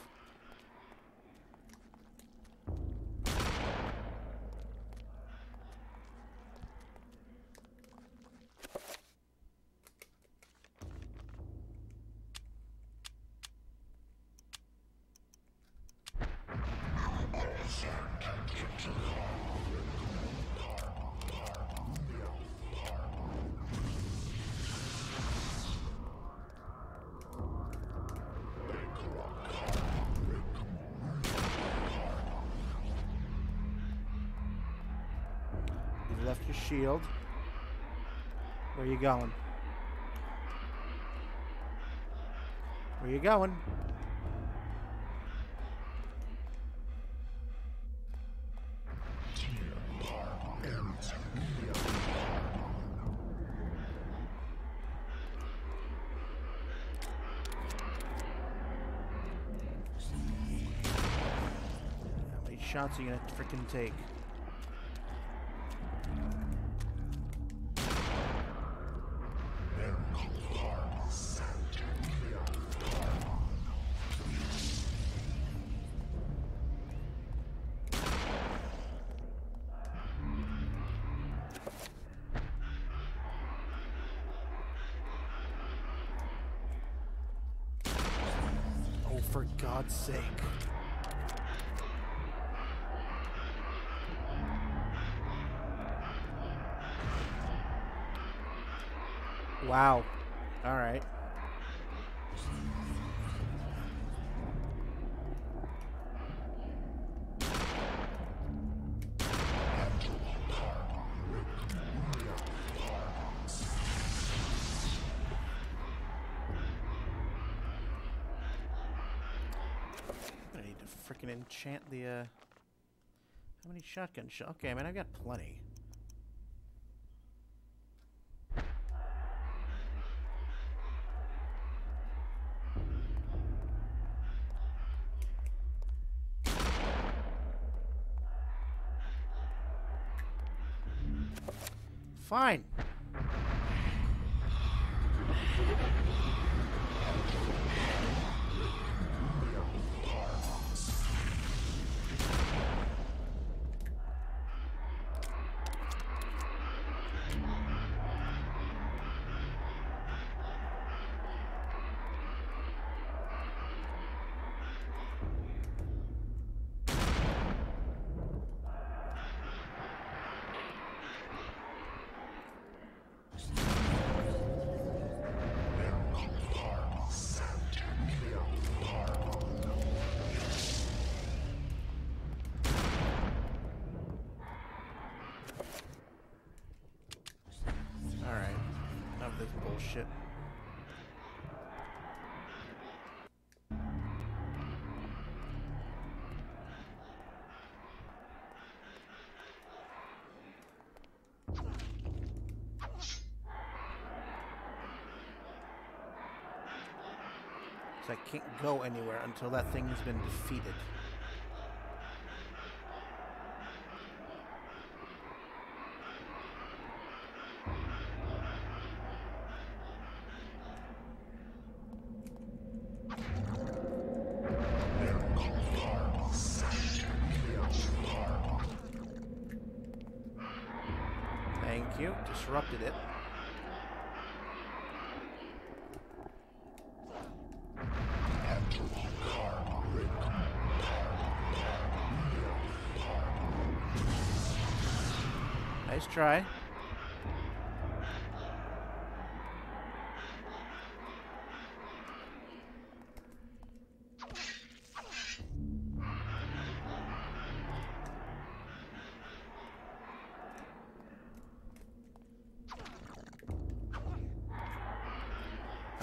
Left your shield. Where you going? Where you going? How many shots are you gonna frickin' take? For God's sake. Wow. All right. Freaking enchant the, how many shotgun shots? Okay, I mean, I've got plenty. Fine. Bullshit. So I can't go anywhere until that thing has been defeated. You disrupted it. Nice try.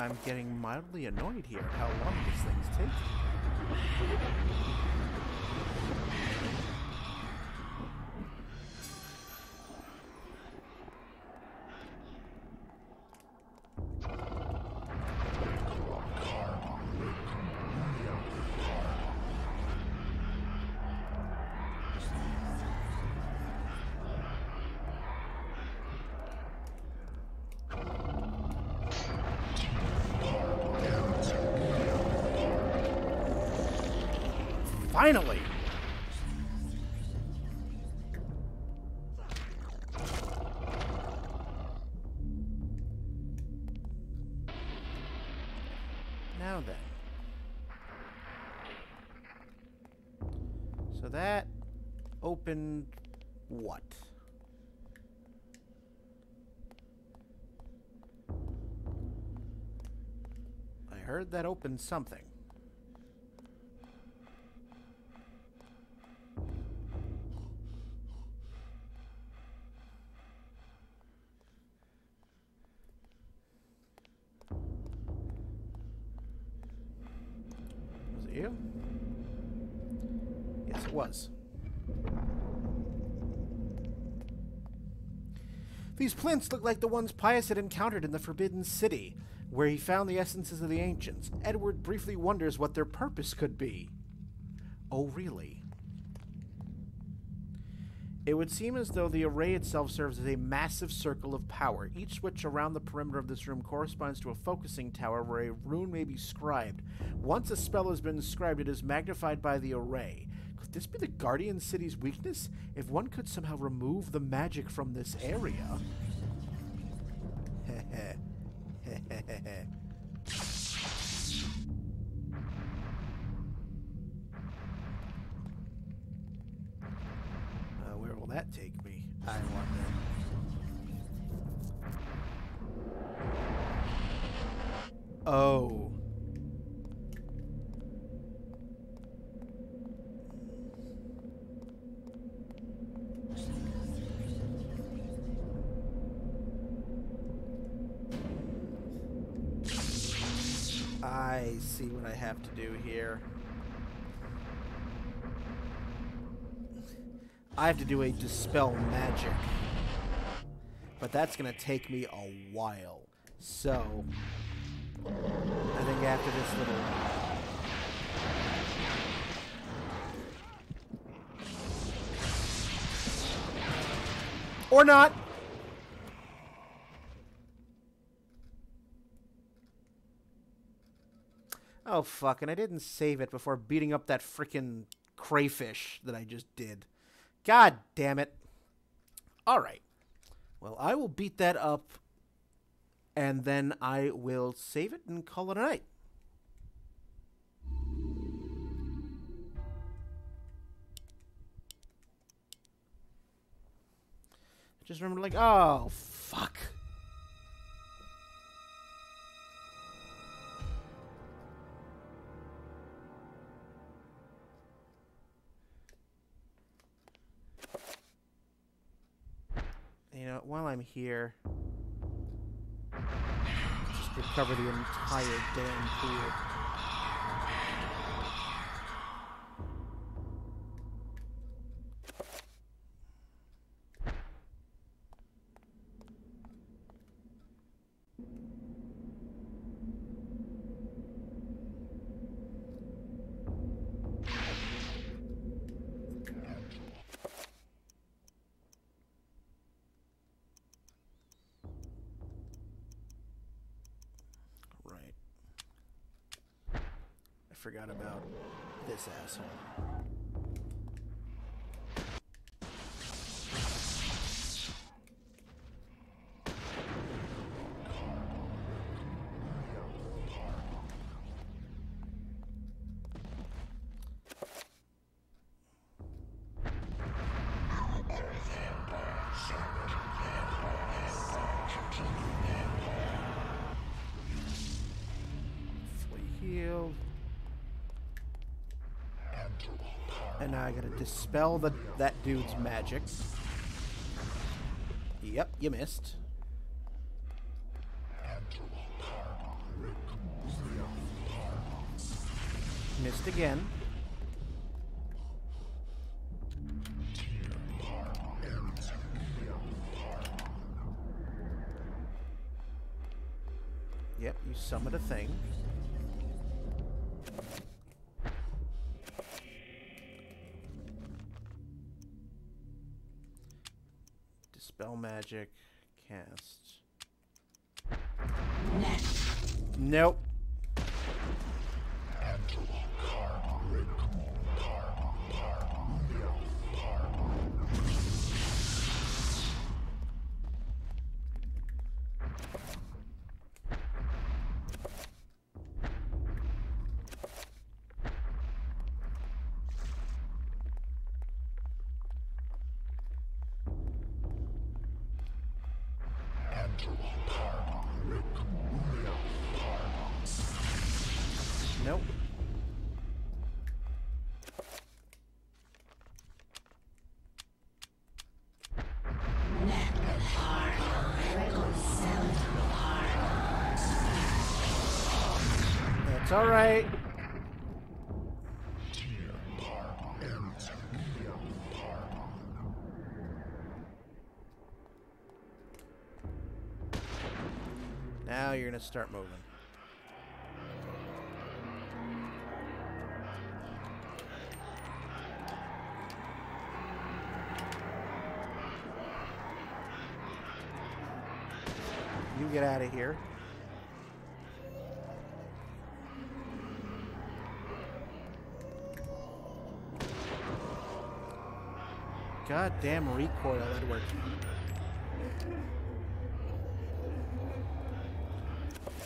I'm getting mildly annoyed here at how long these things take. Finally! Now then. So that opened what? I heard that opened something. Was it you? Yes, it was. These plinths look like the ones Pius had encountered in the Forbidden City, where he found the essences of the ancients. Edward briefly wonders what their purpose could be. Oh, really? It would seem as though the array itself serves as a massive circle of power. Each switch around the perimeter of this room corresponds to a focusing tower where a rune may be scribed. Once a spell has been scribed, it is magnified by the array. Could this be the Guardian City's weakness? If one could somehow remove the magic from this area... where will that take me? I wonder. Oh. I see what I have to do here. I have to do a dispel magic. But that's going to take me a while. So, I think after this little... Or not! Oh, fuck, and I didn't save it before beating up that frickin' crayfish that I just did. God damn it. Alright. Well, I will beat that up, and then I will save it and call it a night. Just remember, like, oh, fuck. You know, while I'm here, just recover the entire damn pool. Forgot about this asshole. Fully healed. And now I gotta dispel that dude's magic. Yep, you missed. Missed again. Yep, you summoned a thing. Dispel magic, cast. Nope. Nope. That's all right. Now you're gonna start moving. You get out of here. Goddamn recoil, Edward.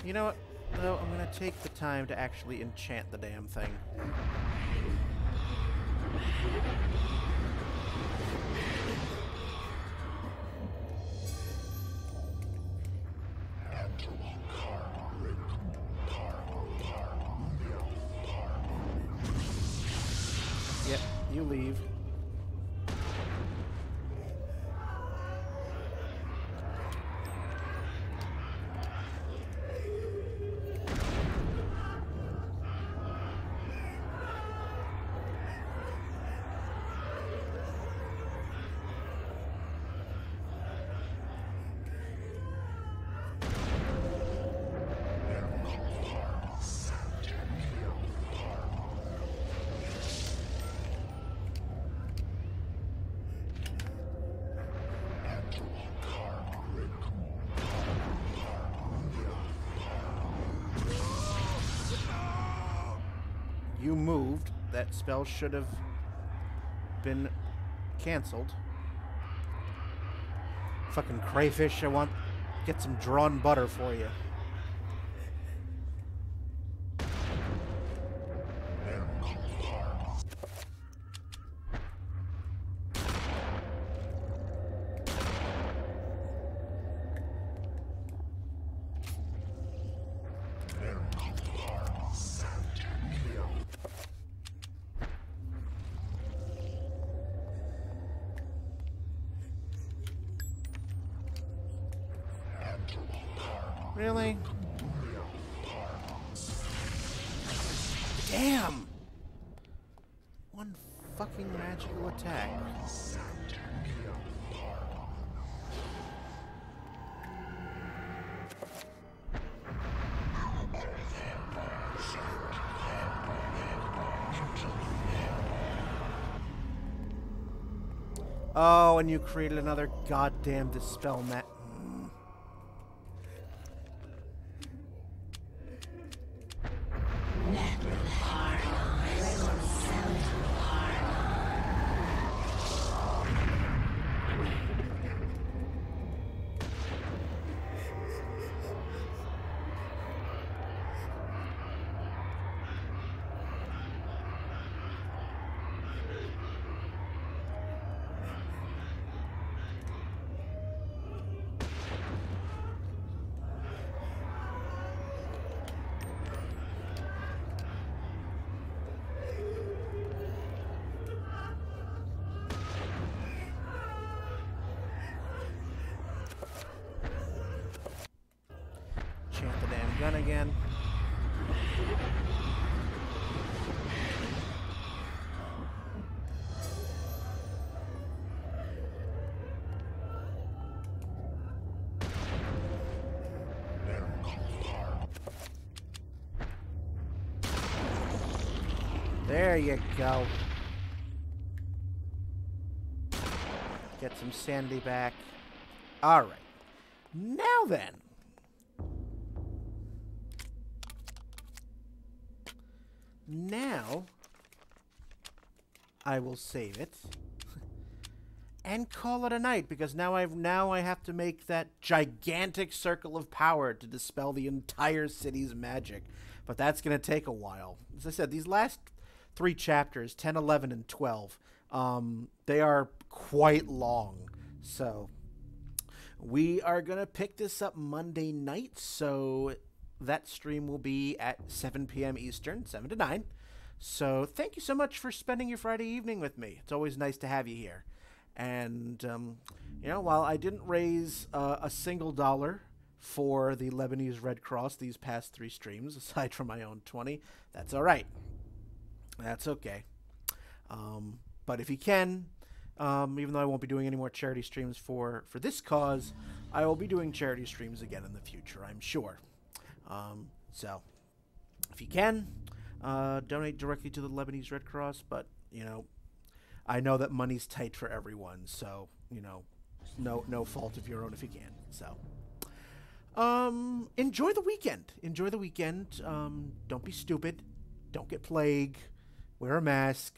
You know what? Though I'm gonna take the time to actually enchant the damn thing. Yep, you leave. You moved. That spell should have been canceled. Fucking crayfish, I want get some drawn butter for you. Really? Damn! One fucking magical attack. Oh, and you created another goddamn dispel mat. Chant the damn gun again. There you go. Get some sanity back. All right. Now then. Now, I will save it and call it a night, because now I have to make that gigantic circle of power to dispel the entire city's magic. But that's going to take a while. As I said, these last 3 chapters, 10, 11, and 12, they are quite long. So We are going to pick this up Monday night, so that stream will be at 7 p.m. Eastern, 7 to 9. So thank you so much for spending your Friday evening with me. It's always nice to have you here. And, you know, while I didn't raise a single dollar for the Lebanese Red Cross these past 3 streams, aside from my own 20, that's all right. That's okay. But if you can, even though I won't be doing any more charity streams for this cause, I will be doing charity streams again in the future, I'm sure. So, if you can, donate directly to the Lebanese Red Cross, but, you know, I know that money's tight for everyone, so, you know, no fault of your own if you can. So, enjoy the weekend. Enjoy the weekend. Don't be stupid. Don't get plague. Wear a mask.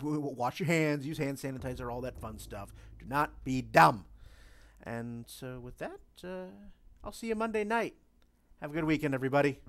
Wash your hands. Use hand sanitizer. All that fun stuff. Do not be dumb. And so with that, I'll see you Monday night. Have a good weekend, everybody.